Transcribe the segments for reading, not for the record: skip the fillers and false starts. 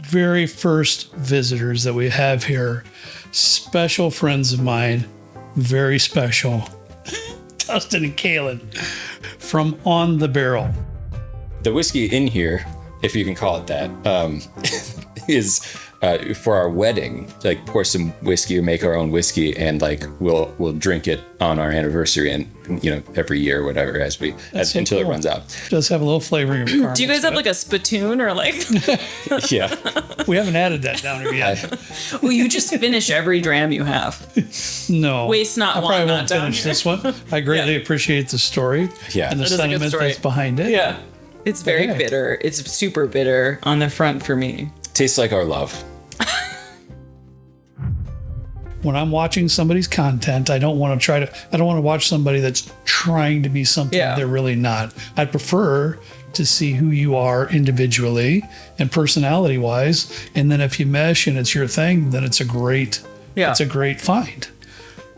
very first visitors that we have here, special friends of mine, very special, Dustin and Kaylin from On the Barrel. The whiskey in here, if you can call it that, is for our wedding. Like, pour some whiskey or make our own whiskey, and like we'll drink it on our anniversary, and every year or whatever until it runs out. It does have a little flavoring of caramel. Do you guys have like a spittoon or like? Yeah, we haven't added that down here yet. Well, you just finish every dram you have. No, waste not, I want probably not won't down finish here. this one. I greatly appreciate the story. Yeah, and the That is a good sentiment story. that's behind it. Yeah, it's very Okay. bitter. It's super bitter on the front for me. tastes like our love. When I'm watching somebody's content, I don't want to watch somebody that's trying to be something they're really not. I prefer to see who you are individually and personality wise. And then if you mesh and it's your thing, then it's a great find.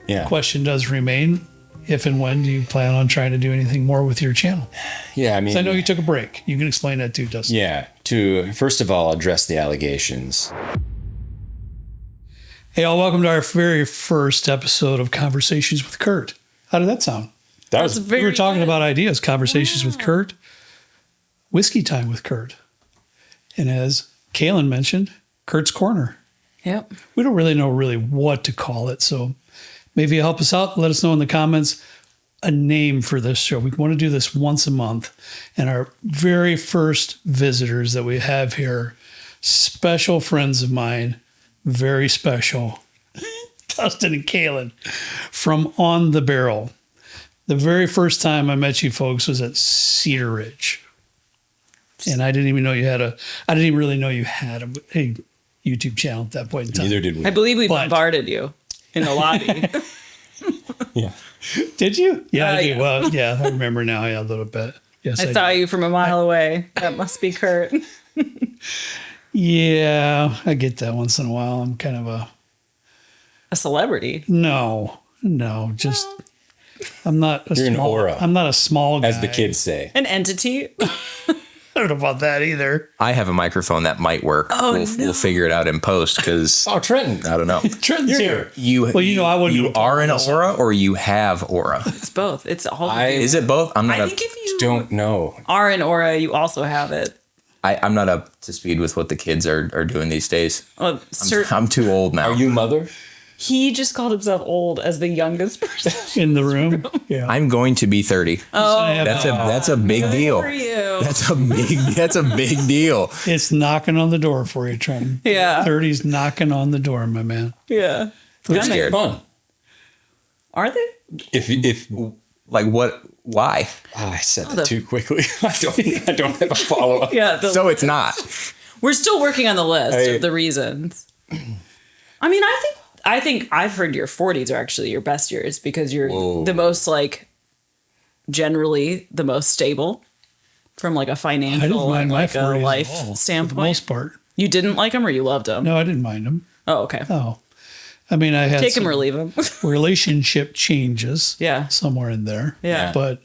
Yeah. The question does remain, if and when do you plan on trying to do anything more with your channel? Yeah, I mean, 'Cause I know you took a break. You can explain that too, Dustin. Yeah, to first of all address the allegations. Hey, all, welcome to our very first episode of Conversations with Kurt. How did that sound? That was We were talking about ideas, Conversations with Kurt, Whiskey Time with Kurt. And as Kaylin mentioned, Kurt's Corner. Yep. We don't really know what to call it, so maybe you help us out. Let us know in the comments a name for this show. We want to do this once a month. And our very first visitors that we have here, special friends of mine, very special, Dustin and Kaylin from On the Barrel. The very first time I met you folks was at Cedar Ridge. And I didn't even really know you had a YouTube channel at that point in time. Neither did we. I believe we bombarded you in the lobby. Yeah. Did you? Yeah, I did. Yeah. Well, yeah, I remember now. Yeah, a little bit. Yes, I saw you from a mile away. That must be Kurt. Yeah, I get that once in a while. I'm kind of A celebrity. no, just I'm not a You're an small. aura. I'm not a small guy. As the kids say. An entity. I don't know about that either. I have a microphone that might work. We'll figure it out in post because Oh, Trenton. I don't know. Trenton's here. You I wouldn't. you are an aura or you have aura. It's both. It's all. Is it both? I'm not. I think if you Don't know. are an aura, you also have it. I'm not up to speed with what the kids are doing these days. Well, I'm too old now. Are you mother? he just called himself old as the youngest person. In the room. Yeah. I'm going to be 30. That's a big deal. For you. That's a big deal. It's knocking on the door for you, Trenton. Yeah. 30's knocking on the door, my man. Yeah. I'm scared. Fun. Are they? If Like what? Why? I said that too quickly. I don't have a follow up. Yeah. So it's not. We're still working on the list of the reasons. I mean, I think I've heard your 40s are actually your best years because you're the most generally the most stable from like a I financial didn't mind and my like a 40s life at all, standpoint. for the most part. You didn't like them or you loved them? No, I didn't mind them. Oh, okay. Oh, I mean, I had Take them some or leave them. relationship changes. Yeah. Somewhere in there. Yeah. But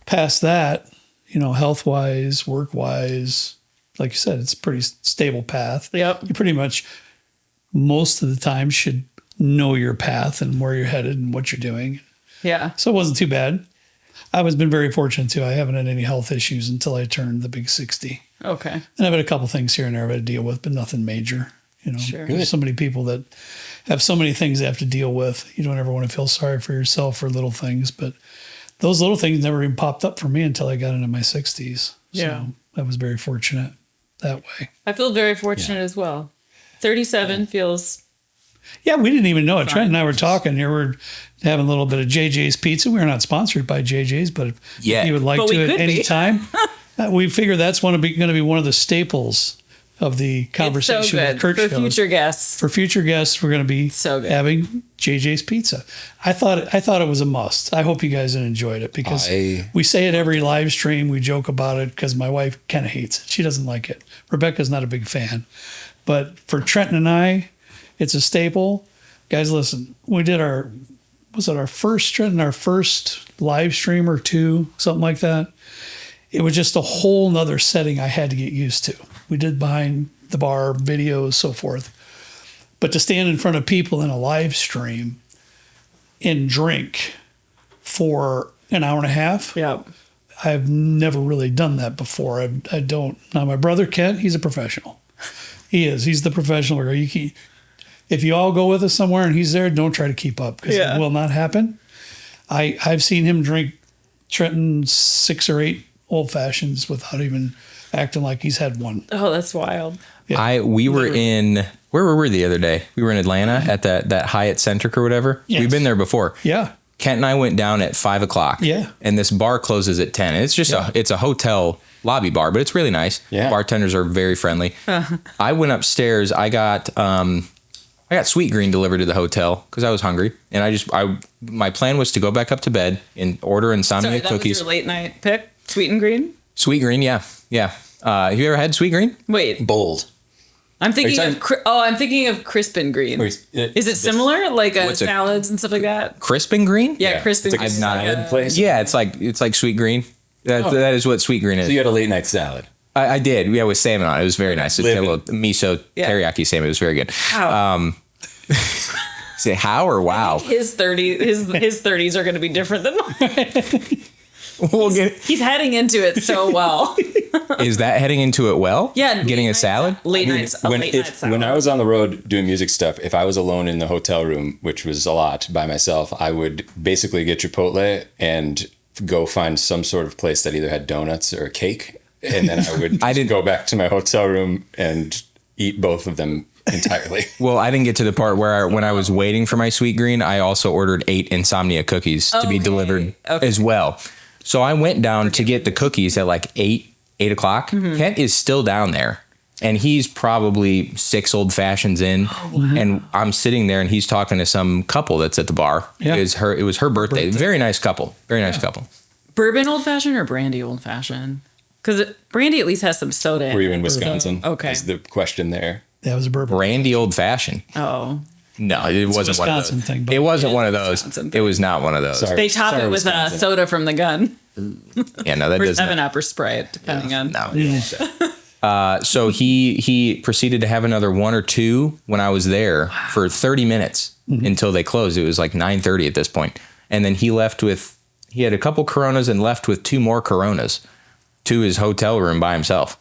past that, health wise, work wise, like you said, it's a pretty stable path. Yep. You pretty much most of the time should know your path and where you're headed and what you're doing. Yeah. So it wasn't too bad. I was been very fortunate too. I haven't had any health issues until I turned the big 60. Okay. And I've had a couple things here and there I've had to deal with, but nothing major. Sure. There's so many people that have so many things they have to deal with. You don't ever want to feel sorry for yourself for little things, but those little things never even popped up for me until I got into my 60s. Yeah. So I was very fortunate that way. I feel very fortunate as well. 37 feels. Yeah, we didn't even know it. Trent and I were talking here. We're having a little bit of JJ's Pizza. We are not sponsored by JJ's, but if you would like But to we at could any be. time, we figure that's going to be one of the staples of the conversation It's so good with Kurt for shows. future guests. For future guests, we're going to be So good. having JJ's Pizza. I thought it was a must. I hope you guys enjoyed it because we say it every live stream. We joke about it because my wife kind of hates it. She doesn't like it. Rebecca's not a big fan. But for Trenton and I, it's a staple. Guys, listen, we did our first live stream or two, something like that. It was just a whole nother setting I had to get used to. We did behind the bar, videos, so forth. But to stand in front of people in a live stream and drink for an hour and a half, Yeah. I've never really done that before. I don't. Now, my brother Kent, he's a professional. He is. He's the professional. If you all go with us somewhere and he's there, don't try to keep up because it will not happen. I've seen him drink Trenton 6 or 8 old fashions without even acting like he's had one. Oh, that's wild. Yeah. We were in, where were we the other day? We were in Atlanta at that Hyatt Centric or whatever. Yes. We've been there before. Yeah. Kent and I went down at 5:00. Yeah. And this bar closes at 10. And it's just it's a hotel lobby bar, but it's really nice. Yeah. Bartenders are very friendly. I went upstairs. I got Sweet Green delivered to the hotel because I was hungry, and my plan was to go back up to bed and order insomnia Sorry, that cookies. was your late night pick? Sweet and green? Sweet Green, yeah. Have you ever had Sweet Green? Wait, Bold. I'm thinking Are you I'm thinking of crisp and green. Is it similar, like salads and stuff like that? Crisp and Green? Yeah, crisp and It's like green. a salad place. Yeah, it's like Sweet Green. That is what Sweet Green is. So you had a late night salad. I did. Yeah, with salmon on it. It was very nice. It's a Living. little miso teriyaki salmon. It was very good. Wow. Say how or wow? His 30s are going to be different than mine. We'll get. He's heading into it so well. Is that heading into it well? Yeah, Getting a salad. Late night salad. When I was on the road doing music stuff, if I was alone in the hotel room, which was a lot by myself, I would basically get Chipotle and go find some sort of place that either had donuts or cake, and then I would go back to my hotel room and eat both of them entirely. Well, I didn't get to the part where when I was waiting for my Sweet Green, I also ordered 8 insomnia cookies to be delivered as well. So I went down to get the cookies at like 8 o'clock. Kent is still down there, and he's probably 6 old fashions in. And I'm sitting there, and he's talking to some couple that's at the bar. Yeah. It was her birthday. Very nice couple. Very nice couple. Bourbon old fashioned or brandy old fashioned? Because brandy at least has some soda in Were it. you in Wisconsin? Okay. Is the question there? That was a bourbon. Brandy old fashioned. Oh. No, it wasn't one of Wisconsin those. thing, but- It wasn't one of those. Wisconsin thing. It was not one of those. Sorry. They top Sorry, it with Wisconsin. soda from the gun. Yeah, no, that Or doesn't. 7-Up or Sprite, depending on. No. So he proceeded to have another 1 or 2 when I was there for 30 minutes until they closed. It was like 9:30 at this point. And then he had a couple Coronas and left with 2 more Coronas to his hotel room by himself.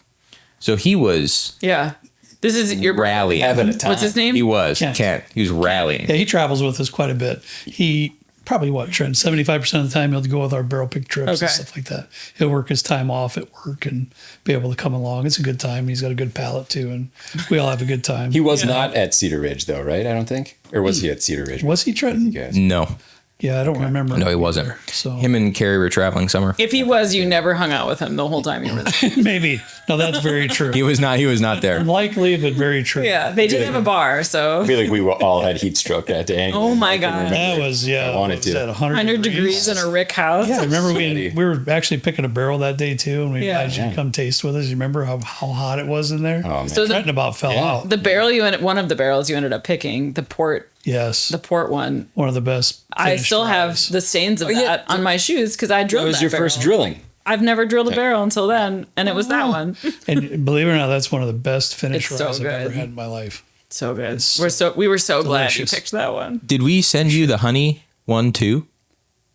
So he was Yeah. This is your rallying. Having a time. What's his name? He was. Kent. Kent. He was rallying. Yeah, he travels with us quite a bit. He probably Trent, 75% of the time he'll go with our barrel pick trips Okay. and stuff like that. He'll work his time off at work and be able to come along. It's a good time. He's got a good palate too, and we all have a good time. He was not at Cedar Ridge, though, right? I don't think. Or was he at Cedar Ridge? Was he Trenton? You guys? No. Yeah, I don't remember. No, he wasn't. either. So Him and Carrie were traveling somewhere. If he was, you never hung out with him the whole time you were there. maybe. No, that's very true. He was not there. Unlikely, but very true. Yeah, they did have a bar, so I feel like we all had heat stroke that day. Oh my I can God. remember. That was I wanted what was to. that, 100, 100 degrees in a Rick house. Yeah, I remember Sweaty. we were actually picking a barrel that day too, and we Yeah. invited you to come taste with us. You remember how hot it was in there? Oh, man. So Trenton about fell out. the barrel one of the barrels you ended up picking, the port one. One of the best. I finished still have fries. the stains of that on my shoes because I drilled That was your barrel. first drilling. I've never drilled a barrel until then, and it was that one. And believe it or not, that's one of the best finished It's so fries I've ever good. had in my life. So good. It's We were so glad you delicious. picked that one. Did we send you the honey one too?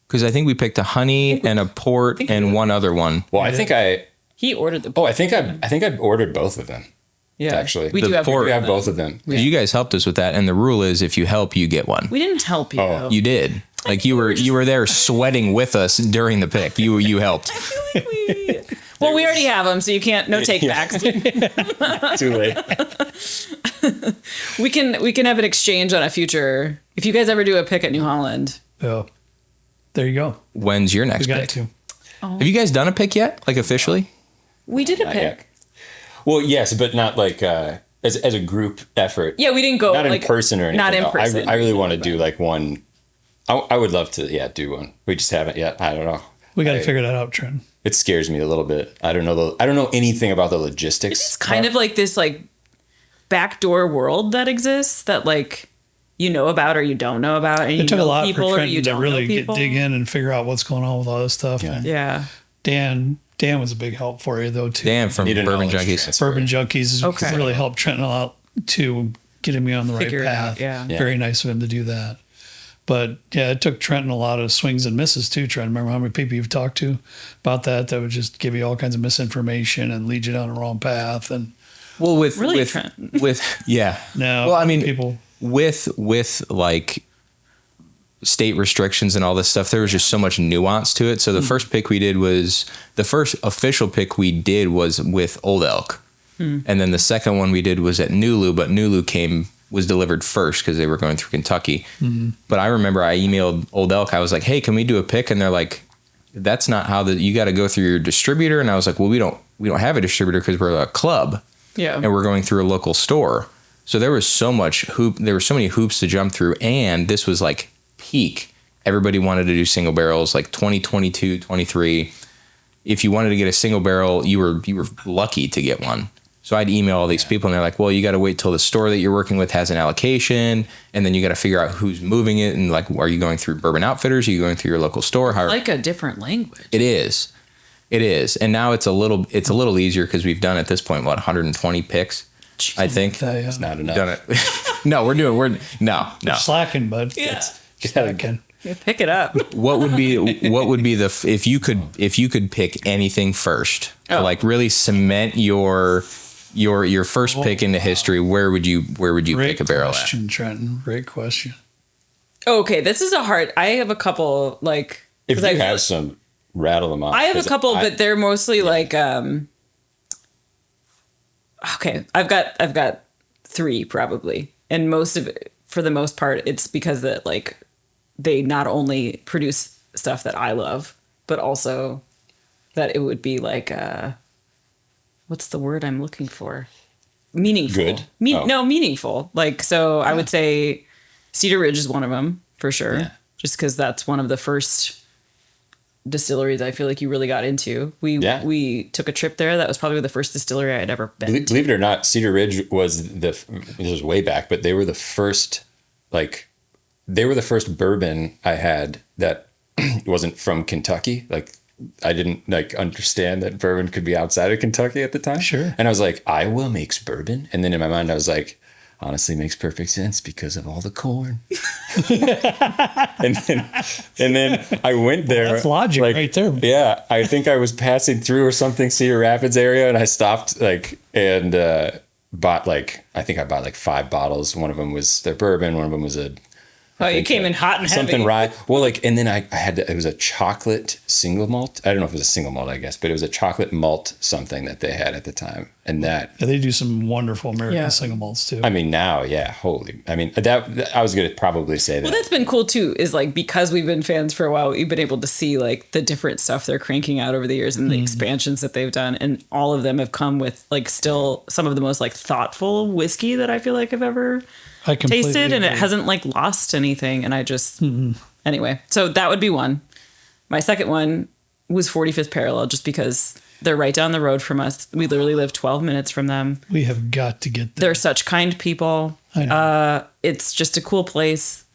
Because I think we picked a honey and a port and one other one. Well, I think He ordered the. I think I ordered both of them. Yeah, actually. we The do have. port- We have both of them. You guys helped us with that, and the rule is if you help, you get one. We didn't help you. Oh. You did. Like you were there sweating with us during the pick. You helped. Well, we already have them, so you can't. No take backs. Too late. We can have an exchange on a future. If you guys ever do a pick at New Holland, Oh, there you go. When's your We next got pick? to. Have you guys done a pick yet? Like officially? we did a Not pick. yet. Well, yes, but not like as a group effort. Yeah, we didn't go Not in like person or anything. Not in No, person. I really want to do like one. I would love to, do one. We just haven't yet. I don't know. We got to I- figure that out, Trent. It scares me a little bit. I don't know anything about the logistics. It's kind of like this like backdoor world that exists that like you know about or you don't know about, and you It took a know lot people for or you Trenton to don't really know people. dig in and figure out what's going on with all this stuff. Yeah. And Yeah, Dan Dan was a big help for you though too. Dan from Need a Bourbon knowledge Junkies. transfer. Bourbon Junkies Okay. really helped Trenton a lot to getting me on the Figure it right out, path. yeah. Yeah. Very nice of him to do that. But yeah, it took Trenton a lot of swings and misses too. Trying to remember how many people you've talked to about that would just give you all kinds of misinformation and lead you down the wrong path. And Well, with Really, with Trent? with yeah. now, Well, I mean, people. with like state restrictions and all this stuff, there was just so much nuance to it. So the first pick we did was the first official pick we did was with Old Elk, and then the second one we did was at Nulu, but Nulu was delivered first because they were going through Kentucky. But I remember I emailed Old Elk. I was like, "Hey, can we do a pick?" And they're like, "That's not how you got to go through your distributor." And I was like, "Well, we don't have a distributor because we're a club." Yeah. And we're going through a local store. So there was so many hoops to jump through, and this was like peak. Everybody wanted to do single barrels, like 2022, 23. If you wanted to get a single barrel, you were lucky to get one. So I'd email all these people, and they're like, "Well, you got to wait till the store that you're working with has an allocation, and then you got to figure out who's moving it, and like, are you going through Bourbon Outfitters? Are you going through your local store?" Like a different language. It is, and now it's a little easier because we've done at this point 120 picks, I think. It's not enough. Done it. No, we're no. Slacking, bud. Yeah. Slacking. Yeah, pick it up. What would be if you could pick anything first, to like really cement your first pick into history? Where would you pick a barrel question, Trenton. Great question. Okay, this is a hard. I have a couple like. If 'cause you I- have some, rattle them off. I have a 'cause couple, but they're mostly like. Okay, I've got 3 probably, and most of it, for the most part, it's because that like they not only produce stuff that I love, but also that it would be like what's the word I'm looking for? Meaningful. Good? No, meaningful. Like so, I would say Cedar Ridge is one of them for sure, Yeah. just because that's one of the first distilleries I feel like you really got into. We took a trip there. That was probably the first distillery I had ever been to. Believe it or not, Cedar Ridge was this was way back, but they were the first bourbon I had that wasn't from Kentucky. Like I didn't like understand that bourbon could be outside of Kentucky at the time. Sure. And I was like, Iowa makes bourbon, and then in my mind I was like, honestly, makes perfect sense because of all the corn. and then I went there. That's logic right there. Yeah, I think I was passing through or something, Cedar Rapids area, and I stopped and bought I think I bought 5 bottles. One of them was their bourbon. One of them was You came in hot and something heavy. rye. Well, and then I had it was a chocolate single malt. I don't know if it was a single malt, I guess, but it was a chocolate malt something that they had at the time, and that. Yeah, they do some wonderful American Yeah. single malts too. I mean, now, yeah, I mean, that I was gonna probably say that. Well, that's been cool too, is like because we've been fans for a while, we've been able to see like the different stuff they're cranking out over the years and the expansions that they've done. And all of them have come with like still some of the most like thoughtful whiskey that I feel like I've ever I completely tasted, and it agree. hasn't like lost anything. And I just, anyway, so that would be one. My second one was 45th Parallel, just because they're right down the road from us. We literally live 12 minutes from them. We have got to get there. They're such kind people. I know. It's just a cool place.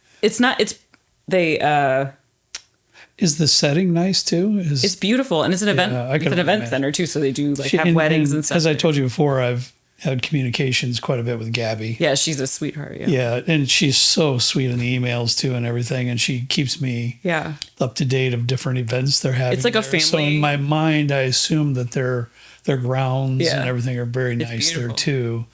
Is the setting nice too? it's beautiful, and it's an event. I It's can an event imagine. center too, so they do like have weddings and stuff. As I told you before, I've had communications quite a bit with Gabby. Yeah, she's a sweetheart. Yeah. Yeah, and she's so sweet in the emails too and everything, and she keeps me Yeah. up to date of different events they're having. It's like a there. So family- in my mind, I assume that their grounds Yeah. and everything are very nice beautiful. there too.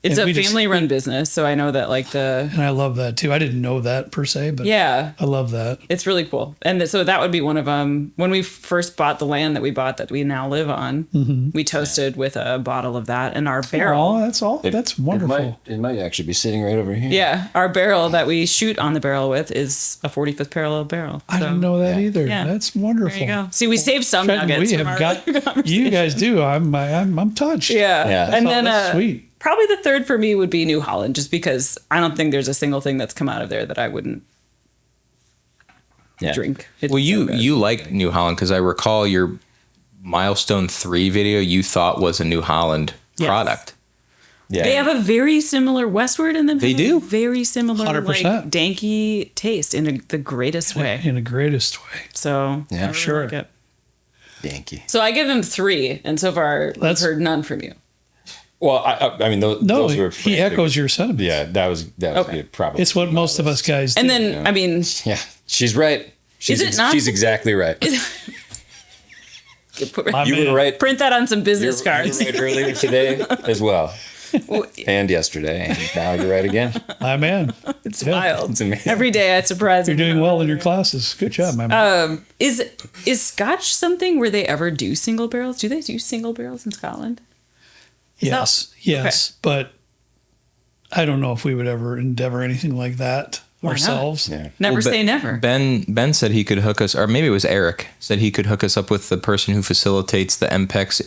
It's And a we just- family-run business, so I know that like And I love that too. I didn't know that per se, but yeah, I love that. it's really cool. And so that would be one of them. When we first bought the land that we bought that we now live on, we toasted with a bottle of that, and our barrel. Oh, that's all. That's wonderful. It might actually be sitting right over here. Yeah, our barrel that we shoot on the barrel with is a 45th Parallel barrel. I didn't know that either. Yeah. That's wonderful. There you go. See, we saved some Trenton, nuggets. we from have our got conversation. you guys do. I'm touched. Yeah. Yeah. And That's then sweet. probably the third for me would be New Holland, just because I don't think there's a single thing that's come out of there that I wouldn't Yeah. drink. It's Well, so good. you like New Holland because I recall your Milestone 3 video you thought was a New Holland Yes. product. Yeah. They have a very similar Westward, and then They have a do. very similar 100%. like danky taste in the greatest way. In the greatest way. So Yeah, I really sure. like it. Thank you. So I give him 3, and so far I've heard none from you. Well, I mean, those were he echoes your sentiments. Yeah, that was Okay. probably. It's what most of us guys do. And then, I mean, Yeah, she's right. Is it not? She's exactly right. You were right. Print that on some business cards. You were right earlier today as well, and yesterday, and now you're right again. My man. It's wild. It's amazing. Every day I surprise You're him. doing well in your classes. Good job, my man. Is Scotch something where they ever do single barrels? Do they do single barrels in Scotland? Yes. But I don't know if we would ever endeavor anything like that not? ourselves. Yeah. Never Well, say never. Ben said he could hook us, or maybe it was Eric said he could hook us up with the person who facilitates the MPEX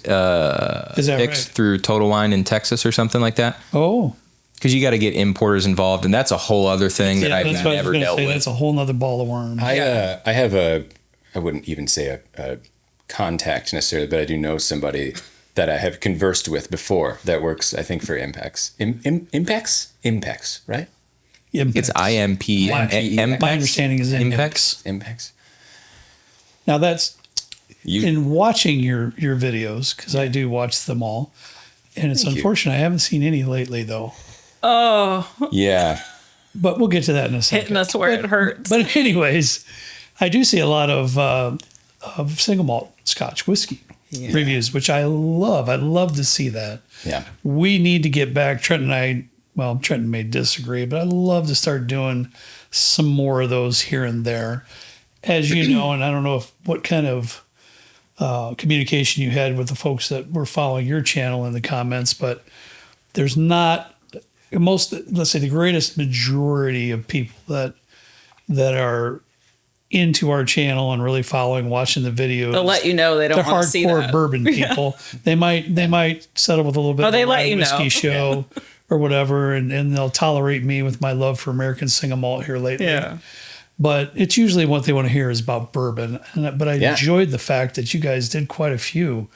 Is that picks right? through Total Wine in Texas or something like that. Oh, Because you got to get importers involved, and that's a whole other thing that I've that's what I was never gonna dealt say. with. That's a whole nother ball of worms. I have I wouldn't even say a contact necessarily, but I do know somebody that I have conversed with before that works, I think, for Impex. Impex, right? It's IMP. My understanding is Impex. Impex. Now that's You, in watching your videos, because I do watch them all, and it's Thank you. unfortunate I haven't seen any lately though. Oh, yeah. But we'll get to that in a second. hitting us where it hurts. But anyways, I do see a lot of single malt Scotch whiskey reviews, which I love. I love to see that. Yeah. We need to get back. Trenton may disagree, but I'd love to start doing some more of those here and there. As you know, and I don't know what kind of communication you had with the folks that were following your channel in the comments, but there's not let's say the greatest majority of people that are into our channel and really following, watching the videos. They'll let you know they don't They're want to see hardcore that. bourbon people. They might settle with a little bit Oh, they of a let rye you know. whiskey show or whatever, and they'll tolerate me with my love for American single malt here lately. Yeah. But it's usually what they want to hear is about bourbon. But I Yeah. enjoyed the fact that you guys did quite a few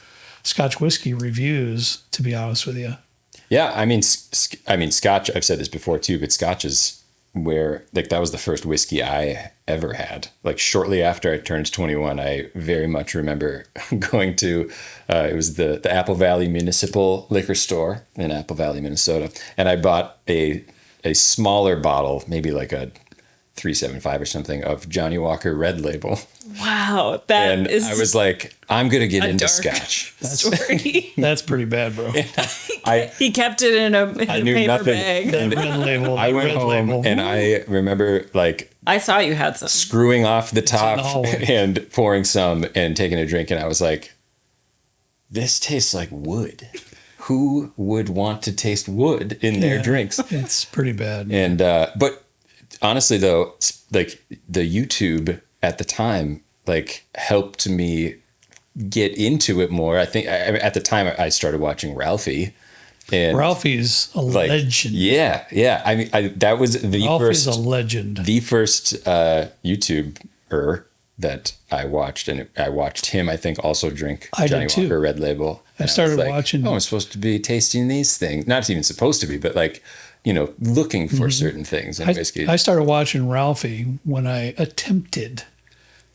Scotch whiskey reviews, to be honest with you. Yeah, I mean, Scotch. I've said this before too, but Scotch is where that was the first whiskey I ever had. Like shortly after I turned 21, I very much remember going to it was the Apple Valley Municipal Liquor Store in Apple Valley, Minnesota, and I bought a smaller bottle, maybe like a 375 or something, of Johnny Walker Red Label. Wow, that And is I was like, I'm gonna get a into dark Scotch. story. That's pretty bad, bro. He kept it in a knew paper nothing. bag. That red label. I that went red home label. and I remember like I saw you had some. screwing off the in the top hallway. and pouring some and taking a drink, and I was like, this tastes like wood. Who would want to taste wood in their Yeah. drinks? It's pretty bad. And but honestly though, like the YouTube at the time like helped me get into it more. I think at the time I started watching Ralphie, and Ralphie's a like, legend. yeah. I mean, that was the Ralphie's first a legend. YouTuber that I watched, and I watched him, I think, also drink I did Johnny too. Walker Red Label. I And started was like, watching- Oh, I'm supposed to be tasting these things. Not even supposed to be, but like, looking for certain things in whiskey. I started watching Ralphie when I attempted,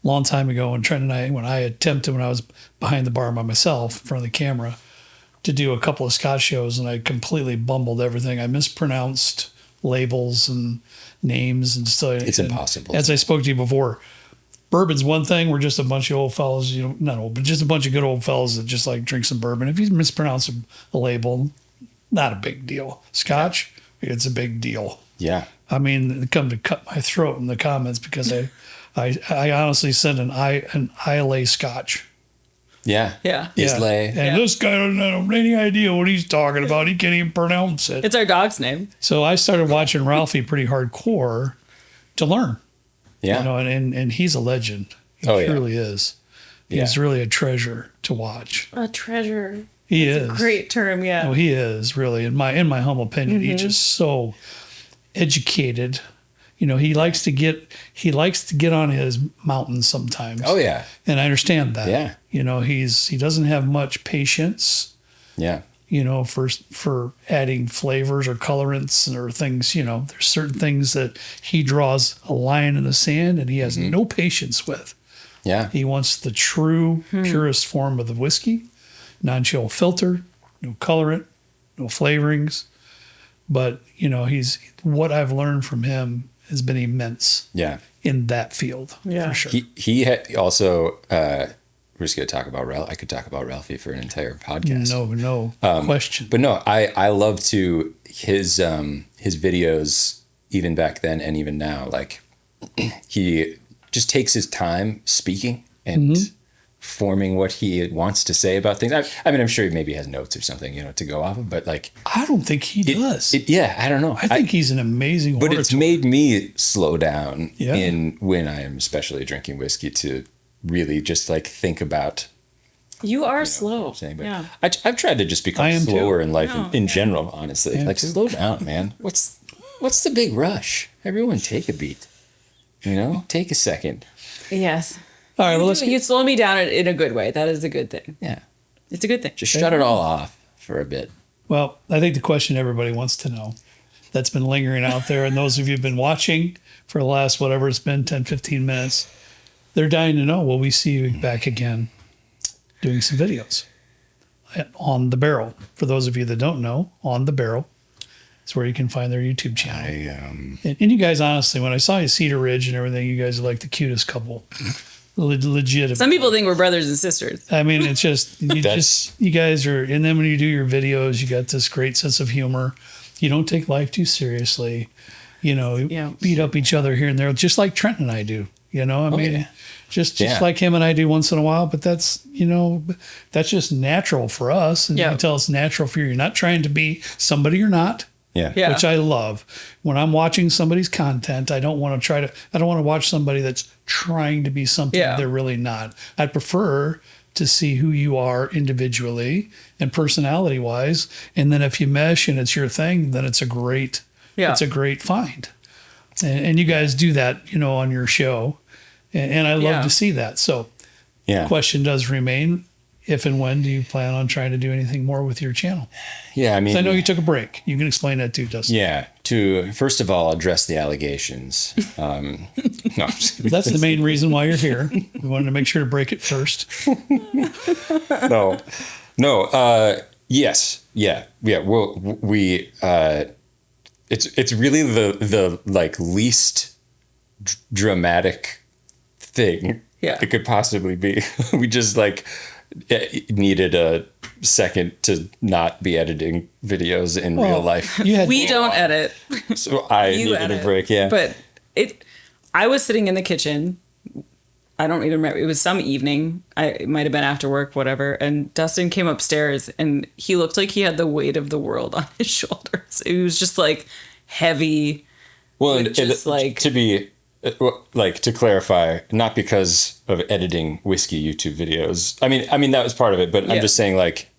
a long time ago, when Trent and when I was behind the bar by myself in front of the camera, to do a couple of Scotch shows, and I completely bumbled everything. I mispronounced labels and names and stuff. It's And impossible. As I spoke to you before, bourbon's one thing. We're just a bunch of old fellas, not old, but just a bunch of good old fellas that just like drink some bourbon. If you mispronounce a label, not a big deal. Scotch, it's a big deal. Yeah. I mean, it come to cut my throat in the comments because I honestly sent an ILA Scotch. Yeah. Yeah. Islay. And this guy doesn't have any idea what he's talking about. He can't even pronounce it. It's our dog's name. So I started watching Ralphie pretty hardcore to learn. Yeah. And he's a legend. He Oh, yeah. truly is. He's Yeah. really a treasure to watch. A treasure. He is. Great term, yeah. Oh, he is really, in my humble opinion. He's just so educated. He likes to get on his mountain sometimes. Oh yeah. And I understand that. Yeah. He doesn't have much patience, Yeah. for adding flavors or colorants or things. There's certain things that he draws a line in the sand and he has no patience with. Yeah. He wants the true, purest form of the whiskey, non-chill filter, no colorant, no flavorings. But, he's what I've learned from him has been immense. Yeah. In that field, Yeah. for sure. He had also, we're just going to talk about Ralph. I could talk about Ralphie for an entire podcast. No question. But no, I love to his videos, even back then and even now, like he just takes his time speaking and forming what he wants to say about things. I mean, I'm sure he maybe has notes or something, to go off of, but like, I don't think he does. Yeah, I don't know. I think he's an amazing but orator. it's made me slow down Yeah. in when I am especially drinking whiskey to really just like think about You are slow. what I'm saying. But Yeah. I've tried to just I become am too. slower in life No. in general, honestly. I am Like too. slow down, man. What's the big rush? Everyone take a beat. Take a second. Yes. All right, well, let's You slow me down in a good way. That is a good thing. Yeah. It's a good thing. Just shut it all off for a bit. Well, I think the question everybody wants to know that's been lingering out there, and those of you who've been watching for the last, whatever it's been, 10, 15 minutes, they're dying to know, will we see you back again doing some videos on the barrel? For those of you that don't know, on the barrel is where you can find their YouTube channel. And you guys, honestly, when I saw you Cedar Ridge and everything, you guys are like the cutest couple. Legit. Some people think we're brothers and sisters. I mean, it's just That's- you guys are, and then when you do your videos, you got this great sense of humor. You don't take life too seriously. Yeah. Beat up each other here and there, just like Trent and I do. I mean, yeah. just Yeah. like him and I do once in a while. But that's that's just natural for us, and you Yeah. can tell it's natural for you. You're not trying to be somebody you're not. Yeah. Yeah. Which I love. When I'm watching somebody's content, I don't want to watch somebody that's trying to be something Yeah. they're really not. I prefer to see who you are individually and personality wise. And then if you mesh and it's your thing, then it's a great find. And you guys do that, on your show. And I love Yeah. to see that. So Yeah. question does remain, if and when do you plan on trying to do anything more with your channel? Yeah. I mean, 'Cause I know you took a break. You can explain that too, Dustin. yeah. To first of all address the allegations. No, I'm just kidding. That's the main reason why you're here. We wanted to make sure to break it first. no. Yes. Yeah. It's really the like least dramatic thing it could possibly be. We just like needed a second to not be editing videos in real life. We don't edit. So I You needed edit. a break. Yeah. But I was sitting in the kitchen. I don't even remember. It was some evening. It might have been after work, whatever. And Dustin came upstairs and he looked like he had the weight of the world on his shoulders. It was just like heavy. Well, With just, like- to be like to clarify, not because of editing whiskey YouTube videos. I mean that was part of it, but I'm Yeah. just saying like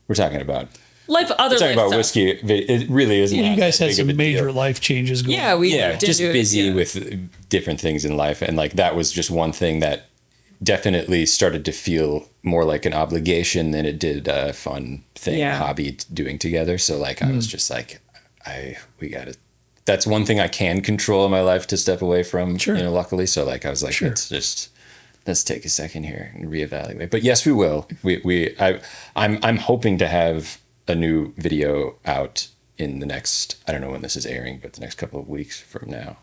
we're talking about Other talking life about stuff. whiskey. It really isn't. You that guys had big of some a major deal. life changes going Yeah, on. we Yeah, did just do it, busy yeah. with different things in life, and like that was just one thing that definitely started to feel more like an obligation than it did a fun thing, Yeah. hobby doing together. So like I was just like, we got to. That's one thing I can control in my life to step away from. Sure. Luckily, so like I was like, Sure. let's take a second here and reevaluate. But yes, we will. I'm hoping to have a new video out in the next, I don't know when this is airing, but the next couple of weeks from now.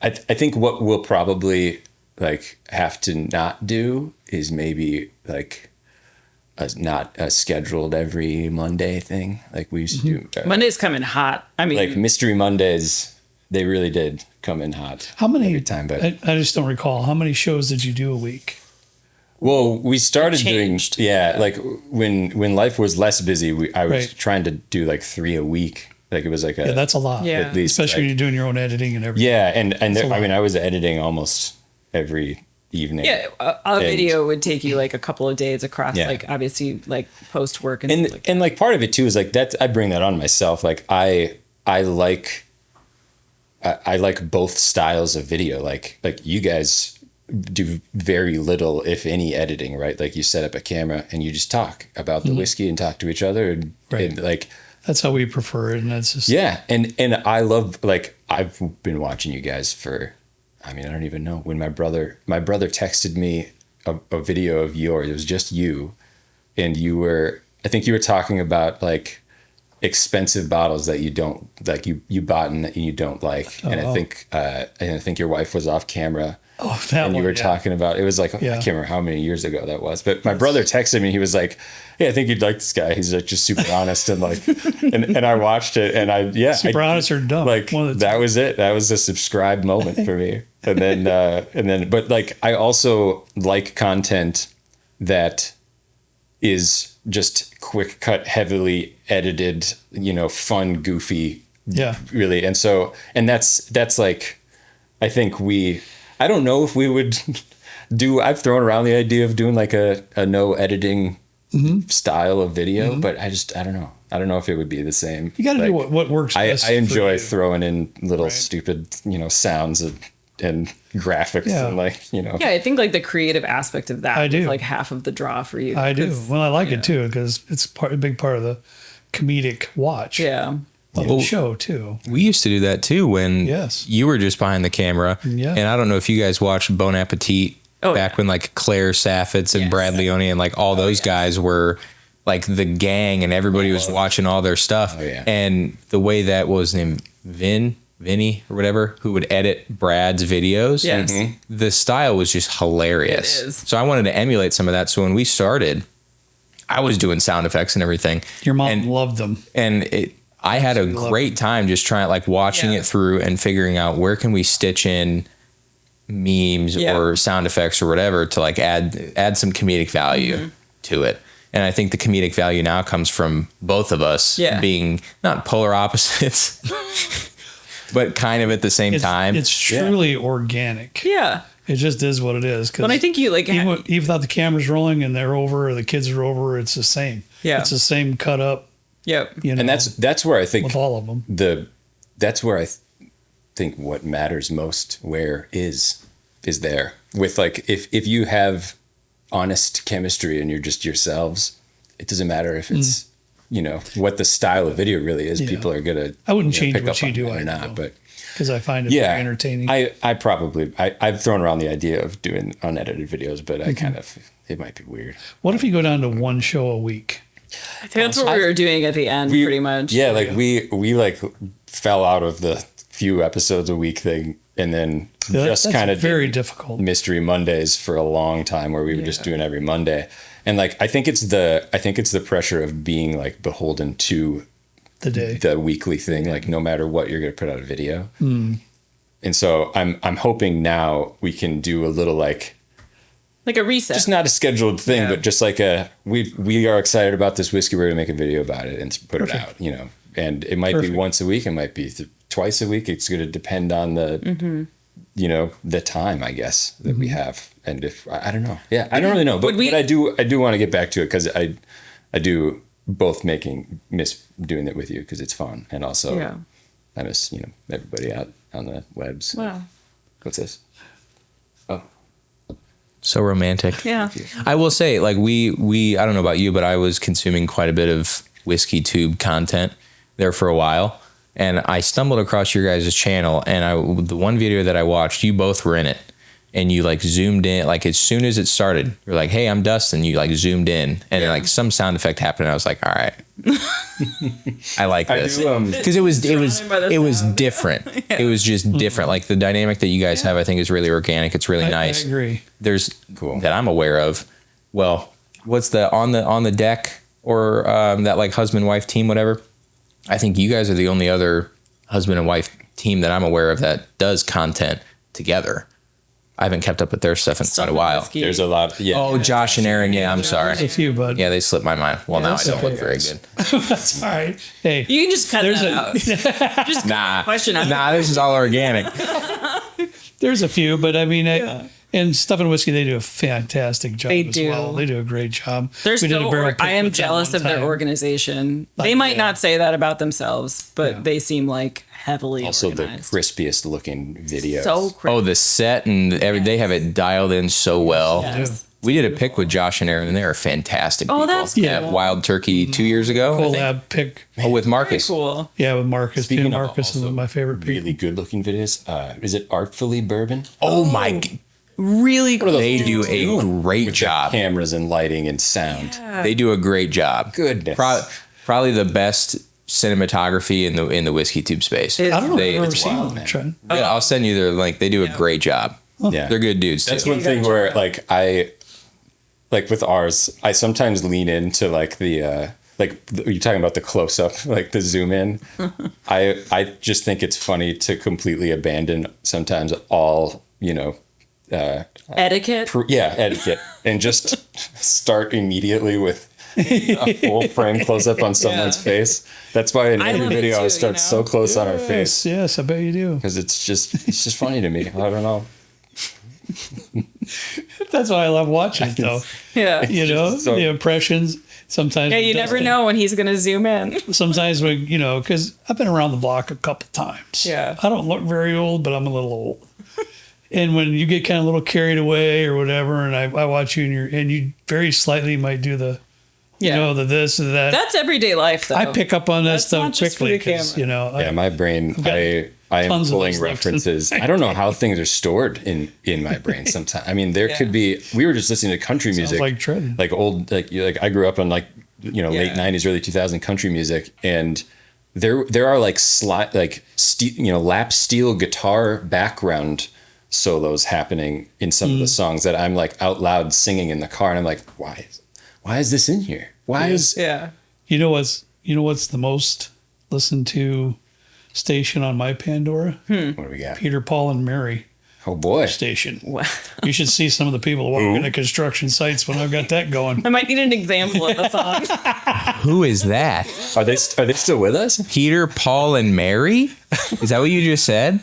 I think what we'll probably like have to not do is maybe like not a scheduled every Monday thing like we used to do. Monday's coming hot. I mean, Like Mystery Mondays, they really did come in hot. How many every time? But I just don't recall. How many shows did you do a week? well, we started doing changed. like when life was less busy, I was Right. trying to do like 3 a week. Like it was like Yeah, that's a lot. Yeah. at least Especially like, when you're doing your own editing and everything. yeah, and a lot. I mean I was editing almost every evening. yeah, a video would take you like a couple of days across, Yeah. like obviously like post work and and stuff like that. and like part of it too is like that I bring that on myself. Like I like both styles of video. Like you guys do very little, if any, editing, right? Like you set up a camera and you just talk about the whiskey and talk to each other, and, Right. and like That's how we prefer it. And that's just, yeah, and I love like I've been watching you guys for I mean, I don't even know when my brother texted me a video of yours. It was just you, and I think you were talking about like expensive bottles that you don't like, you bought and that you don't like. And I think your wife was off camera. Oh, that and you were talking about, it was like, I can't remember how many years ago that was, but my brother texted me. He was like, "Hey, I think you'd like this guy. He's like just super honest." And like, and I watched it and super honest or dumb. Like that was it. That was a subscribe moment for me. And then, but like, I also like content that is just quick cut, heavily edited, fun, goofy. Yeah. Really. And so, and that's like, I think I don't know if we would I've thrown around the idea of doing like a no editing style of video, but I don't know. I don't know if it would be the same. You got to do what works best. I enjoy throwing in little stupid, sounds and graphics and like, Yeah, I think like the creative aspect of that is like half of the draw for you. I do. Well, I like it too because it's a big part of the comedic watch. Yeah. The show too. We used to do that too when you were just behind the camera. Yeah. And I don't know if you guys watched Bon Appetit back when like Claire Saffitz and Brad Leone and like all those guys were like the gang and everybody was watching all their stuff. Oh, yeah. And the way that was named Vinny or whatever, who would edit Brad's videos. Yes. The style was just hilarious. It is. So I wanted to emulate some of that. So when we started, I was doing sound effects and everything. Your mom loved them. And I had a great time just trying, like watching it through and figuring out where can we stitch in memes or sound effects or whatever to like add some comedic value to it. And I think the comedic value now comes from both of us being not polar opposites, but kind of at the same time. It's truly organic. Yeah. It just is what it is. But I think you like even without the cameras rolling and they're over or the kids are over, it's the same. Yeah. It's the same cut up. Yep. And that's where I think with all of them. That's where I think what matters most is there with like if you have honest chemistry and you're just yourselves, it doesn't matter if it's what the style of video really is. People are gonna I wouldn't change pick what up you on do or not, but because I find it very entertaining. I've thrown around the idea of doing unedited videos, but it might be weird. What if you go down to one show a week? I think that's what we were doing at the end, pretty much. Yeah, like we like fell out of the few episodes a week thing, and then just kind of very difficult Mystery Mondays for a long time, where we were just doing every Monday. And like I think it's the pressure of being like beholden to the weekly thing, like no matter what you're going to put out a video. And so I'm hoping now we can do a little like a reset, just not a scheduled thing, but just like we are excited about this whiskey. We're going to make a video about it and put it out, and it might be once a week. It might be twice a week. It's going to depend on the, the time, I guess, that we have. And if, I don't know. Yeah, I don't really know. But I do want to get back to it because I do both miss doing it with you because it's fun. And also I miss, everybody out on the webs. Wow. What's this? Oh. So romantic. Yeah. I will say, like, we I don't know about you, but I was consuming quite a bit of Whiskey Tube content there for a while. And I stumbled across your guys' channel, and the one video that I watched, you both were in it. And you like zoomed in, like as soon as it started, you're like, "Hey, I'm Dustin." You like zoomed in, and then like some sound effect happened. And I was like, "All right, I like this," because it was different. It was just different. Like the dynamic that you guys have, I think, is really organic. It's really nice. I agree. There's that I'm aware of. Well, what's the on the deck or that like husband wife team, whatever? I think you guys are the only other husband and wife team that I'm aware of that does content together. I haven't kept up with their stuff in quite a while. There's a lot. Yeah. Oh, Josh and Aaron. Yeah, I'm sorry. There's a few, bud. Yeah, they slipped my mind. Well, now I don't look very good. That's all right. Hey, you can just cut that out. Just question. This is all organic. There's a few, but I mean, and Stuff and Whiskey, they do a fantastic job. They do. Well. They do a great job. I am jealous of their organization. They might not say that about themselves, but they seem like heavily organized. The crispiest looking video. So crisp. Oh, the set and they have it dialed in so well. Yes. We did a pick with Josh and Aaron, and they are fantastic. Oh, people. that's cool. Yeah, Wild Turkey 2 years ago. I think. Collab pick. Oh, with Marcus. Very cool. Yeah, with Marcus. Speaking of Marcus is also my favorite people. really good looking videos. Is it Artfully Bourbon? Oh my! Really cool. They do a great job. Cameras and lighting and sound. They do a great job. Goodness. Probably the best cinematography in the whiskey tube space. I don't know if I've ever it's seen wild, them. man. Trent. Yeah, I'll send you their link. They do a great job. Yeah. They're good dudes That's too. one thing where like with ours, I sometimes lean into like the you're talking about the close up, like the zoom in. I just think it's funny to completely abandon sometimes all, Etiquette. etiquette and just start immediately with a full frame close up on someone's face. That's why in I every love it video I too, would start so close on our face Yes, I bet you do. because it's just funny to me. I don't know. That's why I love watching it, though. Yeah. So- The impressions. Sometimes Yeah, you never know when he's gonna zoom in. Sometimes when because I've been around the block a couple times. Yeah. I don't look very old, but I'm a little old. And when you get kind of a little carried away or whatever, and I watch you and you very slightly might do the, the this and that. That's everyday life, though. I pick up on that That's stuff not just for quickly the because camera. Yeah, my brain, got I am tons of pulling those links. references. I don't know how things are stored in my brain sometimes. I mean, there could be, we were just listening to country music. like Trenton. Like old, like I grew up on late 90s, early 2000 country music. And there are like lap steel guitar background solos happening in some of the songs that I'm like out loud singing in the car. And I'm like, why is this in here? Yeah. You know what's the most listened to station on my Pandora? What do we got? Peter, Paul, and Mary Oh boy. station. Wow. You should see some of the people walking to construction sites when I've got that going. I might need an example of the song. Who is that? Are they still with us? Peter, Paul, and Mary? Is that what you just said?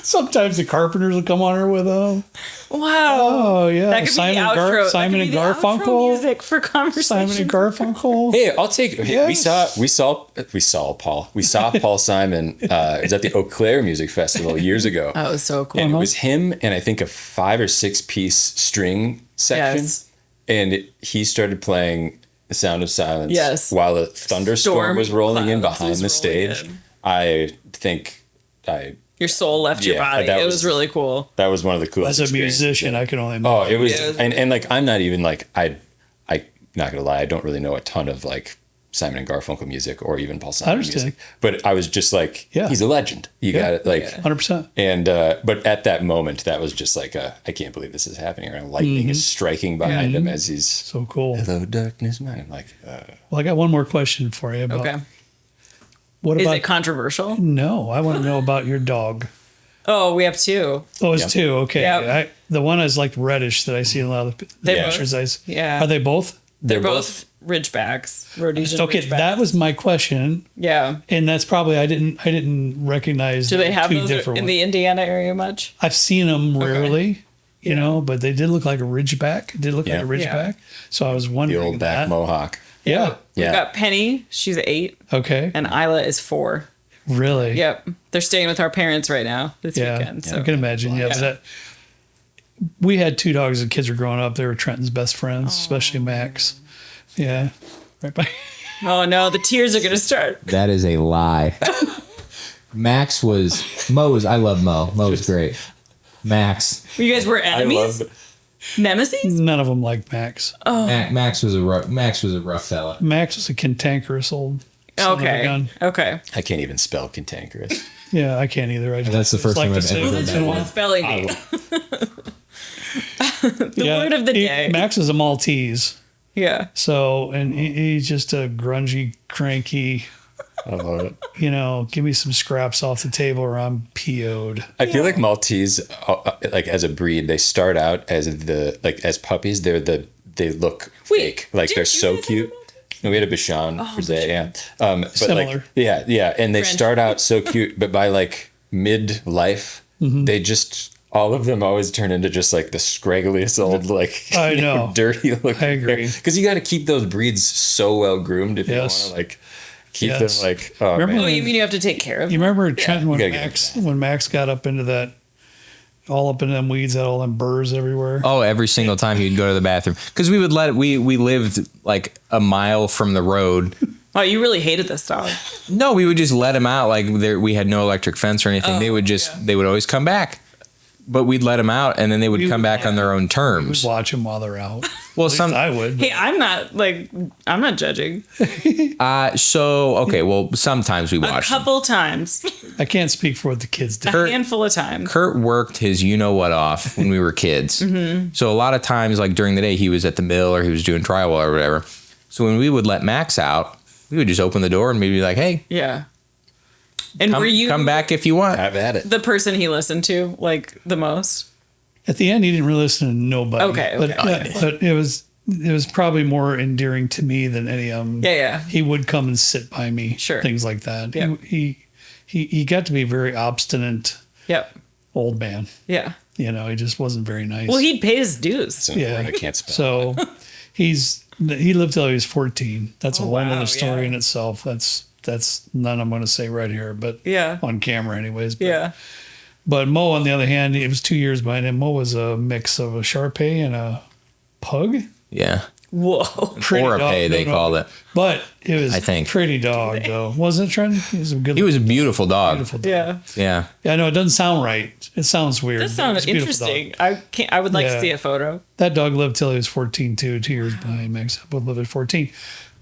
Sometimes the Carpenters will come on her with Wow. oh yeah, That could be the outro. Simon that and could be the outro Garfunkel. music for conversation. Simon and Garfunkel. Hey, I'll take. Yes. We saw Paul. We saw Paul Simon. It was at the Eau Claire Music Festival years ago, That was so cool. and it was him and I think a 5 or 6 piece string section, Yes. and he started playing "The Sound of Silence" Yes. while a thunderstorm Storm was rolling in clouds behind was the rolling stage. in. I think Your soul left your Yeah, body. that It was was- really cool. that was one of the coolest. As a experiences. musician, I can only. Oh, it was, Yeah. and like I'm not even like I not gonna lie, I don't really know a ton of like Simon and Garfunkel music or even Paul Simon understand. music, but I was just like, Yeah. he's a legend. You got it, like, 100%. and but at that moment, that was just like I can't believe this is happening. Or lightning is striking behind him as he's So cool. hello darkness, man. I'm like, Well, I got one more question for you. About, Okay. What Is about? it controversial? No, I want to know about your dog. Oh, we have 2. Oh, it's Yep. 2. Okay. Yep. The one is like reddish that I see in a lot of the They pictures. yeah. Are they both? They're both Ridgebacks. Rhodesian Okay, Ridgebacks. that was my question, Yeah. and that's probably I didn't recognize. Do they have 2 those different in ones. the Indiana area much? I've seen them rarely, but they did look like a ridgeback. It did look Yeah. like a ridgeback. So I was the wondering old back that. mohawk. Yeah. We've Yeah. got Penny. She's 8. Okay. And Isla is 4. Really? Yep. They're staying with our parents right now this Yeah. weekend. So. I can imagine. Yeah. That, we had 2 dogs as kids were growing up. They were Trenton's best friends, especially Max. Yeah. Right by. Oh no, the tears are gonna start. That is a lie. I love Mo. Mo's great. Max. You guys were enemies? Nemesis? None of them liked Max. Max was a rough fella. Max was a cantankerous old son of a Okay. gun. Okay. I can't even spell cantankerous. Yeah, I can't either. That's the first like time to I've say ever once heard in a that. while. Spelling bee. The word of the day. Max is a Maltese. Yeah. So, and he's just a grungy, cranky, I love it. give me some scraps off the table or I'm PO'd. I feel like Maltese, like as a breed, they start out as as puppies. They look fake. Like they're didn't you so guys have cute. a Maltese? No, we had a Bichon for that, yeah. But Similar. like, yeah, and they French. start out so cute, but by like mid-life, they just all of them always turn into just like the scraggliest old like I know. dirty looking. I agree. Because you got to keep those breeds so well groomed if Yes. you want to like keep Yes. them like. Oh, Remember man. Oh, you mean you have to take care of You them? remember Trenton you gotta get when Max got up into that all up in them weeds, had all them burrs everywhere. Oh, every single time he'd go to the bathroom. Because we would we lived like a mile from the road. Oh, you really hated this dog. No, we would just let him out. Like we had no electric fence or anything. They would always come back. But we'd let them out, and then they would come back on their own terms. We'd watch them while they're out. Well, I would. Hey, I'm not judging. Well, sometimes we A watched. couple times, I can't speak for what the kids did. a handful of times. Kurt worked his you-know-what off when we were kids. Mm-hmm. So a lot of times, like during the day, he was at the mill or he was doing drywall or whatever. So when we would let Max out, we would just open the door and we'd be like, hey. Yeah. And were you come back if you want. Have at it. the person he listened to like the most? At the end, he didn't really listen to nobody. Okay. But it was probably more endearing to me than any of them. Yeah. He would come and sit by me. Sure. Things like that. Yeah. He got to be a very obstinate Yep. old man. Yeah. You know, he just wasn't very nice. Well, he'd pay his dues. So Yeah. I can't spell. So he lived till he was 14. That's a whole wow, other story yeah. in itself. That's none I'm going to say right here, but Yeah. on camera anyways. But, Yeah. But Mo, on the other hand, it was 2 years behind him. Mo was a mix of a Shar Pei and a pug. Yeah. Whoa. Pretty Or a dog, pay, they called it. But it was I think. pretty dog though, wasn't it, Trent? He was a good. He was a beautiful dog. beautiful dog. Yeah. Yeah. Yeah, I know it doesn't sound right. It sounds weird. That but sounds it's a beautiful dog. interesting. I would like Yeah. to see a photo. That dog lived till he was 14 too. 2 years behind Max. Both lived at 14.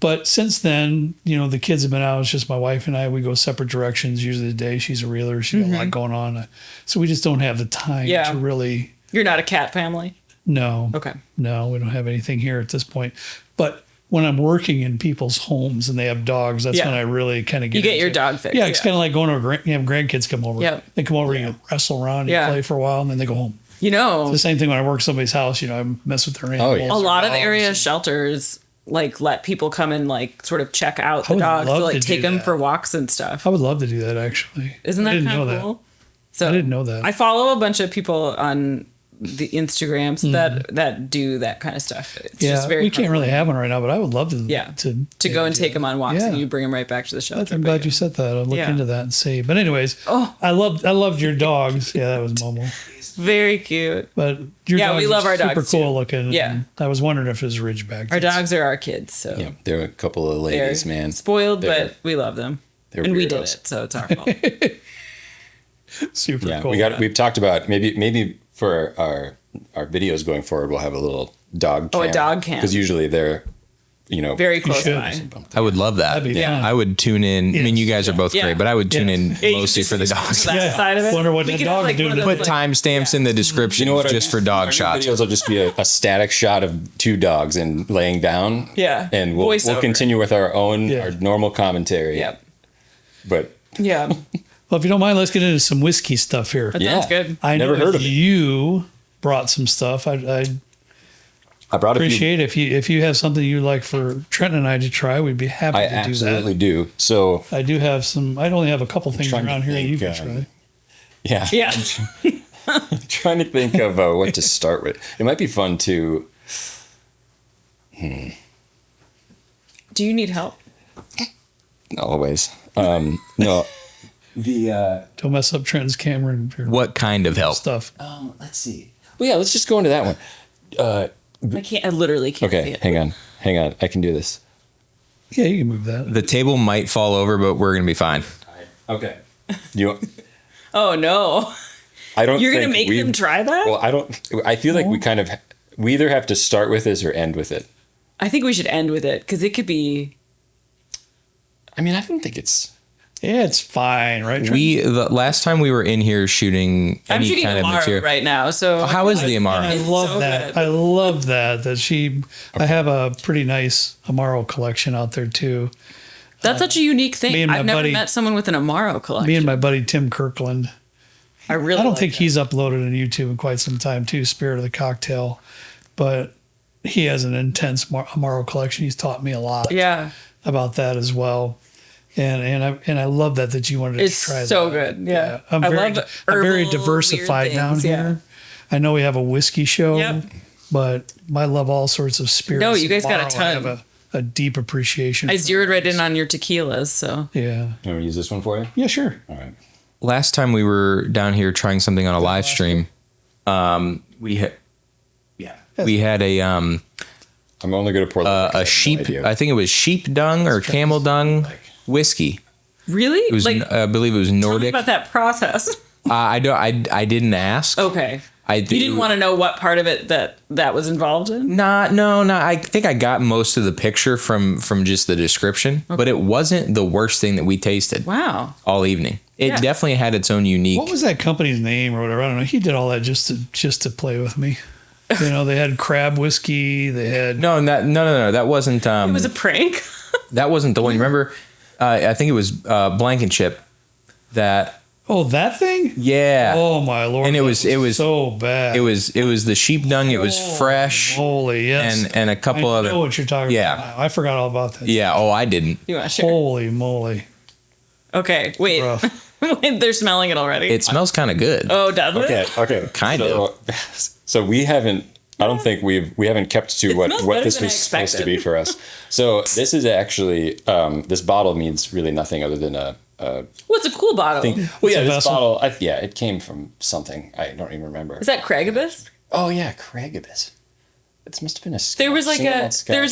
But since then, you know, the kids have been out. It's just my wife and I. We go separate directions. Usually the day she's a reeler. She's got a lot going on. So we just don't have the time Yeah. to really. You're not a cat family? No. Okay. No, we don't have anything here at this point. But when I'm working in people's homes and they have dogs, that's Yeah. when I really kind of get You get your into it. dog fix. Yeah, it's kind of like going to you have grandkids come over. Yep. They come over and you wrestle around, you Yeah. play for a while, and then they go home. You know, It's the same thing when I work somebody's house. You know, I mess with their animals. yeah. a lot of dogs. area shelters like let people come and like sort of check out I the would dogs, love to, to like do take them that. for walks and stuff. I would love to do that actually. Isn't I that didn't kind know of cool? So I didn't know that. I follow a bunch of people on the Instagrams that do that kind of stuff. It's Yeah, just very we can't really comforting have one right now, but I would love to. Yeah. to go and take them on walks Yeah. and you bring them right back to the shelter. I'm but glad you said that. I'll look Yeah. into that and see. But anyways, Oh. I loved your dogs. Yeah, that was Momo. Very cute. But your Yeah, dogs we love are our super dogs, cool too. looking. Yeah. and I was wondering if it was Ridgeback. Our dogs are our kids, so Yeah, they're a couple of they're ladies, man. spoiled, They're- but we love them. they're And we did weirdos. it, so it's our fault. super Yeah, cool. we've talked about maybe for our videos going forward, we'll have a little dog Oh, cam. a dog cam. Because usually they're, Very close should. by. I would love that. That'd be fun. I would tune in. I mean, you guys are both Yeah. great, but I would tune Yeah. in Yeah, you mostly just for the use dogs. that side of it. Wonder what We that could have, dog like, doing one of to those, Put like- timestamps in the description You know what? just for dog our shots. Videos will just be a static shot of two dogs and laying down. Yeah. And we'll Voiceover. continue with our own Yeah. our normal commentary. Yep. But Yeah. Well, if you don't mind, let's get into some whiskey stuff here. That Yeah. sounds good. I Never know heard of it. you brought some stuff. I'd I brought a few. appreciate if you have something you'd like for Trent and I to try. We'd be happy I to do absolutely that. do. So I do have some. I only have a couple things trying to around here that you can think, try. yeah. Yeah. Trying to think of what to start with. It might be fun to. Do you need help? Always. No. The Don't mess up Trent's camera and your What kind of help? stuff. let's see. Well, yeah, let's just go into that one. I can't. I literally can't see Okay, it. hang on. I can do this. Yeah, you can move that. The table might fall over, but we're gonna be fine. Okay. You. Oh no! I don't. You're gonna think make we- them try that? Well, I don't. I feel like we either have to start with this or end with it. I think we should end with it because it could be. I mean, I don't think it's. Yeah, it's fine, right? Trent? The last time we were in here shooting I'm any shooting kind of Amaro material. right now, so How is the I Amaro? love so that. good. I love that she. I have a pretty nice Amaro collection out there too. that's such a unique me thing. and my I've never buddy- met someone with an Amaro collection. Me and my buddy Tim Kirkland. I really. I don't like think that. he's uploaded on YouTube in quite some time too. Spirit of the Cocktail, but he has an intense Amaro collection. He's taught me a lot Yeah, about that as well. And I love that you wanted it's to try so that. good. Yeah, I'm I very, love I'm very herbal, diversified weird down things, yeah. here. I know we have a whiskey show, Yep. but I love all sorts of spirits. No, you guys got a Amaro, I ton. have a deep appreciation. I for zeroed right those. in on your tequilas, so Yeah. You want to use this one for you? Yeah, sure. All right. Last time we were down here trying something on a live stream, We had, we had I'm only going to pour a sheep. I think it was sheep dung or camel dung whiskey. Really? It was, I believe it was Tell me Nordic. about that process. I didn't ask. Okay. You didn't want to know what part of it that was involved in? No. I think I got most of the picture from just the description, but it wasn't the worst thing that we tasted. Wow. All evening. It definitely had its own unique. What was that company's name or whatever? I don't know. He did all that just to play with me. You know, they had crab whiskey. They had No. That wasn't. It was a prank. That wasn't the one. Remember? I think it was Blankenship. That. Oh, that thing? Yeah. Oh my lord! And it was so bad. It was the sheep dung. It was fresh. Holy yes. And a couple I other. know what you're talking about. Now. I forgot all about that. Yeah. Oh, I didn't. You want to share? Holy moly! Okay. Wait. Wait. They're smelling it already. It smells kind of good. Oh, does it? Okay. Kind of. So we haven't. I don't think we haven't kept to what smells better this than I was supposed to expected. be for us. So this is actually this bottle means really nothing other than a Well, it's a cool bottle. well, yeah, a this vessel? bottle. It came from something. I don't even remember. Is that Cragibus? Oh yeah, Cragibus. It must have been a. There was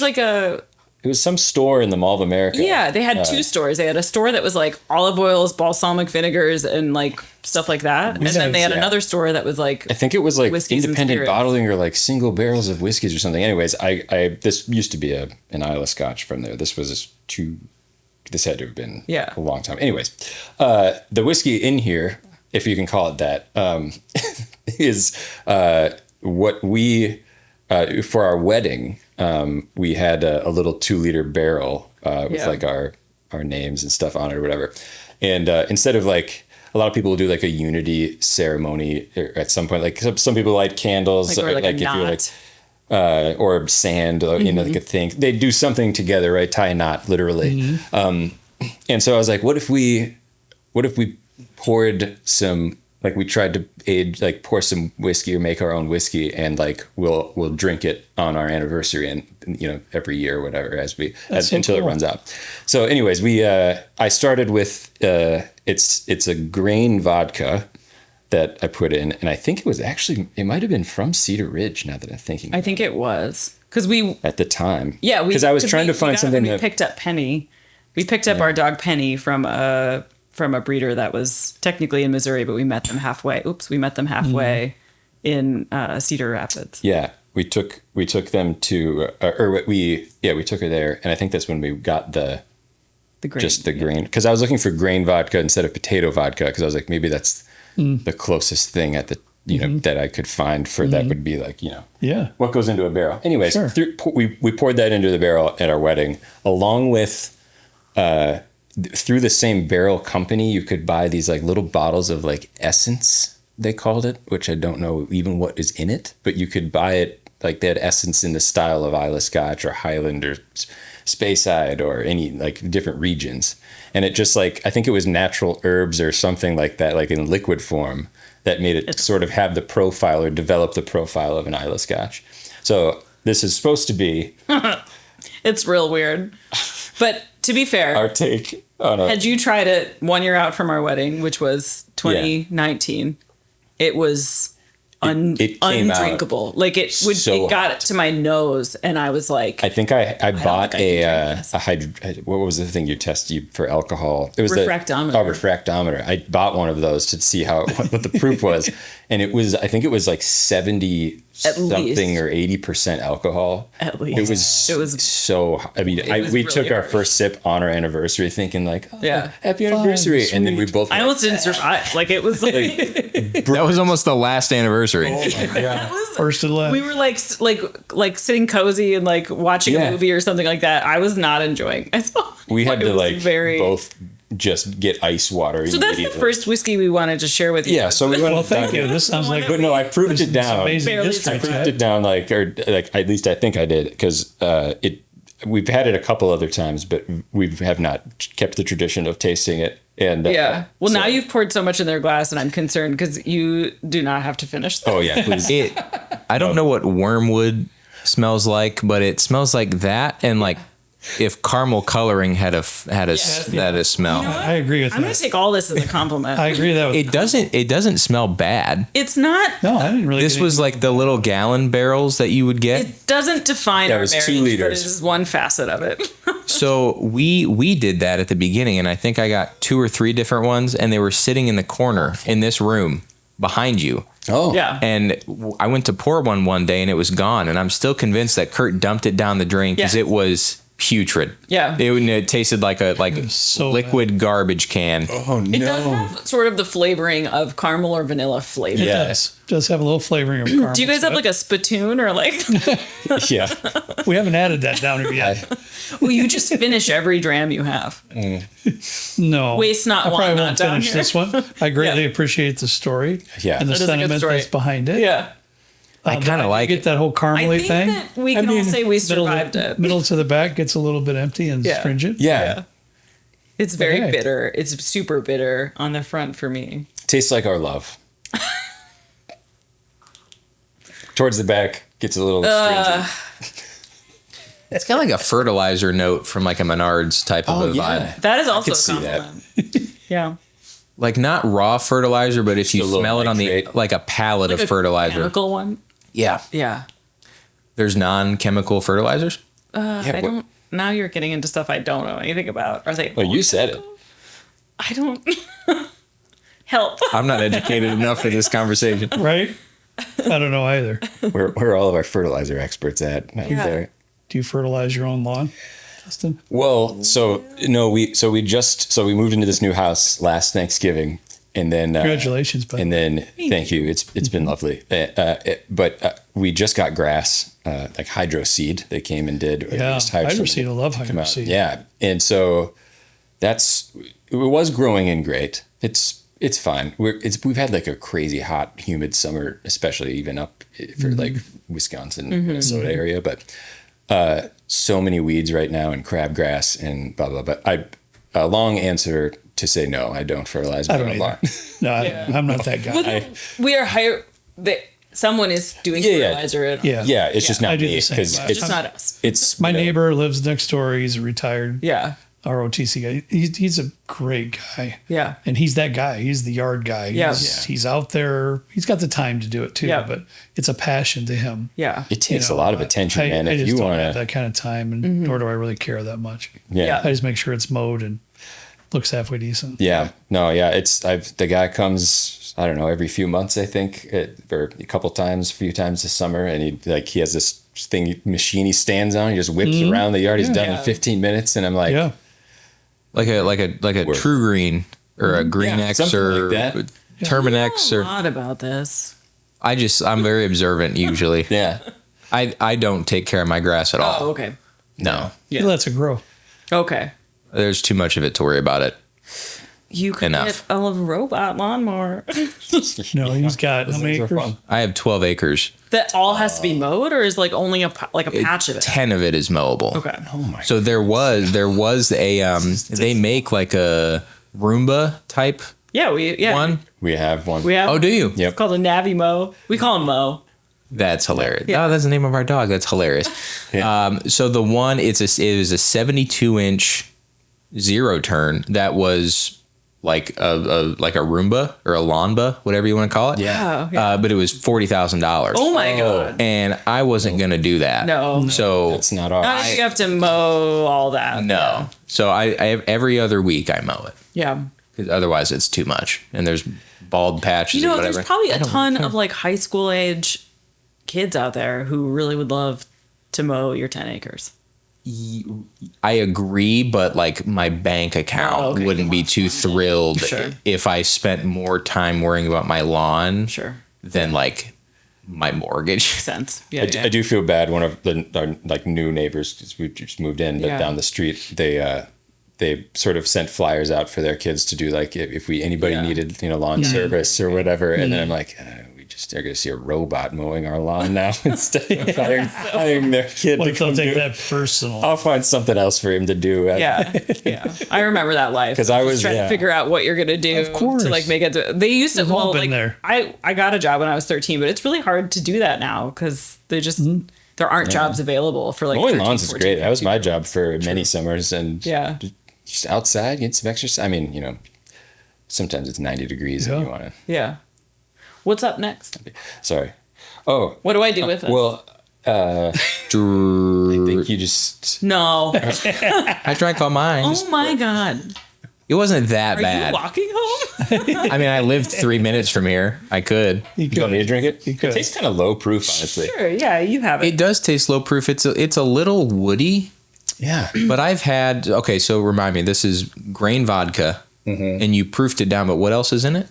like a It was some store in the Mall of America. Yeah, they had two stores. They had a store that was like olive oils, balsamic vinegars, and like stuff like that. And then they had another store that was like I think it was like whiskeys and independent spirits. bottling or like single barrels of whiskeys or something. Anyways, I this used to be an Isla Scotch from there. This was this had to have been a long time. Anyways, the whiskey in here, if you can call it that, is what we for our wedding. We had a little 2-liter barrel with like our names and stuff on it or whatever. And instead of like a lot of people will do like a unity ceremony at some point, like some people light candles, like a if you're like knot. or sand, you know, like a thing. They do something together, right? Tie a knot, literally. And so I was like, what if we poured some, like we tried to pour some whiskey or make our own whiskey, and like we'll drink it on our anniversary and you know every year or whatever until it runs out. So anyways, I started with it's a grain vodka that I put in, and I think it might have been from Cedar Ridge. Now that I'm thinking, I think it was because we at the time, because I was trying to find something we picked up Penny. We picked up our dog Penny from a breeder that was technically in Missouri, but we met them halfway. We met them halfway in Cedar Rapids. Yeah, we took them to, we took her there, and I think that's when we got the grain, grain, because I was looking for grain vodka instead of potato vodka, because I was like, maybe that's the closest thing at the know that I could find for that would be like what goes into a barrel. Anyways, Sure. We poured that into the barrel at our wedding, along with. Through the same barrel company, you could buy these like little bottles of like essence, they called it, which I don't know even what is in it, but you could buy it like they had essence in the style of Isla Scotch or Highland or Speyside or any like different regions. And it just like, I think it was natural herbs or something like that, like in liquid form, that made it sort of have the profile or develop the profile of an Isla Scotch. So this is supposed to be. It's real weird. But to be fair, our take on it. Had you tried it 1 year out from our wedding, which was 2019, it was it came undrinkable. Out like it got it to my nose, and I was like, I think I bought what was the thing you tested for alcohol? It was refractometer. Refractometer. I bought one of those to see what the proof was, and I think it was like 70 something or 80% alcohol. At least it was so. I mean, we took our first sip on our anniversary, thinking like, happy anniversary, and then we both. I almost didn't survive. Like it was like that was almost the last anniversary. Oh my God. First and last. We were like sitting cozy and like watching a movie or something like that. I was not enjoying myself. We had to both just get ice water. So that's the first whiskey we wanted to share with you. Yeah, so we went. Well, thank you. This sounds like. But no, I proved it down. Amazing history. I proved it down, like at least I think I did, because we've had it a couple other times, but we have not kept the tradition of tasting it. And now you've poured so much in their glass, and I'm concerned because you do not have to finish that. Oh yeah, please. I don't know what wormwood smells like, but it smells like that and like if caramel coloring had a smell. I agree with I'm that. gonna take all this as a compliment. I agree that It doesn't smell bad. It's not. No, I didn't really. This was like the little gallon barrels that you would get. It doesn't define Yeah, it our was 2 marriage, but liters. it is one facet of it. So we did that at the beginning, and I think I got 2 or 3 different ones, and they were sitting in the corner in this room behind you. Oh, Yeah. And I went to pour one day, and it was gone. And I'm still convinced that Kurt dumped it down the drain because Yeah. it was putrid. Yeah. It tasted like a so liquid garbage can. Oh It does no. have sort of the flavoring of caramel or vanilla flavor. Yeah. Yes, does have a little flavoring of caramel. Do you guys to have it. like a spittoon or like? Yeah. We haven't added that down here yet. Well, you just finish every dram you have. No. Waste not, I want probably not won't down finish here. this one. I greatly Yeah. appreciate the story. Yeah. And the That is a good sentiment story. that's behind it. Yeah. I kind of like Get it. that whole I caramely think thing. that we can all say we survived it. Middle to the back gets a little bit empty and Yeah. stringent. Yeah. It's very Okay. bitter. It's super bitter on the front for me. Tastes like our love. Towards the back gets a little stringent. It's got like a fertilizer note from like a Menards type of Oh, a yeah. vibe. That is also could a see that. compliment. Yeah. Like not raw fertilizer, but if you a little smell it on the nitrate. like a pallet Like of a fertilizer. chemical one. Yeah. Yeah. There's non-chemical fertilizers. Yeah, I don't. Now you're getting into stuff I don't know anything about. Are they? Well, you said it. I don't. Help. I'm not educated enough for this conversation. Right? I don't know either. Where are all of our fertilizer experts at? Not Yeah. there. Do you fertilize your own lawn, Justin? Well, so no, we moved into this new house last Thanksgiving, and then Congratulations, bud. and then thank you. It's been lovely. But we just got grass, like hydro seed. They came and did. Yeah, just hired hydro some seed. I love to come hydro out. seed. Yeah, and so it was growing in great. It's fine. We've had like a crazy hot, humid summer, especially even up for like Wisconsin, Minnesota area, but. So many weeds right now and crabgrass and blah blah. But a long answer to say no. I don't fertilize my I don't own either. lawn. No, I'm not that guy. Well, we are higher. Someone is doing fertilizer. At, Yeah. Yeah, it's just I not do me the same. because It's It's just not us. it's My neighbor lives next door. He's a retired Yeah. ROTC guy. He's a great guy. Yeah. And he's that guy. He's the yard guy. Yeah. He's out there. He's got the time to do it too, Yeah. but it's a passion to him. Yeah. It takes You know, a lot of attention, I, man. I If just you don't want have to, that kind of time, and nor do I really care that much. yeah. I just make sure it's mowed and looks halfway decent. Yeah, no, yeah. The guy comes, I don't know, every few months, I think, or a few times this summer, and he has this machine he stands on. He just whips around the yard. He's done in 15 minutes, and I'm like, Yeah. Like a Work. True Green or a Green Yeah, X something or like that. Terminex A or lot about this. I'm very observant usually. yeah, I don't take care of my grass at all. Oh, okay. No. He lets it grow. Okay. There's too much of it to worry about it. You could Enough. get a robot lawnmower No, he's got how many those are acres? fun. I have 12 acres. that all has to be mowed, or is like only a patch of it? 10 of it is mowable. Okay. Oh my. So there was a they make like a Roomba type Yeah. one. We have one. We have. Oh, do you? Yep. It's called a Navi Mow. We call him Mo. That's hilarious. Yeah. Oh, that's the name of our dog. That's hilarious. Yeah. So the one it was a 72-inch zero turn that was like a Roomba or a Lawnba, whatever you want to call it. Yeah. Oh, yeah. But it was $40,000. Oh my god. And I wasn't gonna do that. No. So That's not ours. Not if you have to mow all that. no. So I have every other week I mow it Yeah. because otherwise it's too much and there's bald patches You know, or whatever. there's probably a ton of like high school age kids out there who really would love to mow your 10 acres. I agree, but like my bank account Oh, okay. wouldn't be too thrilled Sure. if I spent more time worrying about my lawn Sure. than like my mortgage. Sense. Yeah. I do feel bad. One of our like new neighbors, because we just moved in, but Yeah. down the street, they sort of sent flyers out for their kids to do like if anybody Yeah. needed lawn service or whatever, and then I'm like. They're going to see a robot mowing our lawn now instead of hiring their kid. What to if they'll come take do it. that personal? I'll find something else for him to do. Yeah. I remember that life. 'Cause I Just was- trying yeah. to figure out what you're gonna do Of course. to like make it. They used to. We've all Well, been like there. I got a job when I was 13, but it's really hard to do that now because they just there aren't jobs available for like mowing 13, lawns is 14, great. That was 15. my job for many summers, and Yeah. just outside, get some exercise. I mean, sometimes it's 90 degrees and you want to. Yeah. What's up next? Sorry. Oh, What do I do with it? well, I think you just. No. I drank all mine. Oh my God. It wasn't that Are bad. you walking home? I mean, I lived 3 minutes from here. I could. You You want me to drink it? You could. It tastes kind of low proof, honestly. Sure. Yeah, you have it. It does taste low proof. It's a little woody, Yeah. but I've had. Okay, so remind me. This is grain vodka, and you proofed it down. But what else is in it?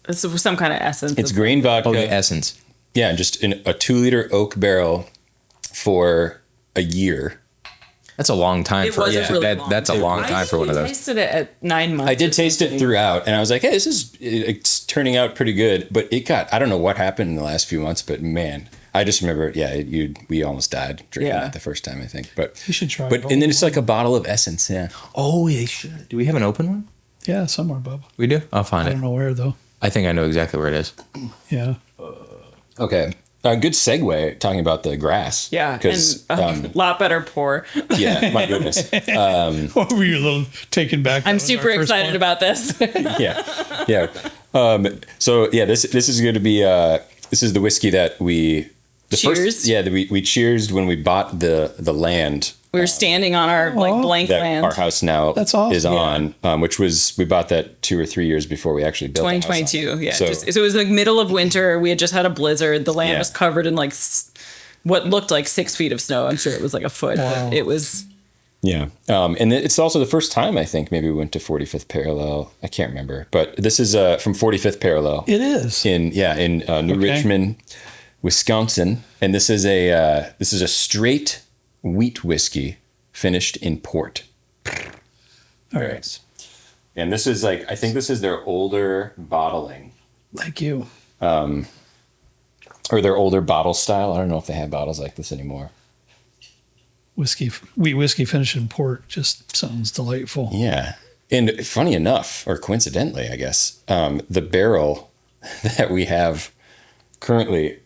It's some kind of essence. It's of- grain vodka. Oh, the essence. Yeah, just in a 2-liter oak barrel for a year. That's a long time It for wasn't really long. That's a long time for one of I those. tasted it at 9 months. I did or taste it something. throughout, and I was like, hey, it's turning out pretty good. But I don't know what happened in the last few months, but man, I just remember, we almost died drinking Yeah. that the first time, I think. But You should try But it. and then it's like a bottle of essence, yeah. Oh, they should. Do we have an open one? Yeah, somewhere, Bub. We do. I'll I find don't it. know where though. I think I know exactly where it is. Yeah. Okay. Good segue talking about the grass. Yeah, Because, and a lot better pour. yeah, my goodness. What were you a little taken back? That I'm was super our first excited one. about this. Yeah. So yeah, this is going to be this is the whiskey that we Cheers. that we cheersed when we bought the land We were standing on our blank that land. our house now That's awesome. is on, which was we bought that 2 or 3 years before we actually built the house on. 2022. Yeah. So, So it was like middle of winter. We had just had a blizzard. The land Yeah. was covered in like what looked like 6 feet of snow. I'm sure it was like a foot. Wow. But it was. yeah, and it's also the first time I think maybe we went to 45th Parallel. I can't remember, but this is from 45th Parallel It is. in New Okay. Richmond, Wisconsin, and this is a straight wheat whiskey finished in port. All right. And this is I think this is their older bottling Thank you. or their older bottle style. I don't know if they have bottles like this anymore. Wheat whiskey finished in port just sounds delightful. Yeah. And funny enough, or coincidentally, I guess, the barrel that we have currently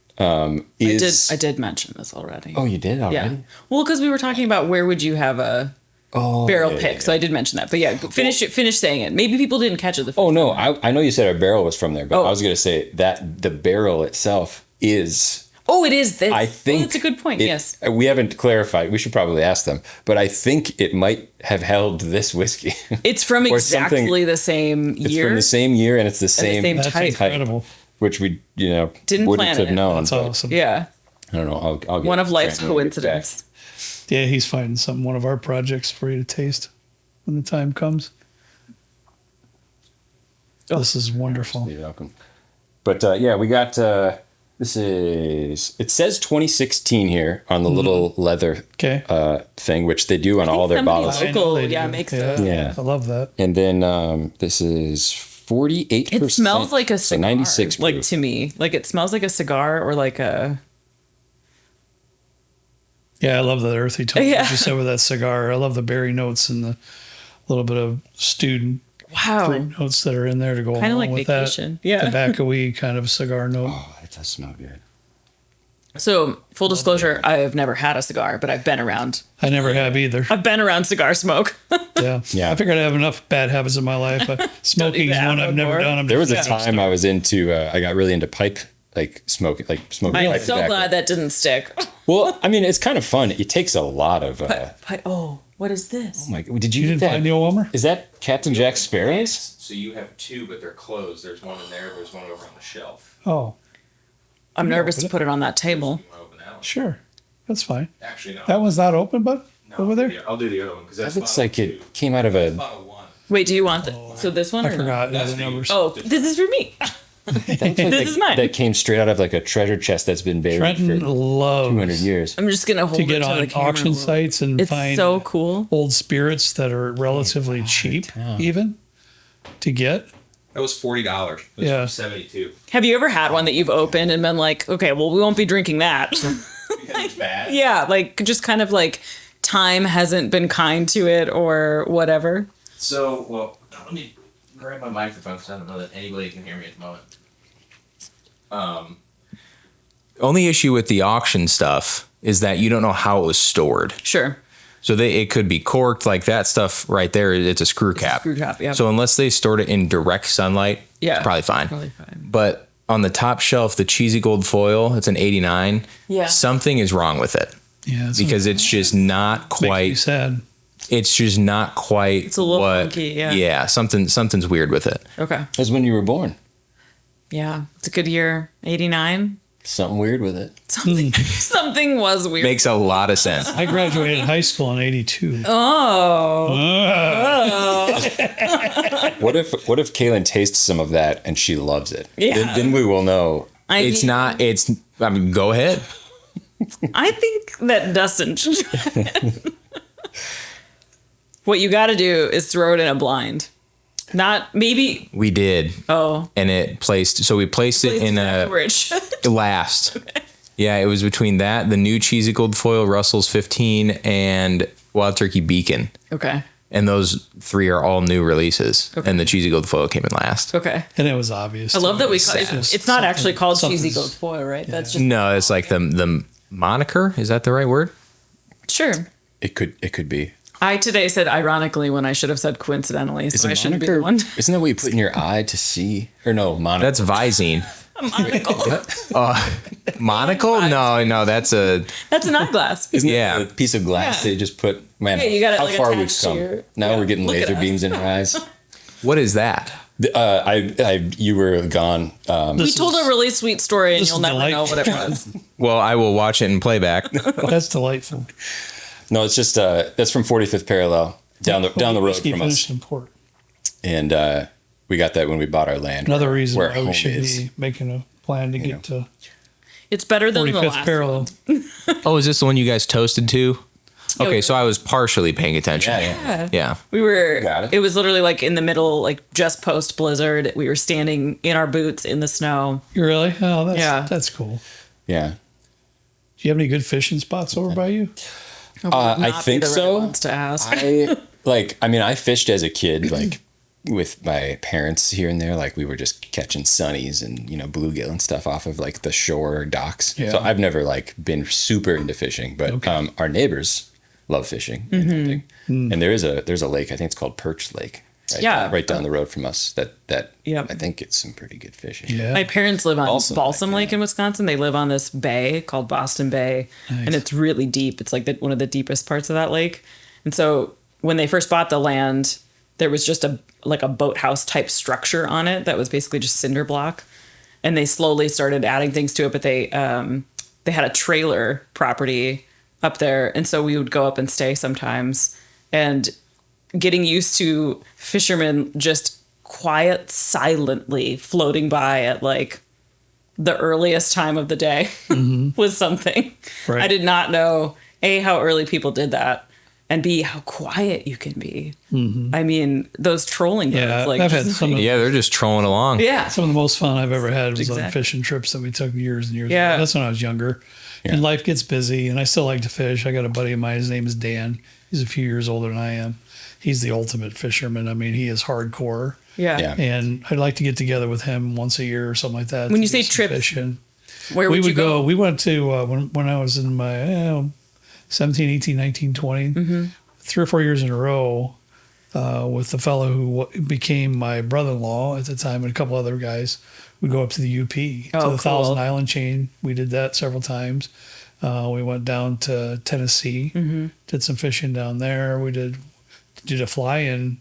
is. I did mention this already. Oh, you did already? yeah. Well, because we were talking about where would you have a barrel yeah, pick, yeah, so I did mention that. But yeah, finish saying it. Maybe people didn't catch it the first Oh, no. time. I know you said our barrel was from there, but Oh. I was going to say that the barrel itself is. Oh, it is this. I think that's a good point. Yes. We haven't clarified. We should probably ask them, but I think it might have held this whiskey. It's from Or something- exactly the same It's year. from the same year, and it's the same, same That's type. incredible. which we Didn't wouldn't plan have it. known. That's but awesome. Yeah. I don't know. I'll get One of life's Brandon when we get back. coincidences. Yeah, he's finding one of our projects for you to taste when the time comes. Oh. This is wonderful. You're welcome. But yeah, we got this is it says 2016 here on the little leather Okay. thing, which they do on all their somebody bottles. local- I know they yeah, do. makes those. Yeah. I love that. And then this is 48%. It smells like a so cigar. 96 like proof. to me. Like it smells like a cigar or like a Yeah, I love that earthy tone Yeah. that you said with that cigar. I love the berry notes and the little bit of stewed wow. fruit notes that are in there to go Kinda along like with vacation. that Yeah. tobacco-y kind of cigar note. Oh, it does smell good. So full disclosure, I have never had a cigar, but I've been around. I never have either. I've been around cigar smoke. Yeah. Yeah. I figured I have enough bad habits in my life. But smoking is to one have I've no never more. done. I'm There was a just- time I was into I got really into pipe smoking I'm pipe so tobacco. glad that didn't stick. Well, I mean, it's kind of fun. It takes a lot of Oh, what is this? oh my, did You you didn't get find the that? old Wilmer? Is that Captain Jack Sparrows? So you have two, but they're closed. There's one in there. There's one over on the shelf. Oh, I'm nervous open to it? put it on that table. You want to open that one? sure. That's fine. Actually, no. That one's not open, bud? Over there? I'll do the other one because That looks like it came out of a. bottle one. Wait, do you want this? So this one? I or no? forgot That's the for you. numbers. Oh, this is for me. This is mine. That came straight out of like a treasure chest that's been buried Trenton for loves 200 years. I'm just gonna hold to it get to the on camera. auction sites and It's find so cool. old spirits that are relatively cheap, even to get. That was $40. It was Yeah. 72. Have you ever had one that you've opened and been like, okay, well, we won't be drinking that? Because it's bad. Yeah, like just kind of like time hasn't been kind to it or whatever. So, well, let me grab my microphone because I don't know that anybody can hear me at the moment. Only issue with the auction stuff is that you don't know how it was stored. Sure. So it could be corked, like that stuff right there. It's a screw cap. Screw cap, yeah. So unless they stored it in direct sunlight, Yeah. it's probably fine. Probably fine. But on the top shelf, the cheesy gold foil, it's an 89. Yeah. Something is wrong with it Yeah, because it's just not makes me quite. sad. It's just not quite. It's a little funky, yeah. Yeah, something's weird with it. Okay. That's when you were born. Yeah. It's a good year. 89. Something weird with it. Something was weird. Makes a lot of sense. I graduated high school in '82. Oh. What if Kaylin tastes some of that and she loves it? Yeah. Then we will know. I mean, go ahead. I think that Dustin should try it. What you got to do is throw it in a blind. Not maybe. We did. Oh. And we placed it in a average. last. Yeah, it was between that, the new cheesy gold foil, Russell's 15, and Wild Turkey Beacon. Okay. And those 3 are all new releases. Okay. And the cheesy gold foil came in last. Okay. And it was obvious. I love that It's it's not actually called cheesy something's- gold foil, right? That's just No, it's like the moniker. Is that the right word? sure. It could be. I today said ironically when I should have said coincidentally, so Is I it shouldn't be moniker? the one. Isn't that what you put in your eye to see? Or no, monocle. That's Visine. Monocle. Monocle? No, that's a. That's an eyeglass. Isn't Yeah. it a piece of glass Yeah. they just put? Man, Yeah, you got it, how like, far we've attached to come. your- Now yeah. we're getting Look at laser us. beams in our eyes. What is that? You were gone. We told a really sweet story, and this you'll is never know what it delightful. was. Well, I will watch it in playback. That's delightful. No, it's just that's from 45th Parallel down the road Whiskey from finished us, in port. and we got that when we bought our land. Another reason where why we home should is. be making a plan to get to It's better than the 45th last parallel. one. Oh, is this the one you guys toasted to? Okay, so I was partially paying attention. Yeah. Yeah. We were. Got it. It was literally like in the middle, like just post blizzard. We were standing in our boots in the snow. You really? Oh, that's Yeah. cool. Yeah. Do you have any good fishing spots over by you? I Not be think the right so. ones to ask. I fished as a kid, like with my parents here and there. Like we were just catching sunnies and bluegill and stuff off of like the shore docks. Yeah. So I've never like been super into fishing, but our neighbors love fishing and hunting. And there's a lake. I think it's called Perch Lake. Right down the road from us. That Yep. I think it's some pretty good fishing. Yeah. My parents live on Balsam Lake Lake, in Wisconsin. They live on this bay called Boston Bay, and it's really deep. It's like one of the deepest parts of that lake. And so when they first bought the land, there was just a boathouse type structure on it that was basically just cinder block. And they slowly started adding things to it, but they had a trailer property up there, and so we would go up and stay sometimes. And getting used to fishermen just quiet, silently floating by at like the earliest time of the day was something. Right. I did not know A, how early people did that, and B, how quiet you can be. I mean, those trolling boats, Yeah, like I've had some of, Yeah, they're just trolling along. yeah. some of the most fun I've ever had was on Exactly. fishing trips that we took years and years Yeah. ago. That's when I was younger. Yeah. And life gets busy, and I still like to fish. I got a buddy of mine, his name is Dan. He's a few years older than I am. He's the ultimate fisherman. I mean, he is hardcore. Yeah. Yeah. And I'd like to get together with him once a year or something like that. When to you do say some trip, fishing. Where we would you would go. go? We went to when I was in my 17, 18, 19, 20, 3 or 4 years in a row with the fellow who became my brother-in-law at the time and a couple other guys. We'd go up to the UP, to the cool. Thousand Island chain. We did that several times. We went down to Tennessee, did some fishing down there. We did a fly-in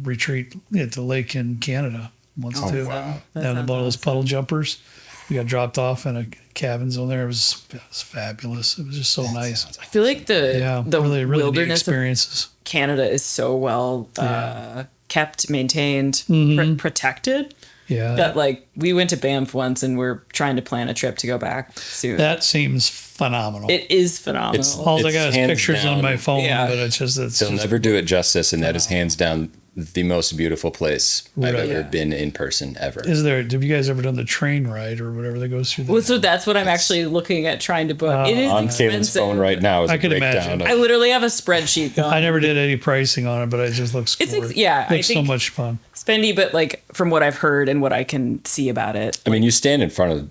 retreat at the lake in Canada once too. wow. Down in one of those puddle jumpers. We got dropped off in a cabin zone there. It was fabulous. It was just so nice. I feel like the really, really neat wilderness of experiences. Canada is so well kept, maintained, protected. Yeah, That like we went to Banff once and we're trying to plan a trip to go back soon. that seems phenomenal. It is phenomenal. All I it's got is hands pictures on down. my phone, Yeah. but it's They'll just never do it justice, and that is hands down the most beautiful place I've Right. ever Yeah. been in person ever. Is there? Have you guys ever done the train ride or whatever that goes through? Well, There? so that's what I'm actually looking at trying to book. It is On expensive. Kaylin's phone right now is I a can breakdown imagine. of I literally have a spreadsheet going. I never did any pricing on it, but it just looks. It's cool. yeah, I looks so think- much fun. Spendy, but like from what I've heard and what I can see about it. I mean, you stand in front of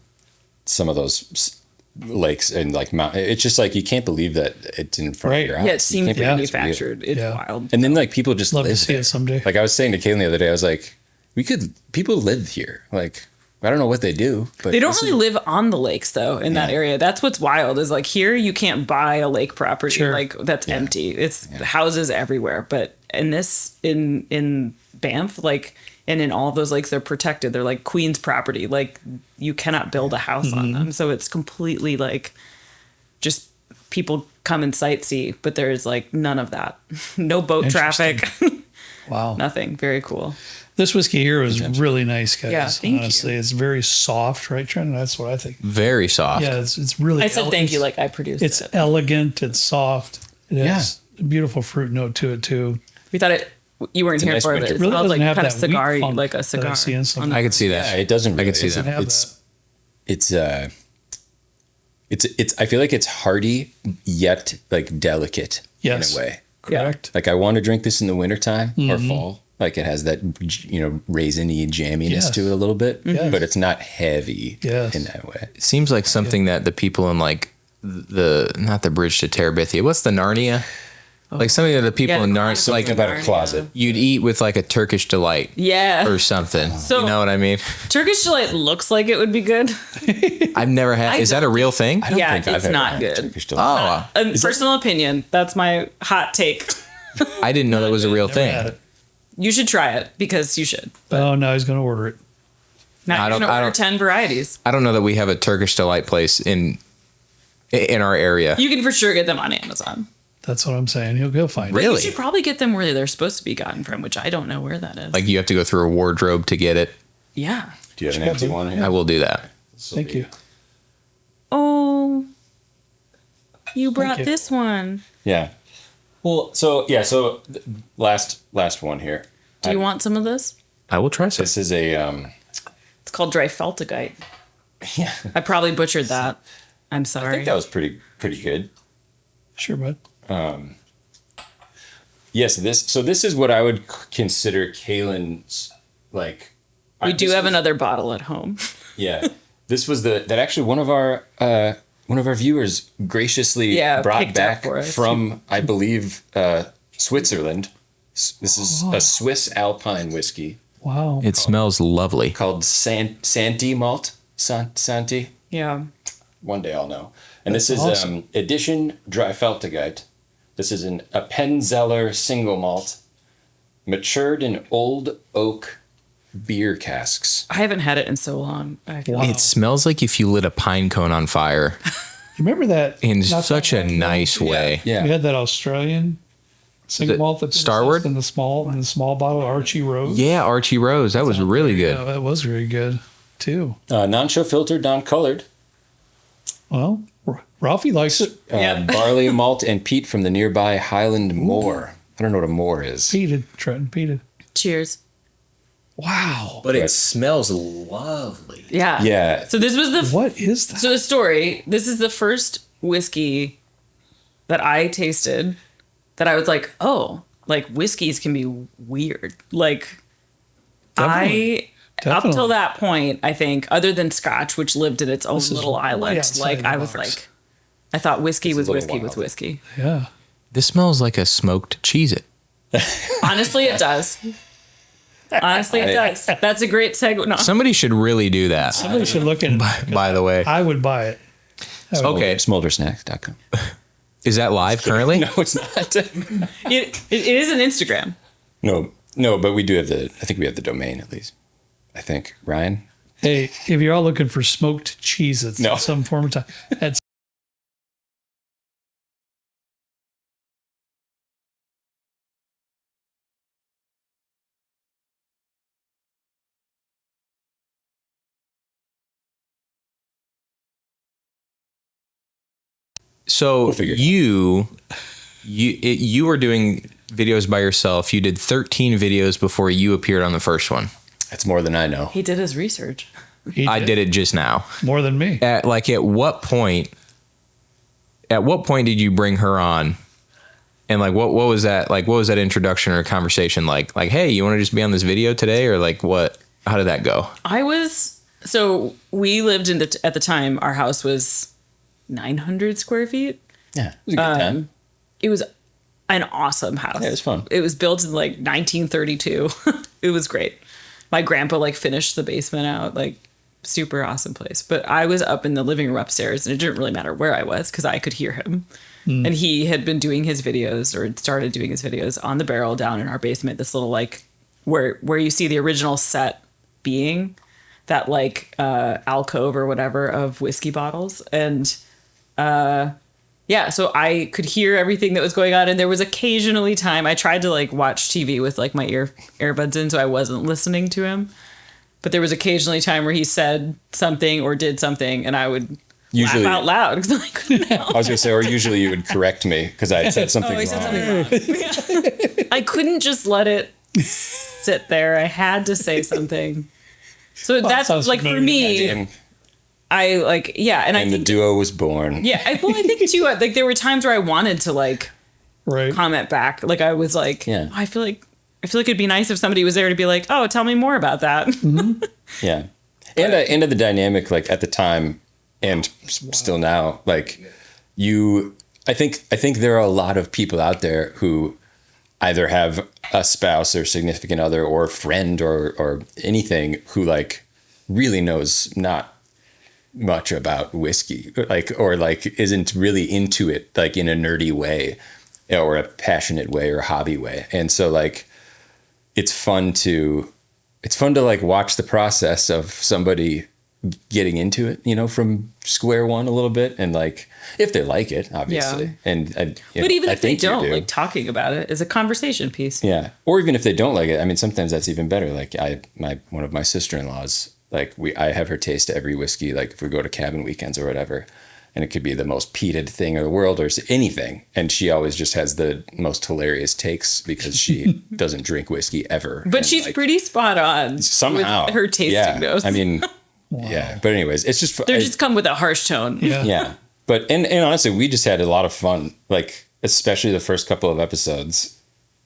some of those lakes and like mountain. It's just like you can't believe that it's in front Right. of your house. Yeah, it seems You can't believe it's real. manufactured. It's Yeah. wild. And then like people just Love to live see there. it someday. Like I was saying to Caitlin the other day, I was like, people live here. Like I don't know what they do, but They don't this really live on the lakes though in that Yeah. area. That's what's wild is like here you can't buy a lake property Sure. like that's empty. It's houses everywhere. But in Banff, like and in all of those lakes, they're protected. They're like Queen's property. Like you cannot build a house on them. So it's completely like just people come and sightsee, but there's like none of that. No boat traffic. Wow. Nothing. Very cool. This whiskey here is really nice, guys. Yeah, thank you. Honestly, it's very soft, right, Trent? That's what I think. Very soft. Yeah, it's really. I said thank you like I produced It's it. elegant. It's soft. It has a beautiful fruit note to it too. We thought you weren't a here nice for it. winter It fruit. smells like have kind of that wheat cigar, funk like a that I cigar. see in some- I could see that. Yeah, it doesn't. I could see It's- that. Have It's I feel like it's hearty yet like delicate Yes. in a way. Correct. Like I want to drink this in the wintertime or Mm-hmm. fall. Like it has that raisiny jamminess Yes. to it a little bit, Yes. but it's not heavy Yes. in that way. It seems like something that the people in like not the bridge to Terabithia. What's the Narnia? Like something that the people Yeah, in the Narnia, Chronicles like Something about a closet. you'd eat with like a Turkish delight Yeah. or something. So- you know what I mean? Turkish delight looks like it would be good. I've never had. Is that a real thing? Yeah, think I've it's ever not had good. Turkish delight. Oh, Personal opinion. That's my hot take. I didn't know that was a real Never had thing. it. You should try it because you should. Oh, now he's going to order it. Now I you're don't- going to I order don't- 10 varieties. I don't know that we have a Turkish delight place in our area. You can for sure get them on Amazon. That's what I'm saying. He'll find it. Really? You should probably get them where they're supposed to be gotten from, which I don't know where that is. Like you have to go through a wardrobe to get it. yeah. Do you have an empty one here? I will do that. Thank you. Oh, you brought you. this one. Yeah. Well, so last one here. Do you want some of this? I will try some. This is a It's called dry feltigite. yeah. I probably butchered that. I'm sorry. I think that was pretty good. Sure, bud. Yes, this is what I would consider Kaylin's like. we do this have was- another bottle at home. Yeah, this was that actually one of our viewers graciously brought picked up back for us. from I believe Switzerland. This is a Swiss Alpine whiskey Wow. It smells lovely. called Santi malt. Santi. Yeah. One day I'll know. And this is That's awesome. Edition Dry Feltigite. This is an Appenzeller single malt, matured in old oak beer casks. I haven't had it in so long. I feel Wow. It smells like if you lit a pine cone on fire You remember that? in not such that a long ago, nice way. Yeah. We had that Australian single The malt that Starward? in the small bottle Archie Rose. Yeah, Archie Rose. That was really good. Yeah, that was very good too. Non-show filtered, non-colored. Well, Ralphie likes it. Barley malt and peat from the nearby Highland Moor. I don't know what a moor is. Peated, Trenton, peated. Cheers. Wow. But it smells lovely. Yeah. Yeah. So this was the What is that? So the story, this is the first whiskey that I tasted that I was like, oh, like whiskeys can be weird. Like Definitely. up till Definitely. that point, I think, other than Scotch, which lived in its own This is little way island, outside like the I was box. like, I thought whiskey was a little whiskey wild. with whiskey. Yeah. This smells like a smoked Cheez-It. Honestly, it does. Honestly, it does. That's a great segue. No. Somebody should really do that, Somebody should look in. by the way. I would buy it. Okay. Smoldersnacks.com. Is that live currently? No, it's not. It is an Instagram. No, but we do have I think we have the domain at least. I think. Ryan? Hey, if you're all looking for smoked cheese, it's No. some form of time. That's So figure it you were doing videos by yourself. You did 13 videos before you appeared on the first one. That's more than I know. He did his research. he I did it just now. more than me. At what point did you bring her on? And like what was that like? What was that introduction or conversation like? Like, hey, you want to just be on this video today, or like what? How did that go? So we lived at the time, our house was 900 square feet. Yeah, it was a good time. It was an awesome house. Yeah, it was fun. It was built in like 1932. It was great. My grandpa like finished the basement out, like super awesome place. But I was up in the living room upstairs, and it didn't really matter where I was because I could hear him. And he had been doing his videos, or started doing his videos on the barrel down in our basement. This little like where you see the original set being that like alcove or whatever of whiskey bottles. And yeah, so I could hear everything that was going on, and there was occasionally time I tried to like watch TV with like my earbuds in, so I wasn't listening to him. But there was occasionally time where he said something or did something, and I would Usually laugh out loud because I couldn't help. I was gonna say, or usually you would correct me because I had said something Oh, he wrong. said something wrong. I couldn't just let it sit there. I had to say something. So that's sounds like for familiar. me. And, I like and I and the think duo was born. yeah. I think too. Like there were times where I wanted to like Right. comment back. Like I was like, Yeah. I feel like it'd be nice if somebody was there to be like, oh, tell me more about that. Yeah. And the dynamic, like at the time and still now, like I think there are a lot of people out there who either have a spouse or significant other or friend or anything who like really knows not much about whiskey, like, or like isn't really into it, like in a nerdy way or a passionate way or a hobby way. And so like, it's fun to like watch the process of somebody getting into it, you know, from square one a little bit, and like if they like it, obviously. Yeah. And But even I if they think you don't, do. like talking about it is a conversation piece. Yeah. Or even if they don't like it, I mean, sometimes that's even better. Like one of my sister-in-laws, like I have her taste every whiskey, like if we go to cabin weekends or whatever, and it could be the most peated thing in the world or anything. And she always just has the most hilarious takes because she doesn't drink whiskey ever. But And, she's like, pretty spot on somehow with her tasting notes. I mean, yeah. But anyways, it's just They just come with a harsh tone. Yeah. yeah. But and honestly, we just had a lot of fun. Like especially the first couple of episodes,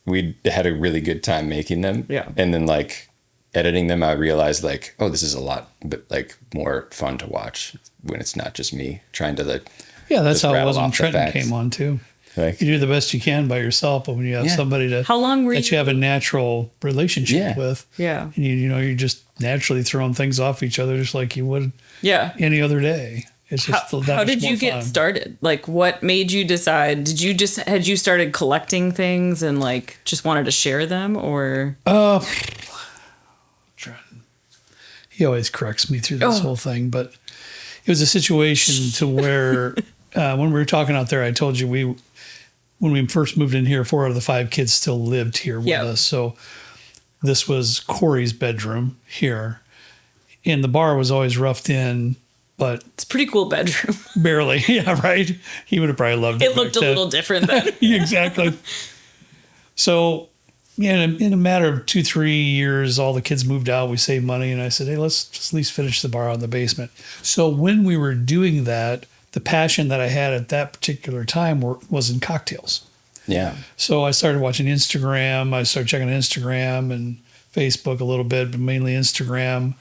we had a really good time making them. Yeah. And then like editing them, I realized like, oh, this is a lot, but like more fun to watch when it's not just me trying to like. Yeah, that's just how it rattle was when off the Trenton facts. came on too. Like, You do the best you can by yourself, but when you have Yeah. somebody How long were that you? you have a natural relationship Yeah. with, Yeah. and you're just naturally throwing things off each other just like you would Yeah. any other day. It's just that How much did more you get fun. started? Like, what made you decide? Had you started collecting things and like just wanted to share them, or? Trenton. He always corrects me through this Oh. whole thing, but it was a situation to where when we were talking out there, I told you when we first moved in here, 4 out of the 5 kids still lived here with Yeah. us. So this was Corey's bedroom here, and the bar was always roughed in, but It's a pretty cool bedroom. barely. Yeah, right. He would have probably loved it. It looked a back then. little different then. Yeah, exactly. So, yeah, in a matter of 2-3 years, all the kids moved out. We saved money, and I said, "Hey, let's just at least finish the bar in the basement." So when we were doing that, the passion that I had at that particular time was in cocktails. yeah. So I started watching Instagram. I started checking Instagram and Facebook a little bit, but mainly Instagram,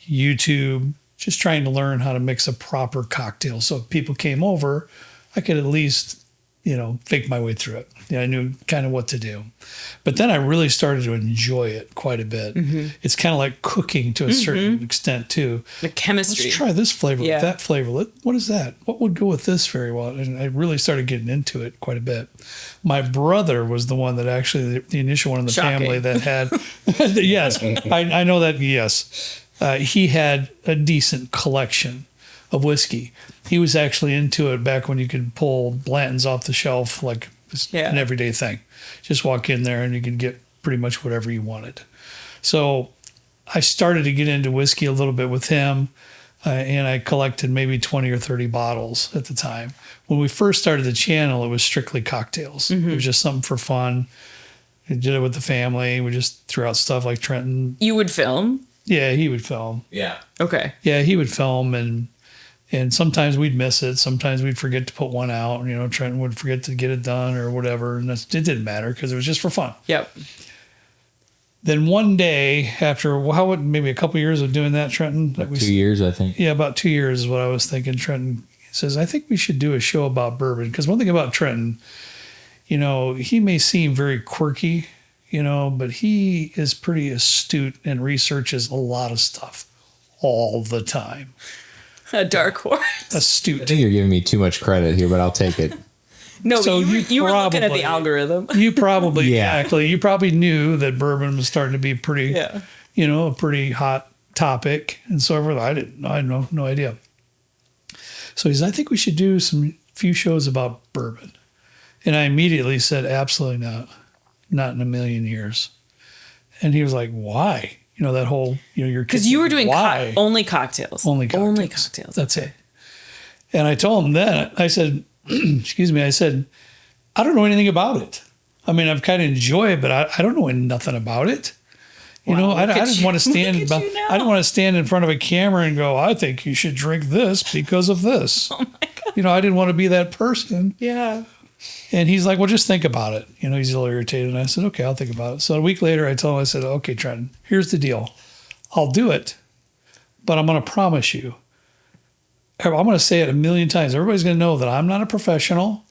YouTube, just trying to learn how to mix a proper cocktail. So if people came over, I could at least, fake my way through it. I knew kind of what to do. But then I really started to enjoy it quite a bit. Mm-hmm. It's kind of like cooking to a certain extent too. The chemistry. Let's try this flavor Yeah. with that flavor. What is that? What would go with this very well? And I really started getting into it quite a bit. My brother was the one that actually, the initial one in the Shocking. family that had, yes, I know that, yes. He had a decent collection of whiskey. He was actually into it back when you could pull Blanton's off the shelf like it's Yeah. an everyday thing. Just walk in there and you could get pretty much whatever you wanted. So I started to get into whiskey a little bit with him, and I collected maybe 20 or 30 bottles at the time. When we first started the channel, it was strictly cocktails. It was just something for fun. We did it with the family. We just threw out stuff like Trenton. You would film? Yeah, he would film. Yeah. Okay. Yeah, he would film, and sometimes we'd miss it. Sometimes we'd forget to put one out. Trenton would forget to get it done or whatever, and it didn't matter because it was just for fun. Yep. Then one day, after maybe a couple years of doing that, Trenton, that 2 years, I think. yeah, about 2 years is what I was thinking. Trenton He says, I think we should do a show about bourbon. Because one thing about Trenton, you know, he may seem very quirky, you know, but he is pretty astute and researches a lot of stuff all the time. A dark horse. I Astute. think you're giving me too much credit here, but I'll take it. No, So but you were looking at the probably- algorithm. You probably, Yeah. exactly. You probably knew that bourbon was starting to be pretty, Yeah. you know, a pretty hot topic and so forth. I had no idea. So he said, I think we should do few shows about bourbon. And I immediately said, absolutely not. Not in a million years. And he was like, why? You know, that whole, you know, your Because you were doing why? only cocktails. Only cocktails. Only cocktails. That's it. And I told him then, I said, excuse me, I said, I don't know anything about it. I mean, I've kind of enjoyed it, but I don't know nothing about it. You know, I didn't want to stand. Look at you now. I don't want to stand in front of a camera and go, I think you should drink this because of this. Oh my God. You know, I didn't want to be that person. Yeah. And he's like, well, just think about it. You know, he's a little irritated. And I said, okay, I'll think about it. So a week later, I told him, I said, okay, Trenton, here's the deal. I'll do it, but I'm going to promise you. I'm going to say it a million times. Everybody's going to know that I'm not a professional.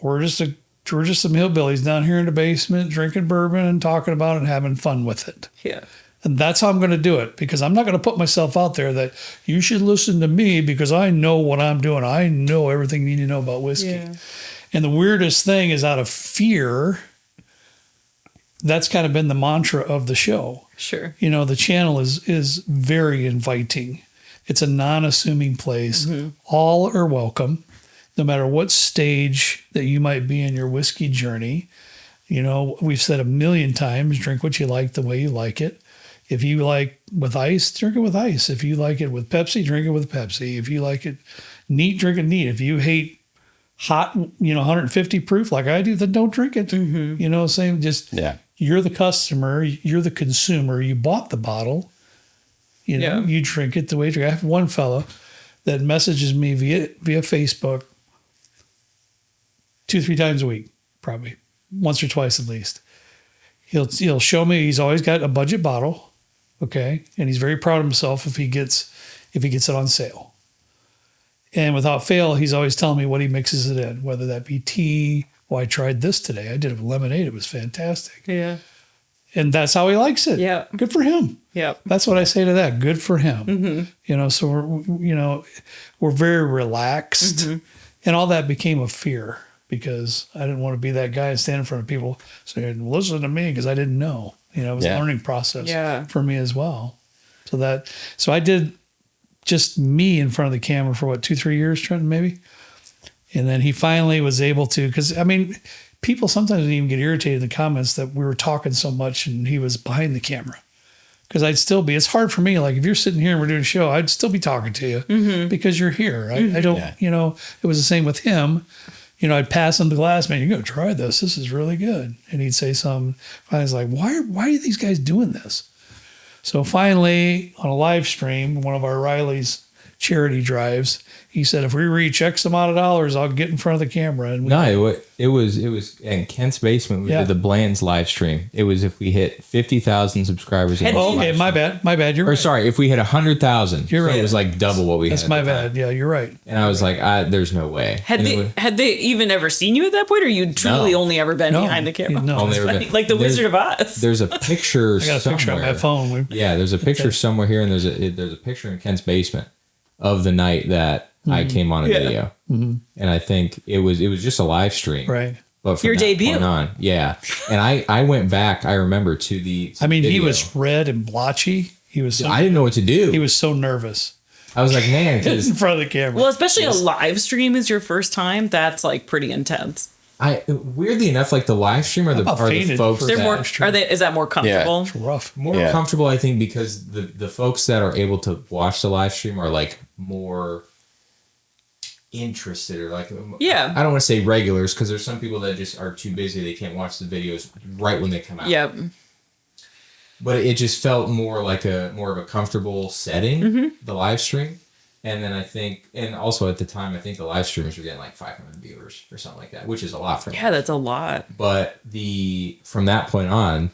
We're just some hillbillies down here in the basement drinking bourbon and talking about it and having fun with it. Yeah. And that's how I'm going to do it, because I'm not going to put myself out there that you should listen to me because I know what I'm doing. I know everything you need to know about whiskey. Yeah. And the weirdest thing is, out of fear, that's kind of been the mantra of the show. Sure. You know, the channel is very inviting. It's a non-assuming place. Mm-hmm. All are welcome, no matter what stage that you might be in your whiskey journey. You know, we've said a million times, drink what you like the way you like it. If you like with ice, drink it with ice. If you like it with Pepsi, drink it with Pepsi. If you like it neat, drink it neat. If you hate hot, you know, 150 proof like I do, then don't drink it. Mm-hmm. You know, same, just, Yeah. you're the customer, you're the consumer, you bought the bottle, you know, Yeah. you drink it the way you drink. I have one fellow that messages me via Facebook 2-3 times a week, probably once or twice at least. He'll show me, he's always got a budget bottle. Okay. And he's very proud of himself if he gets it on sale. And without fail, he's always telling me what he mixes it in, whether that be tea. Well, I tried this today. I did it with lemonade. It was fantastic. Yeah. And that's how he likes it. Yeah. Good for him. Yeah. That's what I say to that. Good for him. Mm-hmm. You know, so we're very relaxed. Mm-hmm. And all that became a fear, because I didn't want to be that guy and stand in front of people saying, listen to me, because I didn't know. You know, it was a learning process for me as well. So I did just me in front of the camera for 2-3 years, Trenton, maybe. And then he finally was able to, because I mean, people sometimes even get irritated in the comments that we were talking so much and he was behind the camera. Because it's hard for me. Like if you're sitting here and we're doing a show, I'd still be talking to you because you're here. I don't, you know, it was the same with him. You know, I'd pass him the glass, man, you got to try this. This is really good. And he'd say something. I was like, why are these guys doing this? So finally, on a live stream, one of our Riley's charity drives, he said, if we reach X amount of dollars, I'll get in front of the camera. And It was in Kent's basement. We did the Bland's live stream. It was if we hit 50,000 subscribers. okay, my bad. You're Or right. sorry, if we hit 100,000, You're right. It was like double what we That's had. my at the bad. time. Yeah, you're right. And I was like, there's no way. Had they even ever seen you at that point, or you truly only ever been No. behind the camera? No. Only It's ever funny. been- Like the There's- Wizard of Oz. There's a picture. I got a picture on my phone. Yeah, there's a picture somewhere here, and there's a picture in Kent's basement of the night that I came on a video, and I think it was just a live stream, Right. But from Your that debut. point on, yeah. And I went back. I remember to the. I mean, he video. was red and blotchy. He was. I didn't know what to do. He was so nervous I was like, man, in 'cause front of the camera. Well, especially a live stream is your first time. That's like pretty intense. I weirdly enough, like the live stream are the about fainted folks for They're that more. live stream. Are they? Is that more comfortable? It's rough. more Yeah. comfortable, I think, because the folks that are able to watch the live stream are like more interested, or like Yeah. I don't want to say regulars, because there's some people that just are too busy, they can't watch the videos right when they come out. Yep. But it just felt more like more of a comfortable setting, the live stream. And then I think, and also at the time, I think the live streamers were getting like 500 viewers or something like that, which is a lot for me. Yeah, that's a lot. But from that point on,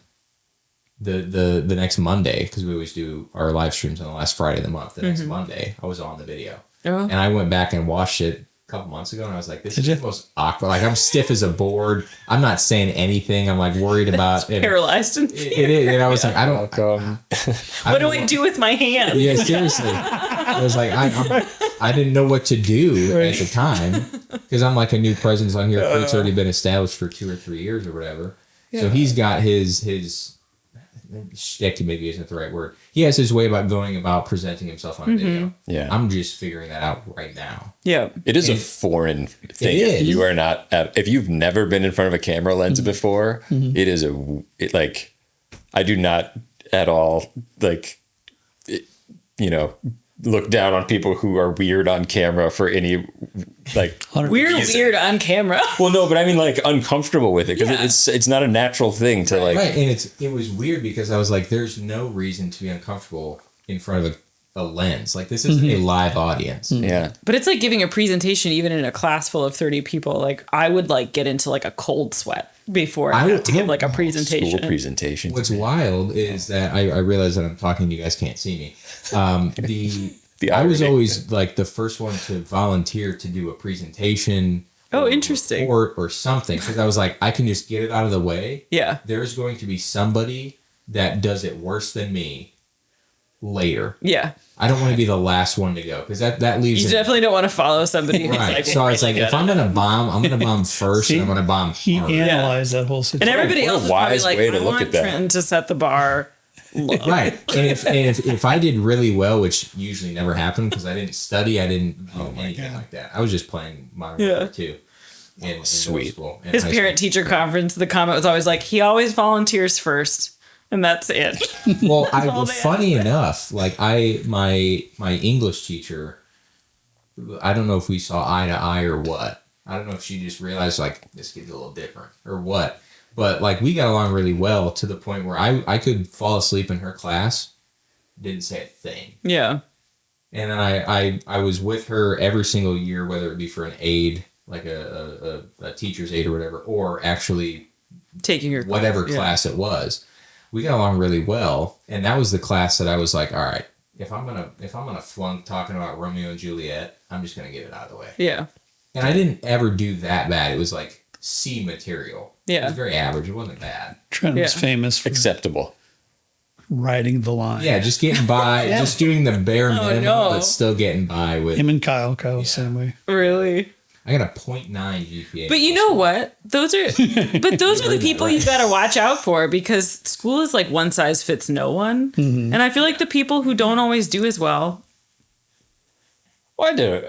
the next Monday, because we always do our live streams on the last Friday of the month. The next Monday, I was on the video, and I went back and watched it a couple months ago, and I was like, "This is the most awkward." Like, I'm stiff as a board. I'm not saying anything. I'm like worried about it. Paralyzed and It is, and I was like, I don't. what do I do with my hand? Yeah, seriously. I was like, I didn't know what to do at the time, because I'm like a new presence on here. Kurt's already been established for 2 or 3 years or whatever. Yeah. So he's got his shtick, maybe isn't the right word. He has his way about presenting himself on video. Yeah. I'm just figuring that out right now. Yeah. It is a foreign thing. If you are not, if you've never been in front of a camera lens before, it is like, I do not at all, like, look down on people who are weird on camera for any, like, weird on camera. Well, no, but I mean, like, uncomfortable with it, because it's not a natural thing to, like, right. And it was weird, because I was like, there's no reason to be uncomfortable in front of a lens. Like, this isn't a live audience. Yeah. But it's like giving a presentation, even in a class full of 30 people. Like, I would like get into like a cold sweat before I have to give like a presentation. School presentation. What's wild is that I realize that I'm talking, you guys can't see me. I was always like the first one to volunteer to do a presentation. Oh, interesting. Or something. Because I was like, I can just get it out of the way. Yeah. There's going to be somebody that does it worse than me later. Yeah. I don't want to be the last one to go, because that leaves. You definitely don't want to follow somebody who's right. like, So I was like, if I'm gonna bomb, I'm gonna bomb first, and I'm gonna bomb hard. He analyzed that whole situation. and everybody What a else is probably wise like, way to I look want at that. Trenton to set the bar low. Right. And if I did really well, which usually never happened, because I didn't study, I didn't do anything like that. I was just playing Modern Warfare 2 in middle school. His parent teacher conference, the comment was always like, he always volunteers first, and that's it. Well, funny ask. enough, like my English teacher, I don't know if we saw eye to eye or what. I don't know if she just realized, like, this kid's a little different or what. But, like, we got along really well, to the point where I could fall asleep in her class, didn't say a thing. Yeah. And then I was with her every single year, whether it be for an aid, like a teacher's aid or whatever, or actually Taking your whatever class it was. We got along really well, and that was the class that I was like, all right, if I'm gonna flunk talking about Romeo and Juliet, I'm just gonna get it out of the way. Yeah. And I didn't ever do that bad. It was like C material. Yeah. It was very average. It wasn't bad. Trent was famous for Acceptable. riding the line. Yeah, just getting by, just doing the bare minimum, no. but still getting by with. Him and Kyle same way. Really? I got a 0.9 GPA. But you know what? Those are the people you got to watch out for, because school is like one size fits no one. And I feel like the people who don't always do as well, Why do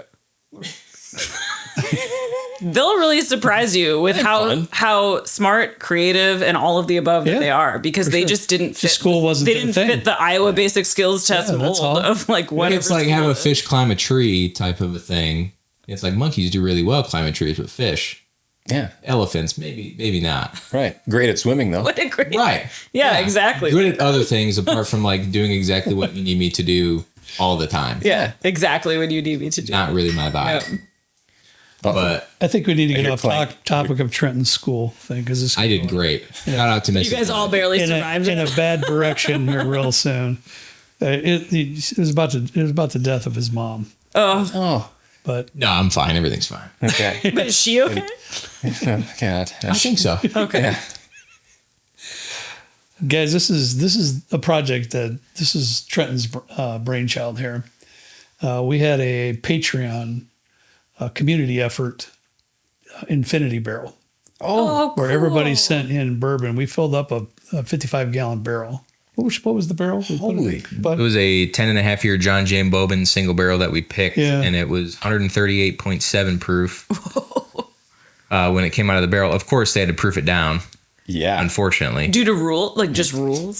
they'll really surprise you with how smart, creative, and all of the above that they are, because they just didn't fit. School wasn't They their didn't thing. fit the Iowa Basic Skills Test that's all. mold of like whatever. It's like school have a is. fish climb a tree type of a thing. It's like monkeys do really well climbing trees, but fish, Yeah. elephants, maybe not. Right. Great at swimming, though. What a great. Right. Yeah, exactly. Good at other things apart from like doing exactly what you need me to do all the time. Yeah, exactly what you need me to do. Not really my vibe. Yeah. But I think we need to get hear off clank. topic of Trenton's school thing, because I did great. Shout out to Mrs. You guys all barely in survived. a bad direction here real soon. It was about the death of his mom, Oh. but No, I'm fine. Everything's fine. Okay. But is she okay? God. I think so. Okay. guys, this is a project this is Trenton's brainchild here. We had a Patreon community effort, Infinity Barrel, Oh, where everybody cool. sent in bourbon. We filled up a 55-gallon barrel. What was the barrel? Holy. It was a 10.5-year John James Bourbon single barrel that we picked, and it was 138.7 proof when it came out of the barrel. Of course, they had to proof it down, Yeah. unfortunately. Due to rules?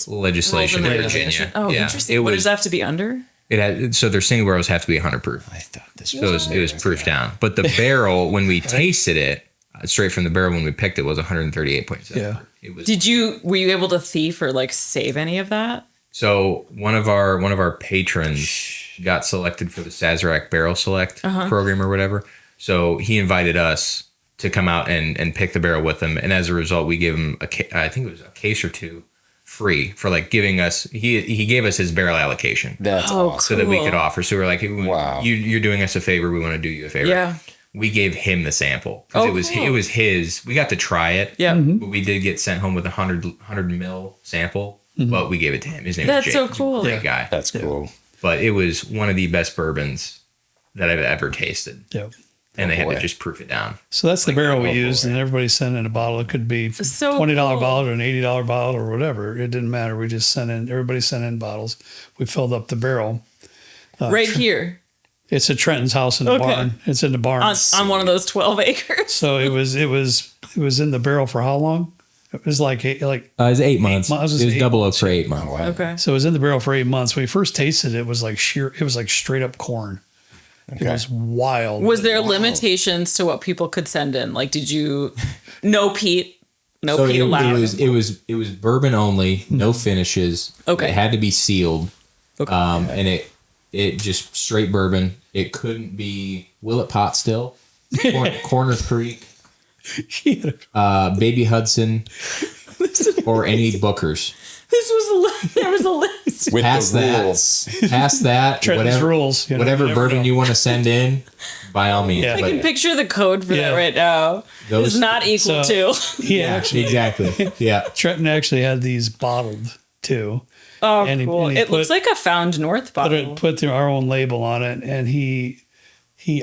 Legislation Rules in in the Virginia. Oh, Yeah. interesting. What does that have to be under? It had, so their single barrels have to be 100 proof. I thought this So it was proof down. But the barrel, when we tasted it, straight from the barrel when we picked it, was 138.7. Yeah. It was. Were you able to thief or like save any of that? So one of our patrons got selected for the Sazerac Barrel Select program or whatever. So he invited us to come out and pick the barrel with him. And as a result, we gave him I think it was a case or two free for like giving us. He gave us his barrel allocation. That's awesome. So that we could Cool. offer. So we're like, Wow. you're doing us a favor. We want to do you a favor. Yeah. We gave him the sample because Oh, it was his. We got to try it. Yeah. But we did get sent home with a 100 mil sample, but we gave it to him. His name That's is Jake. so He's a cool. great Yeah. guy. That's cool. But it was one of the best bourbons that I've ever tasted. Yeah. And they had boy. to just proof it down. So that's the barrel we oh, used, boy. and everybody sent in a bottle. It could be So $20 cool. bottle or an $80 bottle or whatever. It didn't matter. We just sent in. Everybody sent in bottles. We filled up the barrel. Right here It's at Trenton's house in the Okay. barn. It's in the barn. on one of those 12 acres. So it was in the barrel for how long? It was like It was 8 months. months. It was Eight double oak for 8 months. Wow. Okay. So it was in the barrel for 8 months. When we first tasted it, it was like straight up corn. It Okay. was wild. Was there limitations to what people could send in? Like, did you no peat? No So peat it allowed. was bourbon only, no finishes. Okay. It had to be sealed. Okay. And it just straight bourbon. It couldn't be Willet Pot Still, Corner Creek, Baby Hudson, or any Bookers. This was there was a list. With Past the that, rules. past that, Trenton's whatever rules. whatever you never bourbon know. you want to send in, by all means. Yeah. I But can picture the code for Yeah. that right now. Those- It's not equal So- to. Yeah, actually, exactly. Yeah. Trenton actually had these bottled too. Oh, And he- cool! and he It looks put- like a Found North bottle. Put our own label on it, and he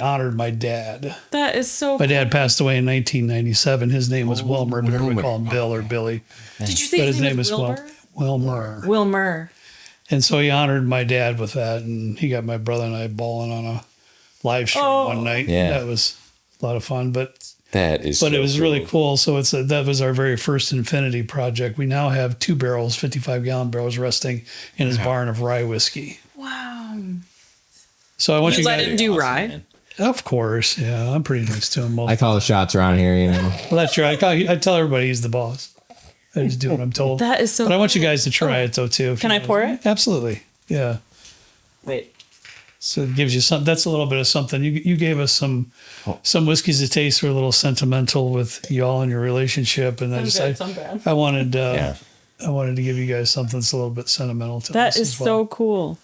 honored my dad. That is so. My dad passed away in 1997. His name was Wilmer, but everybody called him Bill or Billy. Did you say But his name was Wilmer? Wilmer. Wilmer. And so he honored my dad with that, and he got my brother and I bowling on a live stream one night. Yeah. That was a lot of fun, but That is. it so was really cool. cool. So that was our very first Infinity project. We now have 2 barrels, 55-gallon barrels, resting in his barn of rye whiskey. Wow. So I want You you let guys, him do Awesome, rye? man. of course, yeah, I'm pretty nice to him. I call the shots around here, you know. Well, that's right. I tell everybody he's the boss. I just do what I'm told. That is so. But I want you guys to try it though too. if Can you I pour it? Absolutely. Yeah. Wait. So it gives you some. That's a little bit of something. You gave us some whiskeys to taste were a little sentimental with y'all and your relationship, and Some bad. I wanted Yeah. I wanted to give you guys something that's a little bit sentimental to That us is as well. so cool.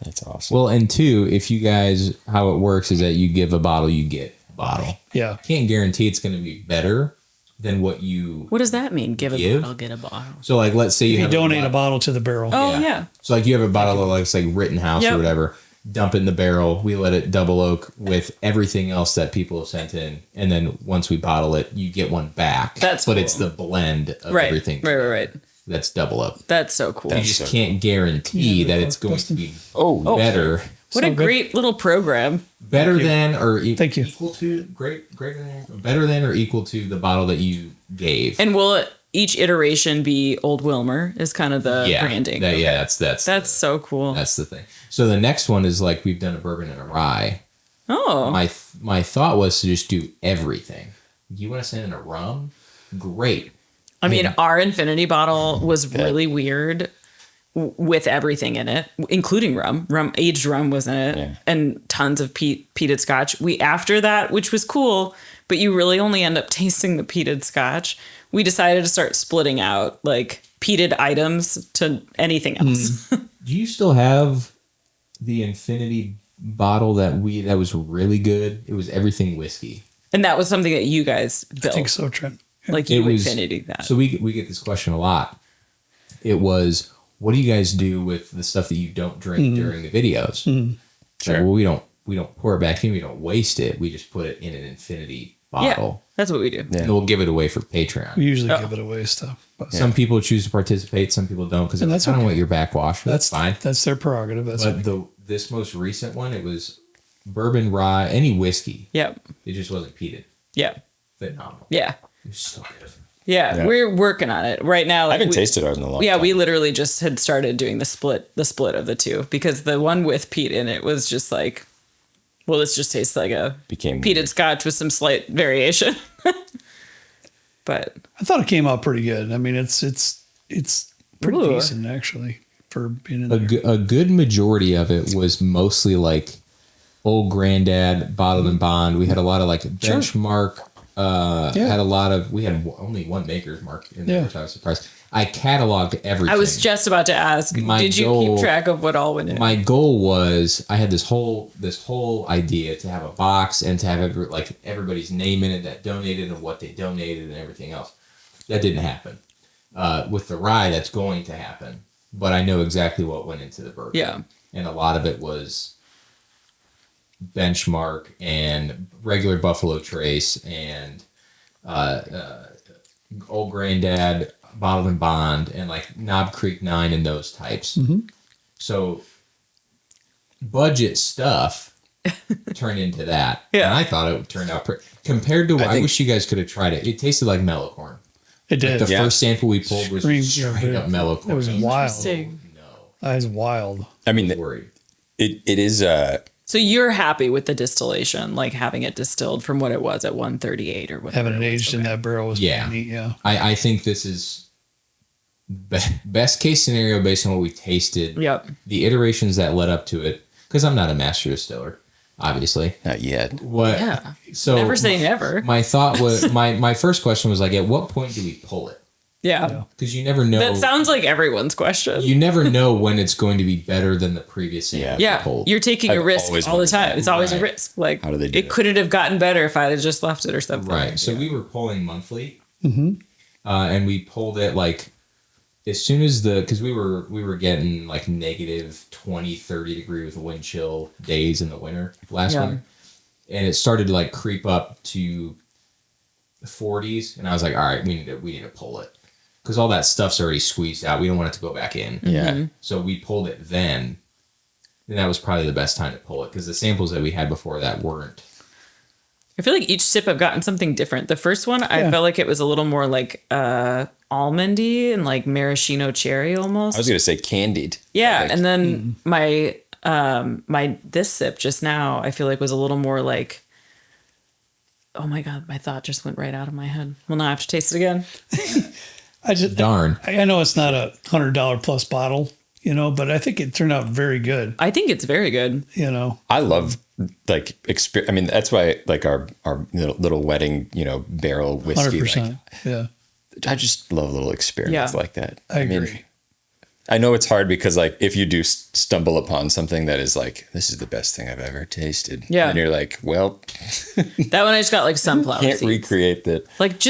That's awesome. Well, and 2, if you guys, how it works is that you give a bottle, you get a bottle. Yeah. Can't guarantee it's going to be better than what you. What does that mean? Give a Give? bottle, get a bottle. So, like, let's say You have donate a bottle. bottle to the barrel. Oh yeah. So, like, you have a bottle of, like, it's like Rittenhouse Yep. or whatever. Dump it in the barrel. We let it double oak with everything else that people have sent in, and then once we bottle it, you get one back. That's but cool. it's the blend of Right. everything. Right. That's double oak. That's so cool. You just can't guarantee that it's going to be oh, better. What a So good. great little program. Better than or Thank you. equal to greater than better than or equal to the bottle that you gave. And will each iteration be Old Wilmer? Is kind of the branding. That's That's so cool. that's the thing. So the next one is like we've done a bourbon and a rye. Oh, My thought was to just do everything. You want to send in a rum? Great. I mean, our Infinity bottle was really weird with everything in it, including rum. Aged rum was in it, Yeah. and tons of peated scotch. We after that, which was cool, but you really only end up tasting the peated scotch. We decided to start splitting out like peated items to anything else. Do you still have the Infinity bottle that was really good? It was everything whiskey. And that was something that you guys I built, think so, Trent. like It you was- Infinity that. So we get this question a lot. It was, what do you guys do with the stuff that you don't drink during the videos? It's like, Sure. well, we don't pour it back in. We don't waste it. We just put it in an Infinity yeah, bottle. that's what we do. Yeah. And we'll give it away for Patreon. We usually Oh. give it away stuff. But Some people choose to participate. Some people don't because And I that's don't okay. want your backwash. That's fine. That's their prerogative. That's But this most recent one, it was bourbon, rye, any whiskey. Yep. It just wasn't peated. Yeah. Phenomenal. Yeah. It was so good. Yeah. Yeah. We're working on it right now. I haven't we- tasted ours in a long Yeah, time. we literally just had started doing the split of the two because the one with peat in it was just like, well, this just tastes like a Became peated weird. scotch with some slight variation. But I thought it came out pretty good. I mean, it's pretty Ooh. decent actually for being in A, there. a good majority of it was mostly like old granddad bottled and bond. We had a lot of like benchmark had a lot of. We had only one Maker's Mark in there, which I was surprised. I cataloged everything. I was just about to ask, did you keep track of what all went in? My goal was I had this whole idea to have a box and to have everybody's name in it that donated and what they donated and everything else. That didn't happen. With the rye, that's going to happen. But I know exactly what went into the bourbon. Yeah. And a lot of it was Benchmark and regular Buffalo Trace and Old Granddad Bottled and Bond and like Knob Creek 9 and those types. Mm-hmm. So budget stuff turned into that. Yeah. And I thought it would turn out compared to I wish you guys could have tried it. It tasted like mellow corn. It did. Like the first sample we pulled was straight up mellow corn. It was wild. Interesting. That was wild. I mean, worried. It is. So you're happy with the distillation, like having it distilled from what it was at 138 or whatever. Having it aged in that barrel was pretty neat. Yeah. I think this is best case scenario based on what we tasted. Yep. The iterations that led up to it, because I'm not a master distiller, obviously. Not yet. What? Yeah. So never say never. My thought was my first question was like, at what point do we pull it? Yeah. Because you never know. That sounds like everyone's question. You never know when it's going to be better than the previous sample. Yeah. You're taking a risk all the time. It's always a risk. Like, how do they do it couldn't have gotten better if I had just left it or something. Right. So we were pulling monthly. Mm-hmm. And we pulled it like as soon as because we were getting like negative 20, 30 degree with wind chill days in the winter last winter. And it started to like creep up to the 40s. And I was like, all right, we need to pull it. Because all that stuff's already squeezed out. We don't want it to go back in. Yeah. Mm-hmm. So we pulled it then. And that was probably the best time to pull it. Because the samples that we had before that weren't. I feel like each sip I've gotten something different. The first one, I felt like it was a little more like almondy and like maraschino cherry almost. I was going to say candied. Yeah. And then my this sip just now, I feel like was a little more like, oh my God, my thought just went right out of my head. Well, now I have to taste it again. Darn. I know it's not a $100 plus bottle, but I think it turned out very good. I think it's very good. I love like I mean, that's why like our little wedding, barrel whiskey. 100%. Yeah. I just love little experiments like that. I agree. I know it's hard because like if you do stumble upon something that is like, this is the best thing I've ever tasted. Yeah. And you're like, well, that one I just got like sunflower can't seeds. recreate that. Like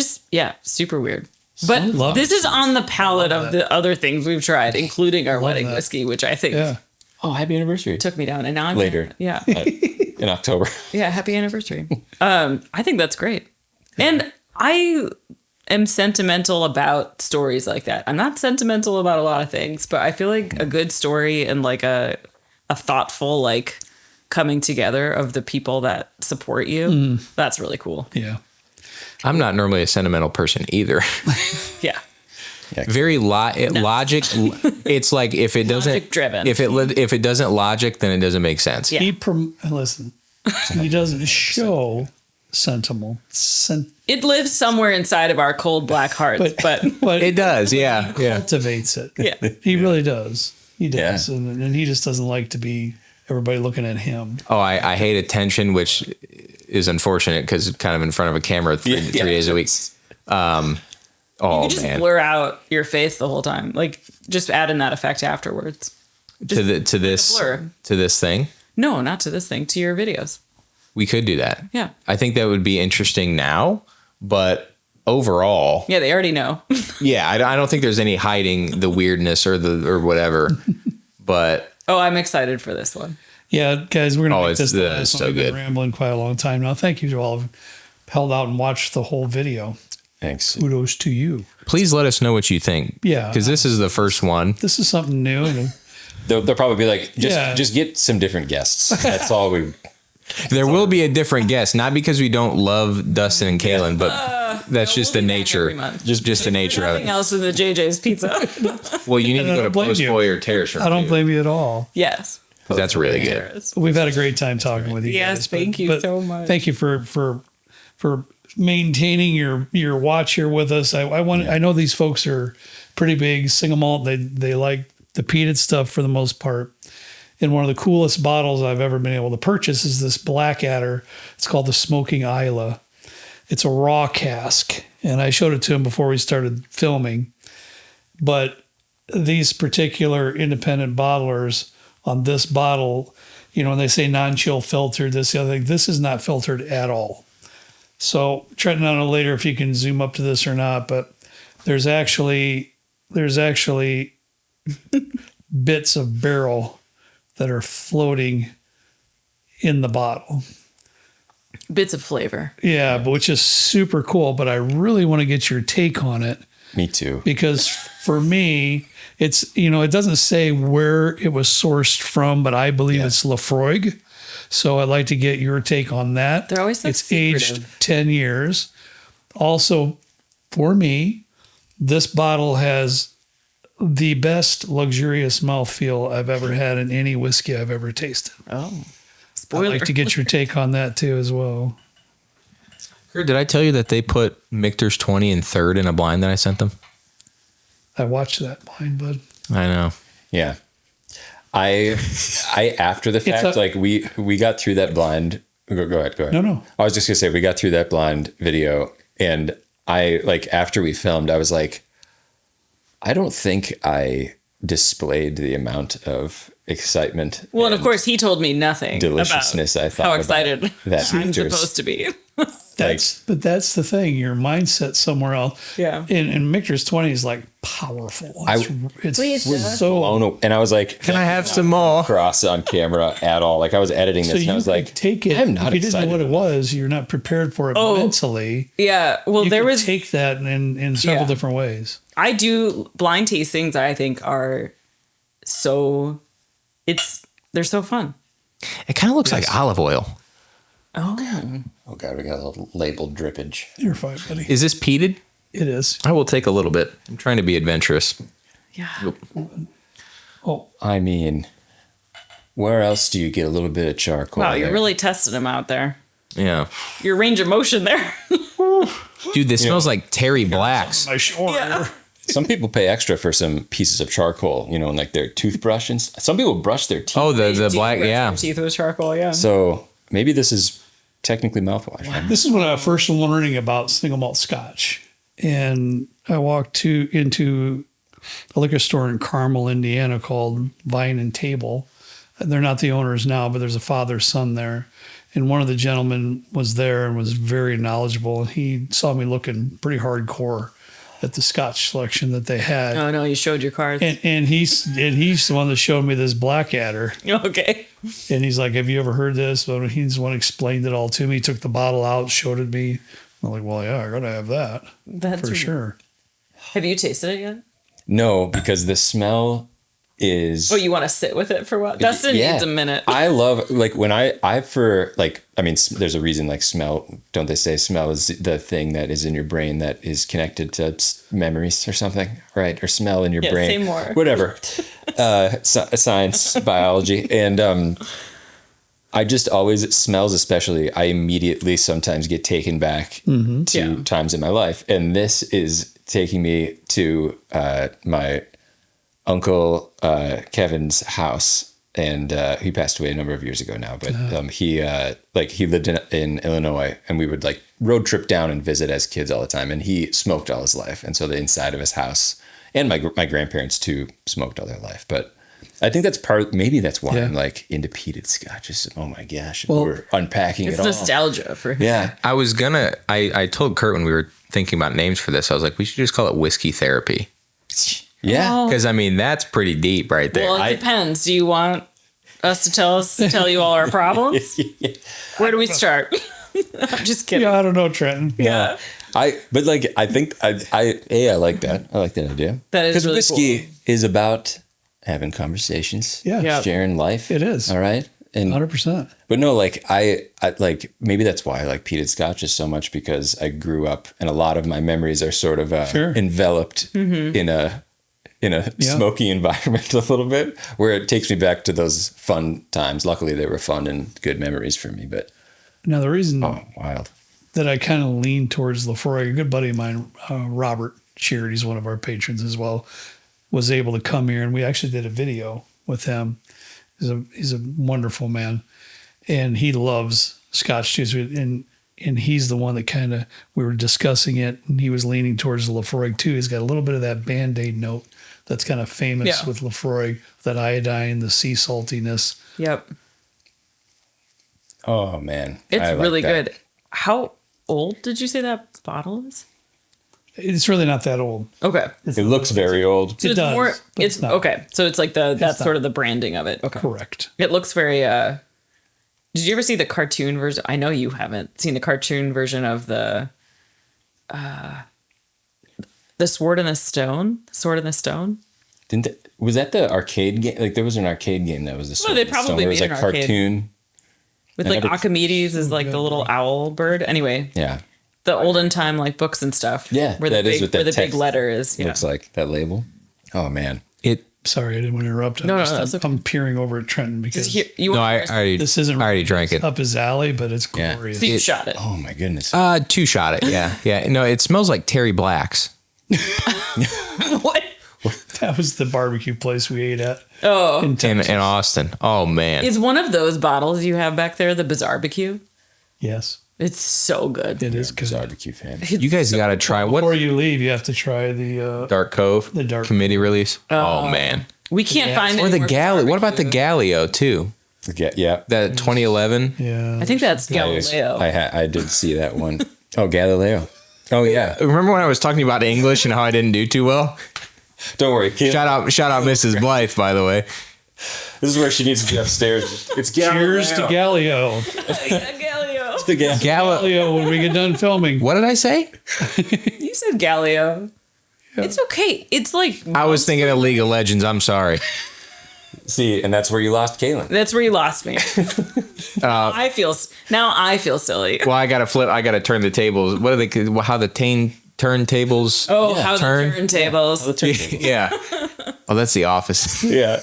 super weird. But this is on the palette of the other things we've tried, including our wedding whiskey, which I think oh, happy anniversary took me down. And now I'm later. Yeah. In October. Yeah. Happy anniversary. I think that's great. And I am sentimental about stories like that. I'm not sentimental about a lot of things, but I feel like a good story and like a thoughtful, like coming together of the people that support you. That's really cool. Yeah. I'm not normally a sentimental person either. Yeah. Very logic. It's like if it doesn't Logic driven. if it doesn't logic, then it doesn't make sense. Yeah. Listen, he doesn't show sentimental. It lives somewhere inside of our cold black hearts, but It does, yeah. Cultivates it. Yeah. He really does. He does. Yeah. And he just doesn't like to be everybody looking at him. Oh, I hate attention, which is unfortunate because it's kind of in front of a camera three days a week. You could just blur out your face the whole time. Like just add in that effect afterwards. To this thing. No, not to this thing. To your videos. We could do that. Yeah. I think that would be interesting now, but overall, Yeah, they already know. yeah, I don't think there's any hiding the weirdness or whatever. But I'm excited for this one. Yeah, guys, we're gonna make this the last so one. We've been good. rambling quite a long time now. Thank you to all who held out and watched the whole video. Thanks. Kudos to you. please let us know what you think. Yeah. Because this is the first one. This is something new. And They'll probably be like, just get some different guests. That's all we. There will be a different guest, not because we don't love Dustin and Kaylin, but that's just the nature. Just the nature of Nothing it. else in the JJ's Pizza. Well, you need And to I go to don't blame Post you. Boy or Terrace. I don't blame you at all. Yes. That's really good. We've had a great time talking with you guys. Yes, thank you so much. Thank you for maintaining your watch here with us. I know these folks are pretty big single malt. They like the peated stuff for the most part. And one of the coolest bottles I've ever been able to purchase is this Blackadder. It's called the Smoking Isla. It's a raw cask, and I showed it to him before we started filming. But these particular independent bottlers on this bottle, you know, when they say non-chill filtered, this, the other thing, this is not filtered at all. So Trenton, I don't know later if you can zoom up to this or not, but there's actually bits of barrel that are floating in the bottle. Bits of flavor. Yeah, but which is super cool. But I really want to get your take on it. Me too. Because for me, it's, you know, it doesn't say where it was sourced from, but I believe it's Lafroig. So I'd like to get your take on that. They're always so It's secretive. aged 10 years. Also, for me, this bottle has the best luxurious mouthfeel I've ever had in any whiskey I've ever tasted. Oh, I'd spoiler. like to get your take on that too as well. Kurt, did I tell you that they put Michter's 20 in third in a blind that I sent them? I watched that blind, bud. I know. Yeah. I after the fact, like we got through that blind. Go ahead. No. I was just gonna say we got through that blind video, and I, like, after we filmed, I was like, I don't think I displayed the amount of excitement. Well, and of course, he told me nothing Deliciousness. about I thought how about excited that I'm Michter's. supposed to be. But that's the thing. Your mindset's somewhere else. Yeah. And Michter's 20 is like powerful. It's Please, so. Oh no! And I was like, Can I have some more? cross on camera at all? Like I was editing this, So and you I was could like, take it. I'm not if you didn't excited. know what it was, you're not prepared for it mentally. Yeah. Well, You there could was. take that in several Yeah. different ways. I do blind tastings that I think are so. They're so fun. It kind of looks like olive oil. Oh. Oh god, we got a little labeled drippage. You're fine, buddy. Is this peated? It is. I will take a little bit. I'm trying to be adventurous. Yeah. Oh, I mean, where else do you get a little bit of charcoal? Wow, you're there? really testing him out there. Yeah. Your range of motion there. Dude, this smells like Terry Black's. my shoulder. Some people pay extra for some pieces of charcoal, you know, in like their toothbrush, and some people brush their teeth. Oh, the black, Brush yeah. your teeth with charcoal, yeah. So maybe this is technically mouthwash. This is when I was first learning about single malt scotch. And I walked into a liquor store in Carmel, Indiana called Vine and Table. They're not the owners now, but there's a father-son there. And one of the gentlemen was there and was very knowledgeable. And he saw me looking pretty hardcore at the scotch selection that they had. Oh no, you showed your cards. And he's the one that showed me this Blackadder. Okay. And he's like, "Have you ever heard this?" But he's the one who explained it all to me. He took the bottle out, showed it me. I'm like, "Well, yeah, I gotta have that That's for sure." Have you tasted it yet? No, because the smell is. Oh, you want to sit with it for a while? Dustin needs a minute. I love, like, when there's a reason, like, smell, don't they say smell is the thing that is in your brain that is connected to memories or something, right? Or smell in your Yeah, brain. say more. Whatever. Science, biology. And I just always, smells especially, I immediately sometimes get taken back to times in my life. And this is taking me to my Uncle Kevin's house, and he passed away a number of years ago now. But he lived in Illinois, and we would like road trip down and visit as kids all the time. And he smoked all his life, and so the inside of his house, and my grandparents too smoked all their life. But I think that's maybe that's why I'm like into peated scotches. Oh my gosh, we're unpacking It's it all. nostalgia for him. Yeah, I told Kurt when we were thinking about names for this, I was like, we should just call it whiskey therapy. yeah. Because I mean, that's pretty deep right there. Well, it depends. Do you want us to tell you all our problems? Where do we start? I'm just kidding. Yeah, I don't know, Trenton. Yeah. I like that. I like that idea. That is because really whiskey is about having conversations. Yeah. Yeah. Sharing life. It is. All right. And 100%. but no, like I like, maybe that's why I like peated scotches so much, because I grew up and a lot of my memories are sort of enveloped in a smoky environment a little bit, where it takes me back to those fun times. Luckily they were fun and good memories for me, but Now, the reason wild. that I kind of lean towards Lafroig, a good buddy of mine, Robert Sheard, he's one of our patrons as well, was able to come here, and we actually did a video with him. He's a wonderful man, and he loves Scotch too. And and he's the one that kind of, we were discussing it, and he was leaning towards the Lafroig too. He's got a little bit of that Band-Aid note that's kind of famous with Lafroig, that iodine, the sea saltiness. Yep. Oh man, It's I like really that. good. How old did you say that bottle is? It's really not that old. Okay. It looks very old. So It it's does, more, but it's not. okay. So it's like that's not. sort of the branding of it. Okay. Correct. It looks very, did you ever see the cartoon version? I know you haven't seen the cartoon version of the Sword and the Stone? Sword and the Stone? Was that the arcade game? Like there was an arcade game that was the Well, they Sword and the Stone, probably where it was made like an arcade. cartoon. With I like never- Archimedes is like the little owl bird. Anyway, Yeah, the olden time like books and stuff. Yeah, Where the that is big, what that where the big text letter is. Yeah. looks like that label. Oh man, Sorry, I didn't want to interrupt. No, that's okay. I'm peering over at Trenton because Here, you No, want I yours? already, this isn't I already drank it. up his alley, but it's Yeah. glorious. So you shot it. oh my goodness. 2-shot it. Yeah. Yeah. No, it smells like Terry Black's. What? That was the barbecue place we ate at. Oh. in In Texas. Austin. Oh man. Is one of those bottles you have back there the Bizarre-barbecue? Yes, It's so good. it is Because good. barbecue fan. You guys got to try Before what you leave, you have to try the Dark Cove The Dark committee release. Oh man. We can't find Or the any more Galley. What about the Bizarre-barbecue. Gallio too? Yeah, That 2011. yeah. I think that's I Galileo. did see that one. Oh, Galileo. Oh yeah. Remember when I was talking about English and how I didn't do too well? Don't worry, kid. Shout out Mrs. Blythe, by the way. This is where she needs to be upstairs. It's Cheers to Galileo. Galileo. the Galileo. Galileo when we get done filming. What did I say? You said Galileo. It's okay. It's like I was thinking of League of Legends. I'm sorry. See, and that's where you lost Kaylin. that's where you lost me. I feel silly. Well, I gotta turn the tables. What are they? How the turntables? Oh, Yeah. how Turn. the turntables. Yeah. Oh, that's The Office. Yeah.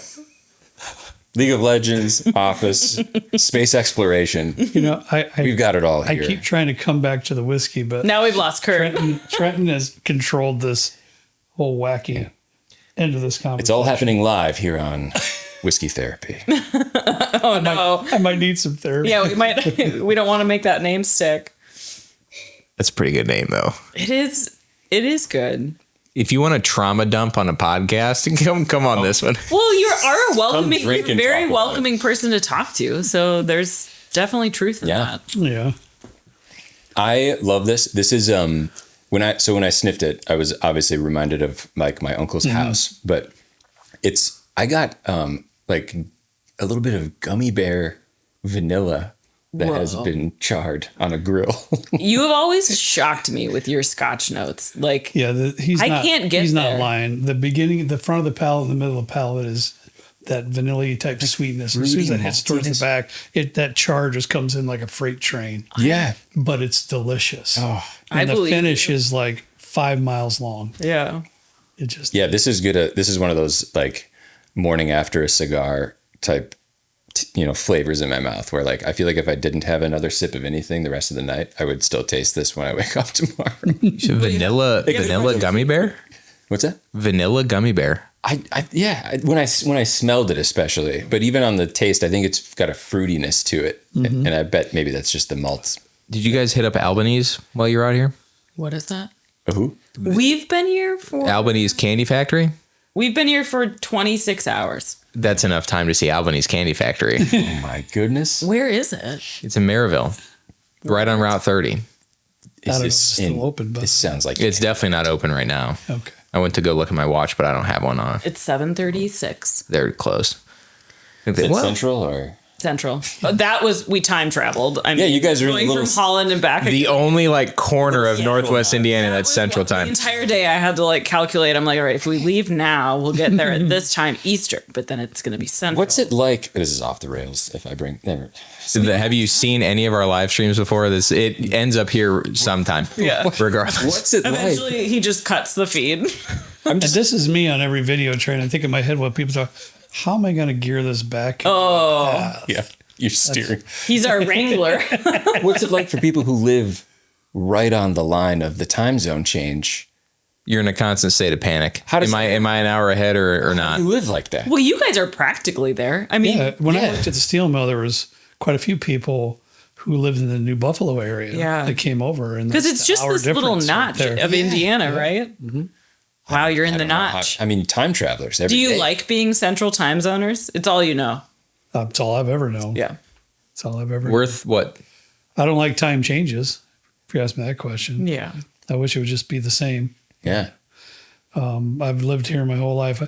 League of Legends, Office, space exploration. You know, We've got it all I here. keep trying to come back to the whiskey, but Now we've lost Kurt. Trenton has controlled this whole wacky end of this conversation. It's all happening live here on Whiskey Therapy. Oh no. I might need some therapy. Yeah, we might. We don't want to make that name stick. That's a pretty good name, though. It is. It is good. If you want a trauma dump on a podcast, come on this one. Well, you are a welcoming, drink and very talk about welcoming person to talk to. So there's definitely truth in Yeah. that. Yeah. I love this. This is when I sniffed it, I was obviously reminded of like my uncle's house, but I got like a little bit of gummy bear vanilla that has been charred on a grill. You have always shocked me with your Scotch notes. Like, Yeah, he's I not. can't get He's there. not lying. The beginning, the front of the palate, the middle of the palate is that vanilla type sweetness. As soon as it hits towards the back, that char just comes in like a freight train. Yeah. But it's delicious. Oh. And I the believe finish you. is like 5 miles long. yeah. It just Yeah, this is good. This is one of those like morning after a cigar type, flavors in my mouth where like I feel like if I didn't have another sip of anything the rest of the night, I would still taste this when I wake up tomorrow. Vanilla gummy bear? What's that? Vanilla gummy bear. When I smelled it especially, but even on the taste, I think it's got a fruitiness to it, and I bet maybe that's just the malts. Did you guys hit up Albanese while you were out here? What is that? Who? We've been here for Albanese Candy Factory? We've been here for 26 hours. That's enough time to see Albanese Candy Factory. Oh my goodness! Where is it? It's in Maryville, right on Route 30. I don't know if it's still open, but This sounds like It's definitely not open right now. okay. I went to go look at my watch, but I don't have one on. It's 7:36 They're closed. Is it Well, Central or? Central. That was we time traveled. I mean, Yeah, you guys are in going a little- from Holland and back. the only like corner of Northwest Indiana That that's was Central what- Time. The entire day I had to like calculate. I'm like, all right, if we leave now, we'll get there at this time Eastern, but then it's going to be Central. What's it like? This is off the rails. If I bring never. Have you seen any of our live streams before? It ends up here sometime. Yeah. Regardless. What's it like? Eventually, he just cuts the feed. And this is me on every video trying to think in my head what people talk. How am I going to gear this back? Oh, Yeah, you're steering. he's our wrangler. What's it like for people who live right on the line of the time zone change? You're in a constant state of panic. How does am I an hour ahead or not? You live like that. Well, you guys are practically there. I mean, Yeah, when I worked at the steel mill, there was quite a few people who lived in the New Buffalo area. Yeah. That came over. Because it's just this little notch of Indiana, right? Mm-hmm. Wow, you're in I the don't know notch. I mean, time travelers. Do you like being central time zoners? It's all you know. That's all I've ever known. Yeah. That's all I've ever Worth what? I don't like time changes. If you ask me that question. Yeah. I wish it would just be the same. Yeah. I've lived here my whole life.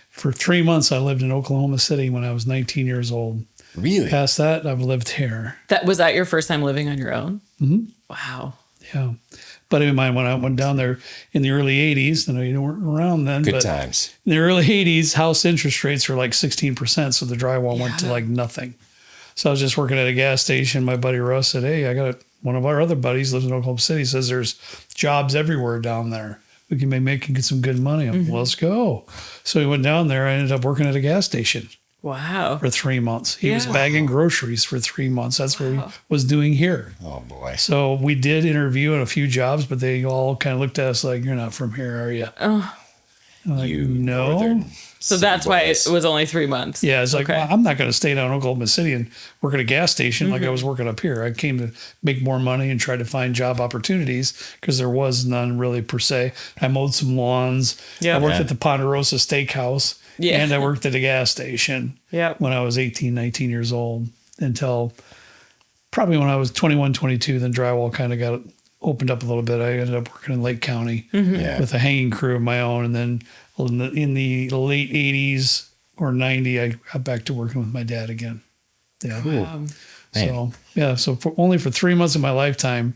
For 3 months, I lived in Oklahoma City when I was 19 years old. Really? Past that, I've lived here. Was that your first time living on your own? Mm-hmm. Wow. Yeah. But in mind, when I went down there in the early 80s, I know you weren't around then. Good but times. In the early 80s, house interest rates were like 16%. So the drywall went to like nothing. So I was just working at a gas station. My buddy Russ said, hey, one of our other buddies lives in Oklahoma City, says there's jobs everywhere down there. We can be making some good money. Let's go. So we went down there. I ended up working at a gas station Wow. for 3 months. He was bagging groceries for 3 months. That's what he was doing here. Oh boy. So we did interview at a few jobs, but they all kind of looked at us like, you're not from here, are you? Oh. I'm like, You no. northern So city that's why boys. it was only 3 months. Yeah, it's like, Okay. well, I'm not going to stay down in Oklahoma City and work at a gas station like I was working up here. I came to make more money and try to find job opportunities because there was none really per se. I mowed some lawns. Yeah. I worked Yeah. at the Ponderosa Steakhouse. Yeah. And I worked at a gas station Yeah. when I was 18, 19 years old until probably when I was 21, 22. Then drywall kind of got opened up a little bit. I ended up working in Lake County Yeah. with a hanging crew of my own. And then in the late 80s or 90, I got back to working with my dad again. Yeah. Cool. So, yeah. So only for 3 months of my lifetime,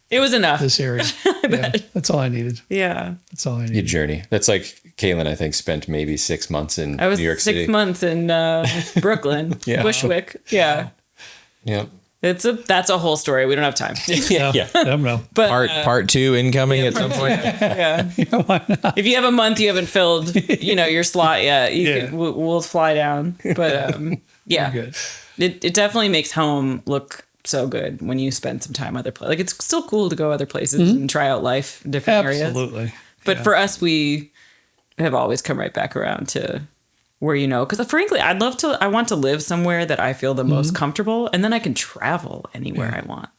It was enough. this area. Yeah, that's all I needed. Yeah. That's all I Your needed. journey. That's like Kaylin, I think, spent maybe 6 months in I was New York 6 City. months in Brooklyn, Yeah. Bushwick. Yeah. Yeah. That's a whole story. We don't have time. Yeah. Yeah. I don't know. But Part two incoming at some point. yeah. Why not? If you have a month you haven't filled, your slot yet, Yeah. we'll fly down. But yeah, Good. it definitely makes home look so good when you spend some time other places. Like it's still cool to go other places and try out life in different areas. Absolutely. But for us, we have always come right back around to where, because frankly, I want to live somewhere that I feel the most comfortable, and then I can travel anywhere I want.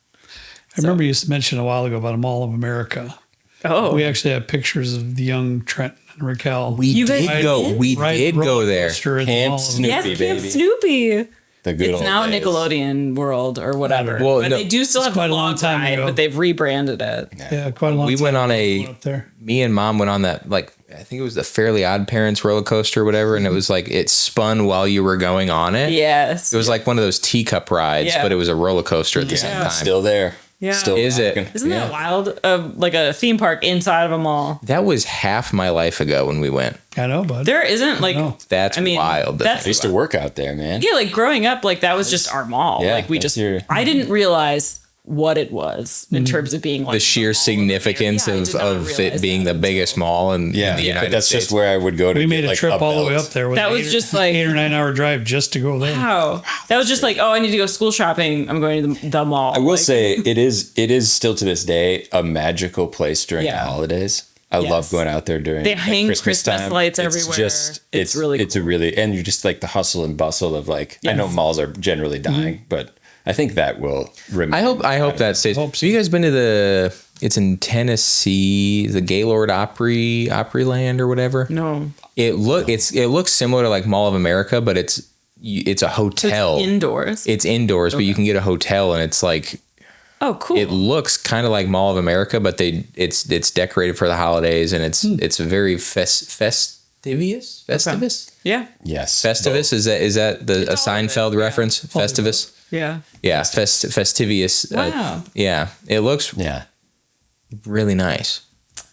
I remember you mentioned a while ago about a Mall of America. Oh, We actually have pictures of the young Trent and Raquel. You guys did go. We riding did go roller there. coaster at the Camp Mall of- Snoopy, yes, Camp baby. Snoopy. The good It's old now days. Nickelodeon World or whatever. Well, but no, they do still have quite the a long long time ride, ago. but they've rebranded it. Yeah, quite a long We time went on ago up there. me and Mom went on that, like, I think it was the Fairly Odd Parents roller coaster or whatever, and it was like it spun while you were going on it. Yes. It was like one of those teacup rides, Yeah. but it was a roller coaster at the same time. Still there. Yeah. Still Is it? rocking. Isn't that wild? Like a theme park inside of a mall. That was half my life ago when we went. I know, bud. There isn't like know. That's wild. That's I used to work out there, man. yeah, like growing up, like that was just our mall. Yeah, like we that's just your- I didn't realize what it was in terms of being like The sheer significance Yeah, I did not of realize it being the biggest mall in Yeah, the United but that's States. just where I would go to. We made get, a like, trip all the way belt. up there. With That was just like 8 or 9 hour drive just to go there. wow. That was just like, oh, I need to go school shopping. I'm going to the mall. I will Like, say it is still to this day a magical place during the Yeah. holidays. I Yes. love going out there during They like, hang Christmas time. lights It's everywhere. Just It's really it's a really and you just like the hustle and bustle of like I know Yes. malls are generally dying, but I think that will remain. I hope that stays. Hope so. Have you guys been to it's in Tennessee, the Gaylord Opryland or whatever? no. It looks similar to like Mall of America, but it's a hotel. It's indoors. It's indoors, but you can get a hotel and it's like Oh, cool. it looks kind of like Mall of America, but it's decorated for the holidays and it's very festivus. yeah. Yes. Festivus is that a all of it, Seinfeld yeah. reference? Festivus. Yeah. Yeah, Festivus. Wow. Yeah, it looks Yeah. really nice.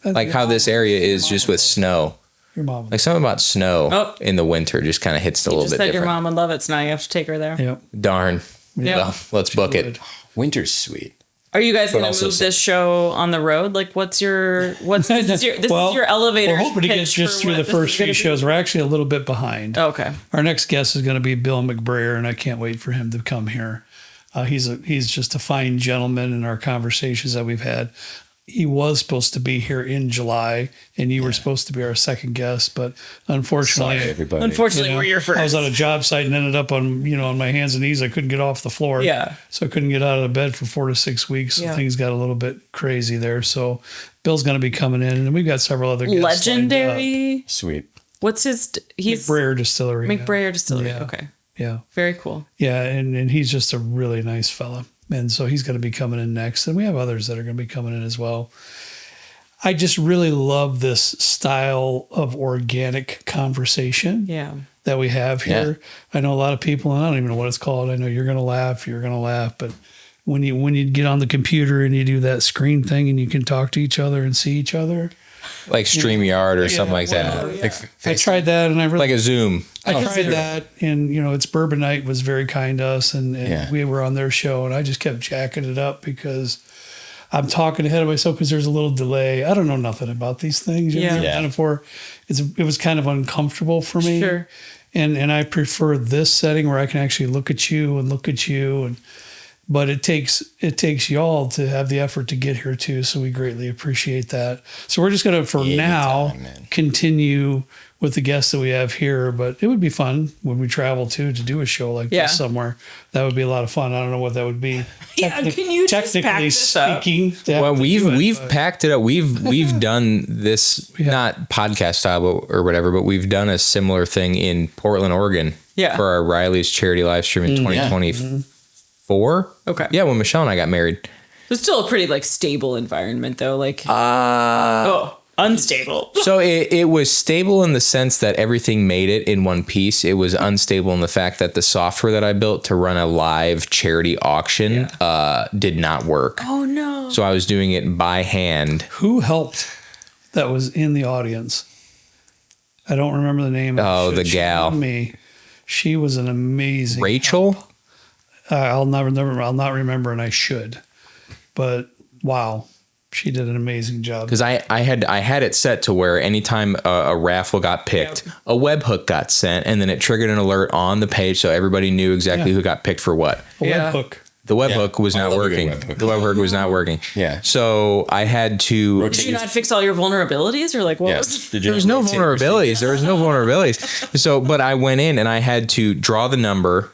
Like how this area is just with snow. Your mom. Like something about snow Oh. in the winter just kind of hits a You little just bit said different. your mom would love it, so now you have to take her there. Yep. Darn. Yeah. Well, let's book it. Winter's sweet. Are you guys But going to also move this show on the road? Like, this is your elevator? We're hoping to get pitch just for through what the this first is few gonna be? shows. We're actually a little bit behind. Okay. Our next guest is going to be Bill McBrayer, and I can't wait for him to come here. He's just a fine gentleman in our conversations that we've had. he was supposed to be here in July, and you were supposed to be our second guest, but unfortunately, Sorry, everybody. Unfortunately, we're your first. I was on a job site and ended up on my hands and knees. I couldn't get off the floor. Yeah. So I couldn't get out of the bed for 4 to 6 weeks. So Yeah. things got a little bit crazy there. So Bill's going to be coming in, and we've got several other guests. Legendary. Sweet. What's his? He's McBrayer Distillery. McBrayer Distillery. Yeah. Okay. Yeah. Very cool. Yeah. And he's just a really nice fella. And so he's going to be coming in next. And we have others that are going to be coming in as well. I just really love this style of organic conversation that we have here. I know a lot of people, and I don't even know what it's called. I know you're going to laugh, but when you get on the computer and you do that screen thing and you can talk to each other and see each other. Like StreamYard or something like that. Like I tried that and I really Like a Zoom. I tried that, and it's Bourbon Night was very kind to us, and we were on their show, and I just kept jacking it up because I'm talking ahead of myself because there's a little delay. I don't know nothing about these things. It was kind of uncomfortable for me. Sure. And I prefer this setting where I can actually look at you, but it takes y'all to have the effort to get here too. So we greatly appreciate that. So we're just going to, for now, continue with the guests that we have here, but it would be fun when we travel too to do a show like this somewhere. That would be a lot of fun. I don't know what that would be. Can you just pack technically this up? speaking? Well, we've packed it up. We've done this not podcast style or whatever, but we've done a similar thing in Portland, Oregon, for our Riley's charity live stream in 2024. Okay. Yeah, when Michelle and I got married. It's still a pretty stable environment though. Unstable. So it was stable in the sense that everything made it in one piece. It was unstable in the fact that the software that I built to run a live charity auction did not work. Oh no. So I was doing it by hand. Who helped that was in the audience? I don't remember the name. Oh, the gal. She was an amazing Rachel? I'll not remember, and I should. But wow. She did an amazing job. Because I had it set to where anytime a raffle got picked, a webhook got sent, and then it triggered an alert on the page so everybody knew exactly who got picked for what. A webhook. The webhook was not working. The webhook was not working. Yeah. So I had to. Did you not fix all your vulnerabilities, or what was it? There was no vulnerabilities. There was no vulnerabilities. So, but I went in and I had to draw the number,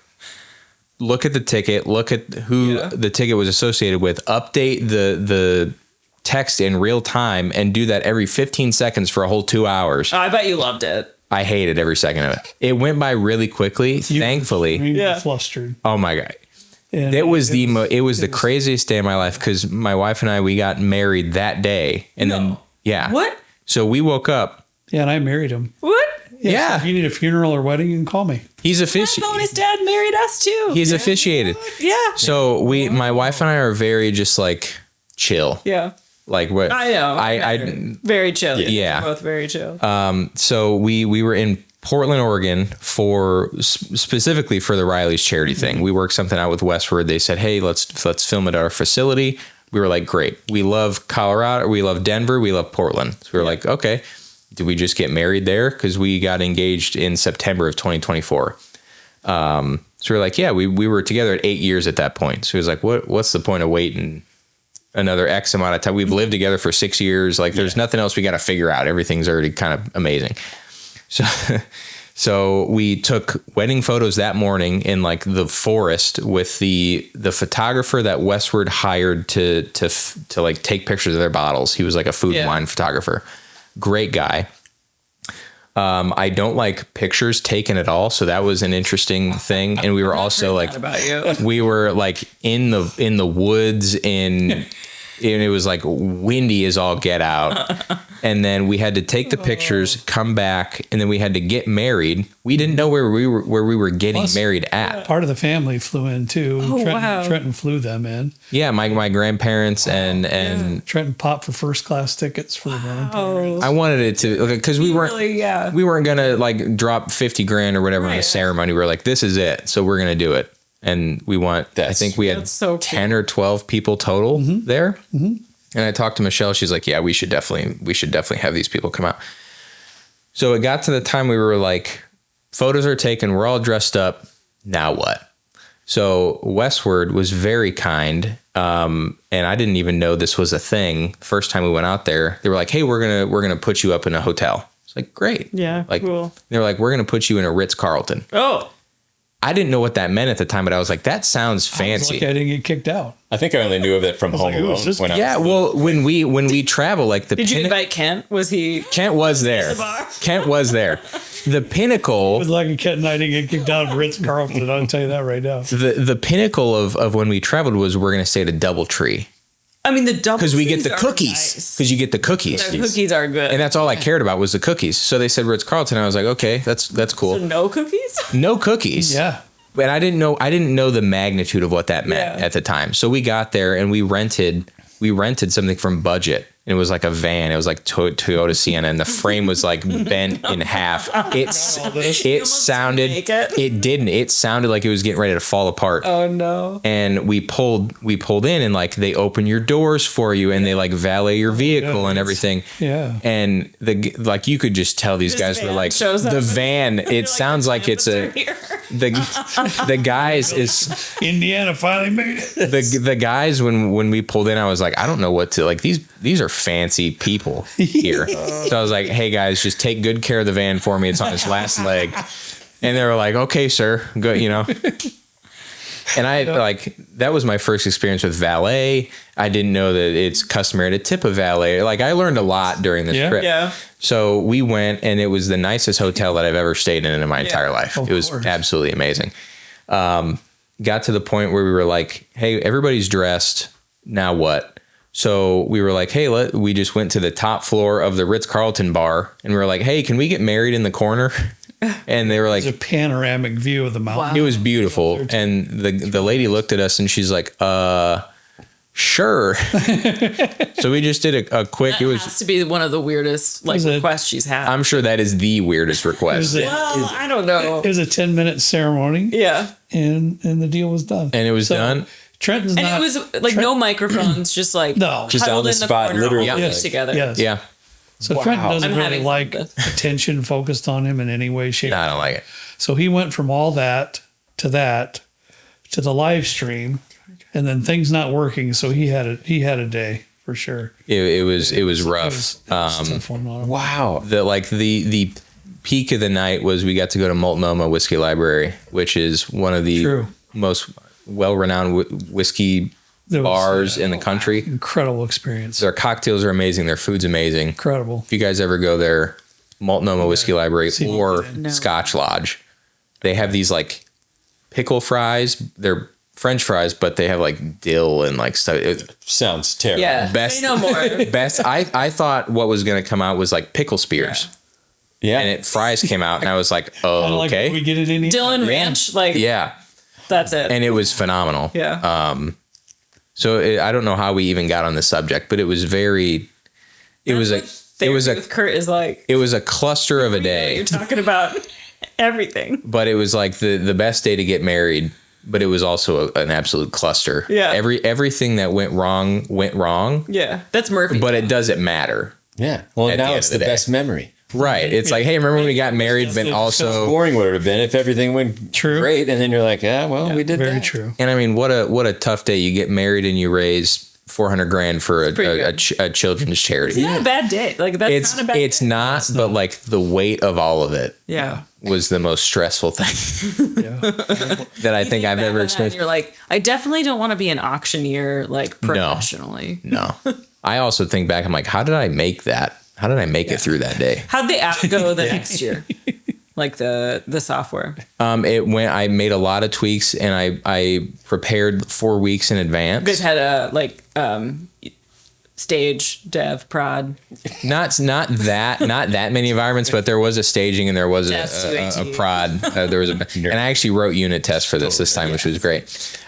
look at the ticket, look at who the ticket was associated with, update the text in real time, and do that every 15 seconds for a whole 2 hours. Oh, I bet you loved it. I hated every second of it. It went by really quickly, thankfully. Flustered. Oh my God. And it was the craziest day of my life because my wife and I, we got married that day. And then, What? So we woke up. Yeah, and I married him. What? Yeah. So if you need a funeral or wedding, you can call me. He's officiated. His dad married us too. He's officiated. Yeah. So my wife and I are very just chill. Yeah. Like what I know. I very chill. Yeah. We're both very chill. So we were in Portland, Oregon specifically for the Riley's charity thing. We worked something out with Westward. They said, "Hey, let's film it at our facility." We were like, "Great. We love Colorado. We love Denver. We love Portland." So we were like, "Okay." Did we just get married there? Because we got engaged in September of 2024. So we're like, yeah, we were together at 8 years at that point. So he was like, what's the point of waiting another X amount of time? We've lived together for 6 years. There's nothing else we got to figure out. Everything's already kind of amazing. So we took wedding photos that morning in the forest with the photographer that Westward hired to take pictures of their bottles. He was like a food and wine photographer. Great guy. I don't like pictures taken at all, so that was an interesting thing. And we were also we were in the woods and it was windy as all get out. And then we had to take the pictures, come back, and then we had to get married. We didn't know where we were getting married at. Part of the family flew in too. Trenton flew them in. Yeah, my grandparents and Trenton popped for first class tickets for the grandparents. I wanted it to because we weren't gonna drop $50,000 or whatever on a ceremony. We were like, this is it, so we're gonna do it. And I think we had 10 or 12 people total there. Mm-hmm. And I talked to Michelle. She's like, yeah, we should definitely have these people come out. So it got to the time we were like, photos are taken. We're all dressed up. Now what? So Westward was very kind. And I didn't even know this was a thing. First time we went out there, they were like, "Hey, we're gonna put you up in a hotel." It's like, great. Yeah, like, cool. They were like, "We're gonna put you in a Ritz-Carlton." Oh, I didn't know what that meant at the time, but I was like, that sounds fancy. I didn't get kicked out. I think I only knew of it from Home like, who Alone. is this When I Yeah, was- well, when we travel, like did you invite Kent? Was he? Kent was there. bar? Kent was there. The pinnacle, It was like a Kent and I didn't get kicked out of Ritz Carlton. I'll tell you that right now. the pinnacle of when we traveled was we're gonna stay at a DoubleTree I mean, the double because we get the trees are cookies. nice. Because you get the cookies, The cookies are good. and that's all I cared about was the cookies. So they said Ritz Carlton. I was like, okay, that's So cool. no cookies? No cookies. Yeah. But I didn't know the magnitude of what that meant Yeah. at the time. So we got there and we rented something from Budget. And it was like a van. It was like Toyota Sienna, and the frame was like bent in half. It sounded. make it? It didn't. It sounded like it was getting ready to fall apart. Oh no. And we pulled in, and like they open your doors for you, and they like valet your vehicle and everything. Yeah. And like you could just tell these guys were van like shows up. the van. It sounds like it's a. The guys is Indiana finally made it. the guys when we pulled in, I was like, I don't know what to like. These are fancy people here. So I was like, hey guys, just take good care of the van for me. It's on its last leg. And they were like, okay, sir, go. And I like that was my first experience with valet. I didn't know that it's customary to tip a valet. Like I learned a lot during this trip. Yeah. So we went, and it was the nicest hotel that I've ever stayed in my entire life. Of It was course. absolutely amazing. Got to the point where we were like, hey, everybody's dressed. Now what? So we were like, hey, we just went to the top floor of the Ritz-Carlton bar, and we were like, hey, can we get married in the corner? And they were like, It's a panoramic view of the mountain. it was beautiful. And the lady looked at us and she's like, sure. So we just did a quick, It has to be one of the weirdest Was it- requests she's had. I'm sure that is the weirdest request. well, I don't know. It was a 10-minute ceremony, Yeah. and the deal was done. And it was done. Trenton's And not. it was like no microphones, just like No. Just huddled on the in spot, corner, literally. all Yes. together. Yes. Yeah. So Wow. Trenton doesn't I'm really having like fun with attention focused on him in any way, shape. No, I don't like it. So he went from all that to the live stream, and then things not working. So he had a day for sure. It was rough. It was a tough one on him. Wow. The peak of the night was we got to go to Multnomah Whiskey Library, which is one of the True. most well-renowned whiskey There was, bars in the country. Incredible experience. Their cocktails are amazing. Their food's amazing. Incredible. If you guys ever go there, Multnomah Whiskey Library See what or we did. No. Scotch Lodge, they have these like pickle fries. They're French fries, but they have like dill and like stuff. Sounds terrible. Yeah. Best- Say no more. Best. I thought what was going to come out was like pickle spears, Yeah. and fries came out, and I was like, oh, Kinda like okay, we get it in here. Dylan Ranch, like yeah, that's it. and it was phenomenal. yeah. So I don't know how we even got on the subject, but it was very. It was with Kurt is like it was a cluster of a you're day, talking about everything. but it was like the best day to get married. But it was also an absolute cluster. Yeah. Everything that went wrong. Yeah. That's Murphy. But it doesn't matter. Yeah. Well, At the now end it's of the the day. best memory. Right. It's like, hey, remember when we got married, but How also. boring would it have been if everything went True. great, and then you're like, yeah, well, we did Very that. true. And I mean, what a tough day. You get married and you raise $400,000 for pretty a children's charity. it's not a bad day. Like that's It's not a bad it's day. not, but like the weight of all of it Yeah. was the most stressful thing Yeah. that I think I've Back on ever that and experienced. You're like, I definitely don't want to be an auctioneer like professionally. No. I also think back, I'm like, how did I make that? How did I make it through that day? How'd the app go the next year? Like the software. It went. I made a lot of tweaks, and I prepared 4 weeks in You guys advance. had a stage dev prod. Not that many environments, but there was a staging and there was Test, a UAT. prod. There was and I actually wrote unit tests for this time, which was great.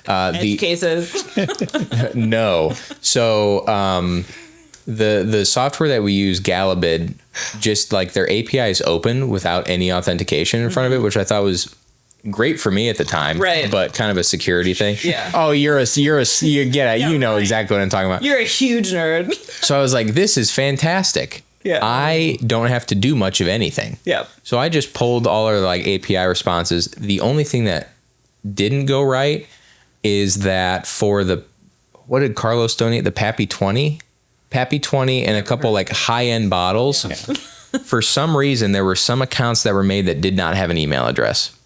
Edge The cases. no, so the software that we use, Galabid, just like their API is open without any authentication in front of it, which I thought was great for me at the time, Right. But kind of a security thing. Yeah. Oh, you get it. You know right. exactly what I'm talking about. You're a huge nerd. So I was like, this is fantastic. Yeah. I don't have to do much of anything. Yep. So I just pulled all our like API responses. The only thing that didn't go right is that for what did Carlos donate? The Pappy 20 and a couple like high-end bottles. Yeah. For some reason, there were some accounts that were made that did not have an email address,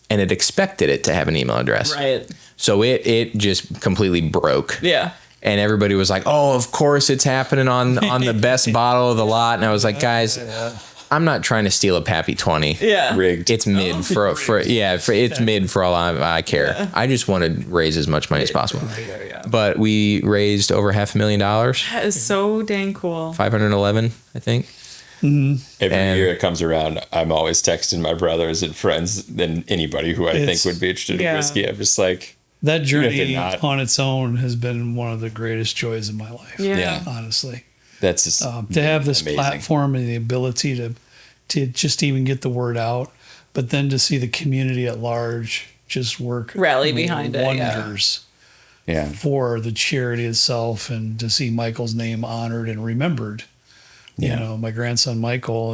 and it expected it to have an email address. Right. So it just completely broke. Yeah. And everybody was like, "Oh, of course it's happening on the best bottle of the lot." And I was like, "Guys, I'm not trying to steal a Pappy 20. Yeah. Rigged. It's mid it's mid for all I care. Yeah. I just want to raise as much money as possible." But we raised over $500,000. That is so dang cool. 511, I think. Every And- year it comes around, I'm always texting my brothers and friends and anybody who I think It's- would be interested yeah. in whiskey. I'm just like, That Even if journey they're not. on its own has been one of the greatest joys of my life. Yeah. Honestly, that's just to have this amazing. platform and the ability to just even get the word out, but then to see the community at large just work Rally behind it, yeah. wonders Yeah. for the charity itself, and to see Michael's name honored and remembered. Yeah. You know, my grandson Michael,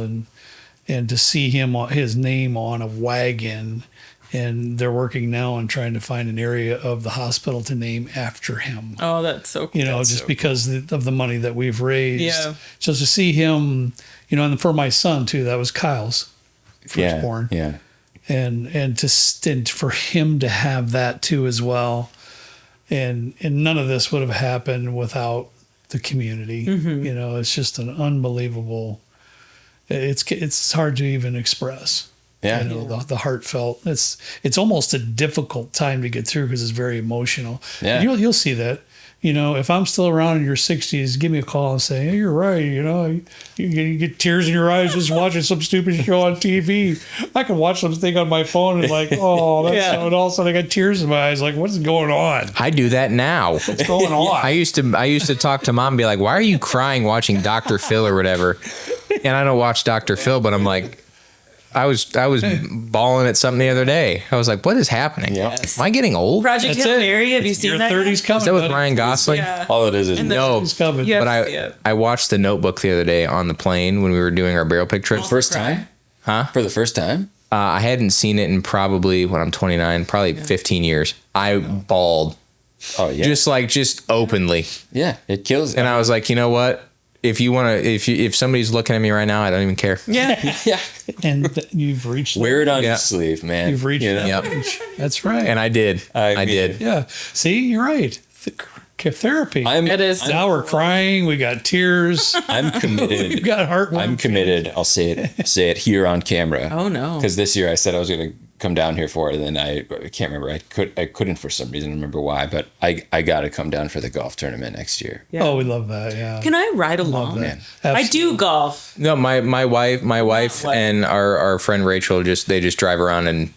and to see his name on a wagon. And they're working now on trying to find an area of the hospital to name after him. Oh, that's so cool. You know, just because of the money that we've raised. Yeah. So to see him, you know, and for my son too, that was Kyle's firstborn. Yeah. And for him to have that too as well. And none of this would have happened without the community. Mm-hmm. You know, it's just an unbelievable. It's hard to even express. Yeah. You know, the heartfelt. It's almost a difficult time to get through because it's very emotional. Yeah. And you'll see that. You know, if I'm still around in your 60s, give me a call and say, "Hey, you're right." You know, you get tears in your eyes just watching some stupid show on TV. I can watch something on my phone and like, oh, that's Yeah. and all of a sudden I got tears in my eyes. Like, what's going on? I do that now. What's going on? I used to talk to mom and be like, "Why are you crying watching Dr. Phil or whatever?" And I don't watch Dr. Phil, but I'm like, I was bawling at something the other day. I was like, "What is happening? Yeah. Yes. Am I getting old?" Project That's Hail it. Mary, have you It's seen your that? 30s coming. Is that with buddy. Ryan Gosling? Yeah. All it is And the- No, It's coming. Yeah. but Yeah. I watched The Notebook the other day on the plane when we were doing our barrel pick trip. First time? Huh? For the first time? I hadn't seen it in probably when I'm 29, probably 15 years. I bawled Oh yeah. just openly, yeah. It kills. and I was like, you know what? If you want to, if somebody's looking at me right now, I don't even care. Yeah. yeah. And you've reached. Wear it on Yeah. your sleeve, man. You've reached. You know? Yep. That's right. And I did. I I mean- did. Yeah. See, you're right. Therapy. It is. Now we're crying. We got tears. I'm We've committed. got heart. I'm committed. I'll say it here on camera. Oh, no. Because this year I said I was going to come down here for it, and then I can't remember. I couldn't for some reason. I remember why, but I got to come down for the golf tournament next year. Yeah. Oh, we love that. Yeah. Can I ride along? Man. I do golf. No, my wife What? and our friend Rachel they just drive around and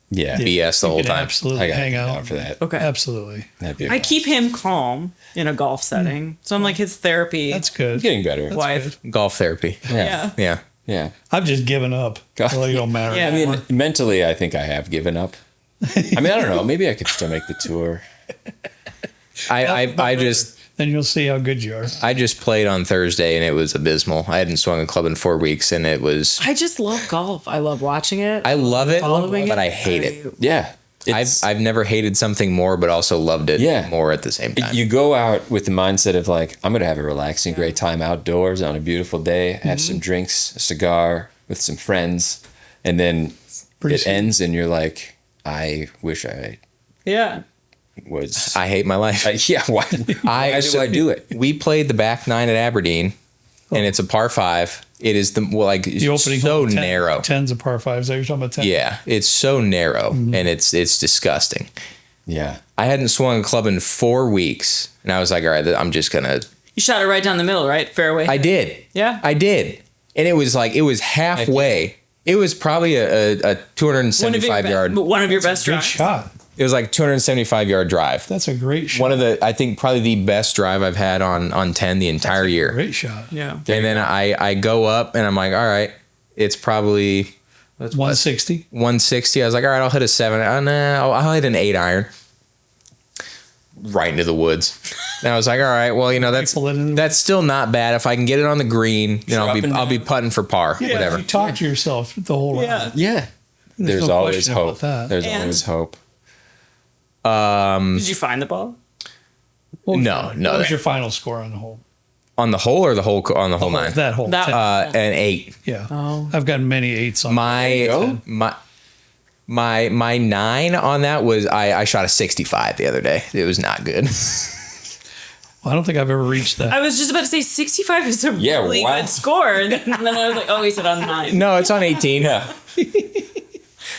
Yeah. BS the You whole can time. Absolutely I got hang to come down out for that. Okay. Absolutely. That'd be a I blast. keep him calm in a golf setting. So I'm like his therapy That's It's good. getting better. wife. Golf therapy. Yeah. Yeah. Yeah. I've just given up. God. Well, it don't matter. Yeah. I mean, mentally, I think I have given up. I mean, I don't know. Maybe I could still make the tour. I just Then you'll see how good you are. I just played on Thursday and it was abysmal. I hadn't swung a club in 4 weeks and it was. I just love golf. I love watching it. I love it, Following but it. I hate it. Yeah. I've never hated something more, but also loved it Yeah. more at the same time. You go out with the mindset of like, I'm going to have a relaxing, great time outdoors on a beautiful day, have some drinks, a cigar with some friends, and then Pretty it sweet. ends and you're like, I wish I Yeah. was. I hate my life. Yeah, why do I do it? We played the back nine at Aberdeen, and it's a par 5. It is The opening so hole, 10 narrow. Tens of par fives. You're talking about 10. Yeah, it's so narrow, and it's disgusting. Yeah. I hadn't swung a club in 4 weeks, and I was like, all right, I'm just gonna. You shot it right down the middle, right? Fairway. I did. Yeah. I did, and it was halfway. It was probably a 275 yard. One of your best Good drives. shot. It was like 275 yard drive. That's a great shot. One of the, I think, probably the best drive I've had on 10 the entire year. Great shot. Yeah. And then I go up and I'm like, all right, it's probably 160. 160. I was like, all right, I'll hit a 7. I'll hit an 8 iron. Right into the woods. And I was like, all right, well, Pull it in the- that's still not bad. If I can get it on the green, Sure, up and I'll be down. putting for par, Yeah, whatever. You talk to yourself the whole round. Yeah. There's no always question about hope. that. There's And- always hope. Did you find the ball? No. What was your final score on the whole? On the whole or the whole on the whole nine? That whole. That- 10. An 8. Yeah. Oh. I've gotten many 8s on My 9 on that was I shot a 65 the other day. It was not good. Well, I don't think I've ever reached that. I was just about to say 65 is a Yeah, really wow. good score. And then I was like, oh, he said on 9. No, it's on 18. Yeah.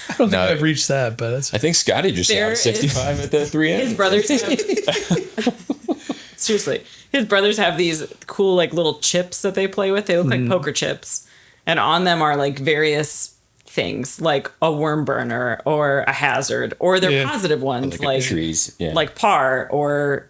I don't think No. I've reached that, but it's I think Scotty just There shot 65 at the 3 His end. brothers have, seriously, his brothers have these cool like little chips that they play with. They look like poker chips, and on them are like various things, like a worm burner or a hazard, or they're Yeah. positive ones Like trees. Yeah. like par or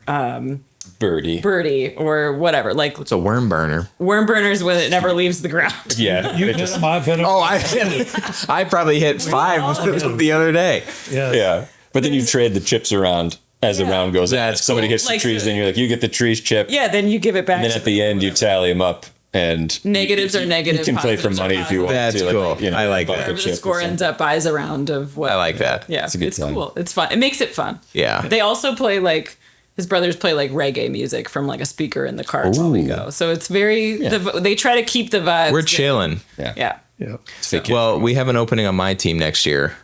birdie. birdie or whatever. Like It's a worm burner. worm burners when it never leaves the ground. Yeah. you it hit just- them, I've hit them. Oh, I probably hit 5 the other day. yeah. yeah. But then you trade the chips around as the round goes on. That's If somebody cool. hits the Like trees, the- then you're like, you get the trees chip. Yeah, then you give it back. And then to at the end, you tally them up. And Negatives are negative, You can play for positives are money if you want That's to. cool. I like buck that. a whoever chip the or score ends something. up buys a round of what. I like that. Yeah, It's a good time. cool. It's fun. It makes it fun. Yeah. They also play like his brothers play like reggae music from like a speaker in the car while we go. So it's very. They try to keep the vibes. We're chilling. Yeah. Yeah. It's fake Well, we have an opening on my team next year.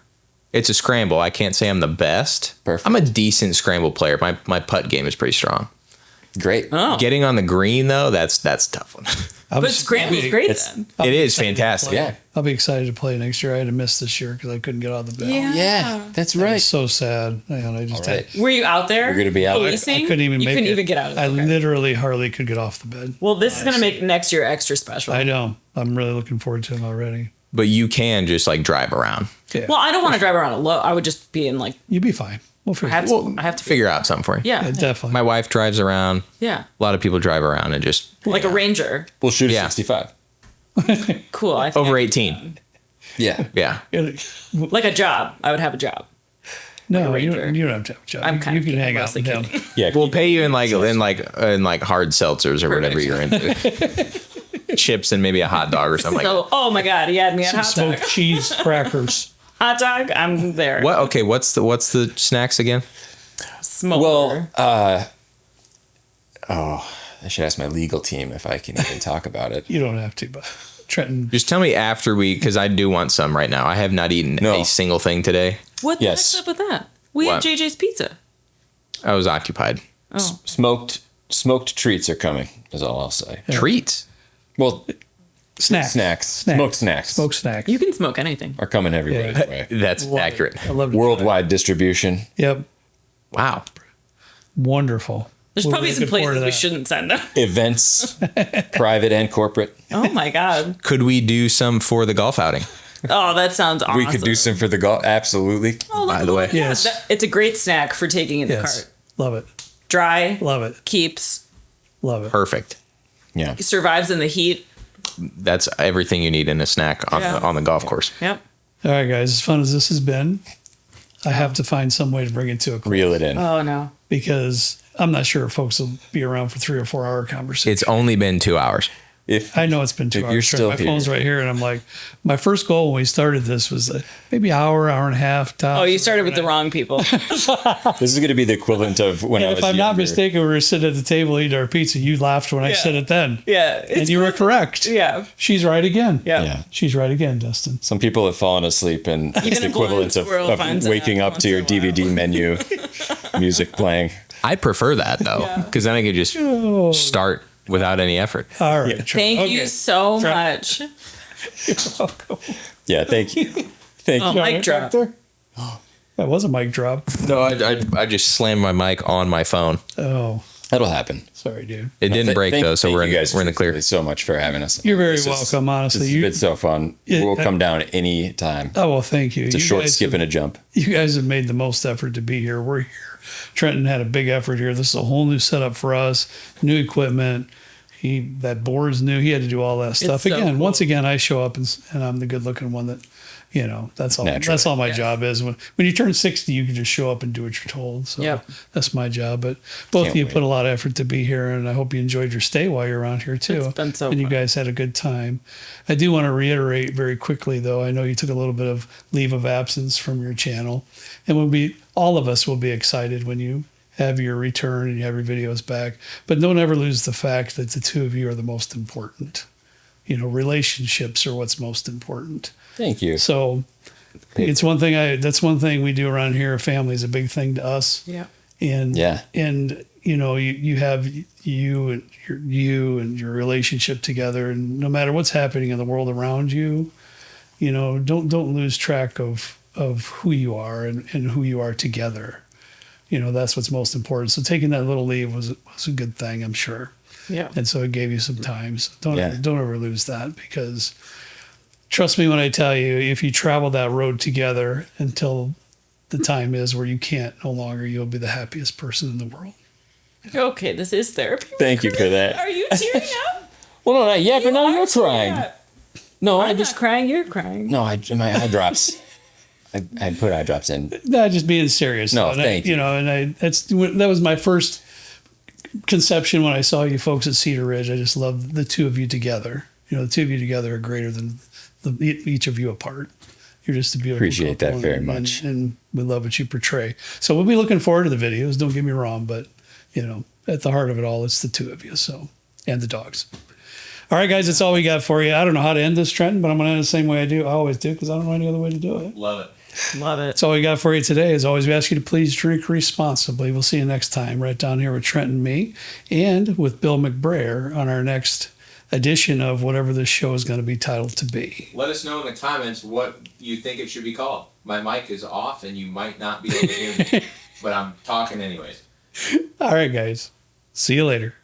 It's a scramble. I can't say I'm the best. Perfect. I'm a decent scramble player. My putt game is pretty strong. Great. Oh, Getting on the green though, that's a tough one. but Scramble's great it's- then. It is fantastic. Yeah. I'll be excited to play next year. I had to miss this year because I couldn't get out of the bed. Yeah, that's It's right. so sad. And I just All right. Were you out there? You're gonna be out there. policing? I couldn't even You make couldn't it. even get out of it. I Okay. literally hardly could get off the bed. Well, this is gonna make next year extra special. I know. I'm really looking forward to it already. But you can just like drive around. Yeah. Well, I don't want to drive around alone. I would just be in like. You'll be fine. We'll I figure have it to. out. I have to. Figure out something for you. Yeah. Yeah, definitely. My wife drives around. Yeah. A lot of people drive around and just Like a ranger. We'll shoot a Yeah. 65. Cool. I think over I- 18. Yeah. Yeah. Like a job. I would have a job. No, you ranger. don't have to have a job. I'm You- kind you of can kidding, hang out mostly and down. kidding. Yeah. We'll pay you in like hard seltzers or whatever Perfect. you're into. Chips and maybe a hot dog or something like that. So, oh my God, he had me at hot dog. Smoked cheese crackers. Hot dog, I'm there. What? Okay. What's the snacks again? Smoker. Well, I should ask my legal team if I can even talk about it. You don't have to, but Trenton. Just tell me after because I do want some right now. I have not eaten No. a single thing today. What the yes. heck's up with that? We What? had JJ's Pizza. I was occupied. Oh, Smoked treats are coming, is all I'll say. Treats. Well, Snacks. snacks. Smoked snacks. Smoked snacks. you can smoke anything. are coming everybody's way. That's Love it. accurate. I love it. Worldwide distribution. Yep. Wow. Wonderful. There's We're probably really some looking forward places to we that. shouldn't send them. Events, private and corporate. Oh my God. Could we do some for the golf outing? Oh, that sounds awesome. We could do some for the golf. Absolutely. Oh, by the way. yeah, Yes. it's a great snack for taking in the Yes. cart. Love it. Dry, Love it. keeps, Love it. Perfect. Yeah. survives in the heat. That's everything you need in a snack on, Yeah. on the golf course. Yep. All right, guys. As fun as this has been, I have to find some way to bring it to a close Reel it in. Oh no. because I'm not sure if folks will be around for 3 or 4 hour conversation. It's only been 2 hours. If I know it's been 2 If hours. you're straight. still My here. phone's right here, and I'm like, my first goal when we started this was maybe hour and a half. Tops. Oh, you started with the wrong people. this is going to be the equivalent of when I And was if I'm not younger. mistaken, we were sitting at the table eating our pizza. You laughed when I Yeah. said it then. Yeah. And you were correct. Yeah. She's right again. Yeah. Yeah. She's right again, Dustin. Some people have fallen asleep, and it's Even the a blind equivalent squirrel of finds waking out up once to your in a while. DVD menu, music playing. I prefer that though, because then I could just start without any effort. All right. Thank you so Try- much. You're welcome. Yeah, thank you. Thank Oh, you. mic drop. That was a mic drop. No, I just slammed my mic on my phone. Oh, That'll happen. sorry, dude. It didn't break though, so we're you guys in the clear. so much for having us. You're very This is- welcome, honestly. This has You- been so fun. Yeah, We'll come down any time. Oh, well, thank you. It's a You short guys skip have- and a jump. You guys have made the most effort to be here. We're here. Trenton had a big effort here. This is a whole new setup for us, new equipment. That board's new. He had to do all that stuff. so Again, cool. once again, I show up and I'm the good looking one that You know, that's all. Naturally. That's all my job is. When you turn 60, you can just show up and do what you're told. So Yep. that's my job. But both of you put a lot of effort to be here, and I hope you enjoyed your stay while you're around here too. It's been so and you fun. guys had a good time. I do want to reiterate very quickly, though. I know you took a little bit of leave of absence from your channel, and all of us will be excited when you have your return and you have your videos back. But don't ever lose the fact that the two of you are the most important. You know, relationships are what's most important. Thank you. So it's one thing that's one thing we do around here. Family is a big thing to us. Yeah. And you know, you have you and your relationship together, and no matter what's happening in the world around you, you know, don't lose track of who you are and who you are together. You know, that's what's most important. So taking that little leave was a good thing, I'm sure. Yeah. And so it gave you some time. So don't ever lose that, because trust me when I tell you, if you travel that road together until the time is where you can't no longer, you'll be the happiest person in the world. Okay, this is therapy. Thank you for that. Are you tearing up? Well, no, not yet, but now you're tearing crying. up. No, I'm just crying. You're crying. No, my eye drops. I put eye drops in. No, just being serious. No, though. thank you. You know, and that was my first conception when I saw you folks at Cedar Ridge. I just love the two of you together. You know, the two of you together are greater than each of you apart. You're just a beautiful Appreciate that couple, very and- much. and we love what you portray. So we'll be looking forward to the videos. Don't get me wrong, but you know, at the heart of it all, it's the two of you. So, and the dogs. All right, guys, that's all we got for you. I don't know how to end this, Trenton, but I'm going to end it the same way I always do, because I don't know any other way to do it. Love it. Love it. That's all we got for you today. As always, we ask you to please drink responsibly. We'll see you next time right down here with Trent and me, and with Bill McBrayer on our next edition of whatever this show is going to be titled to be. Let us know in the comments what you think it should be called. My mic is off and you might not be able to hear me, but I'm talking anyways. All right, guys. See you later.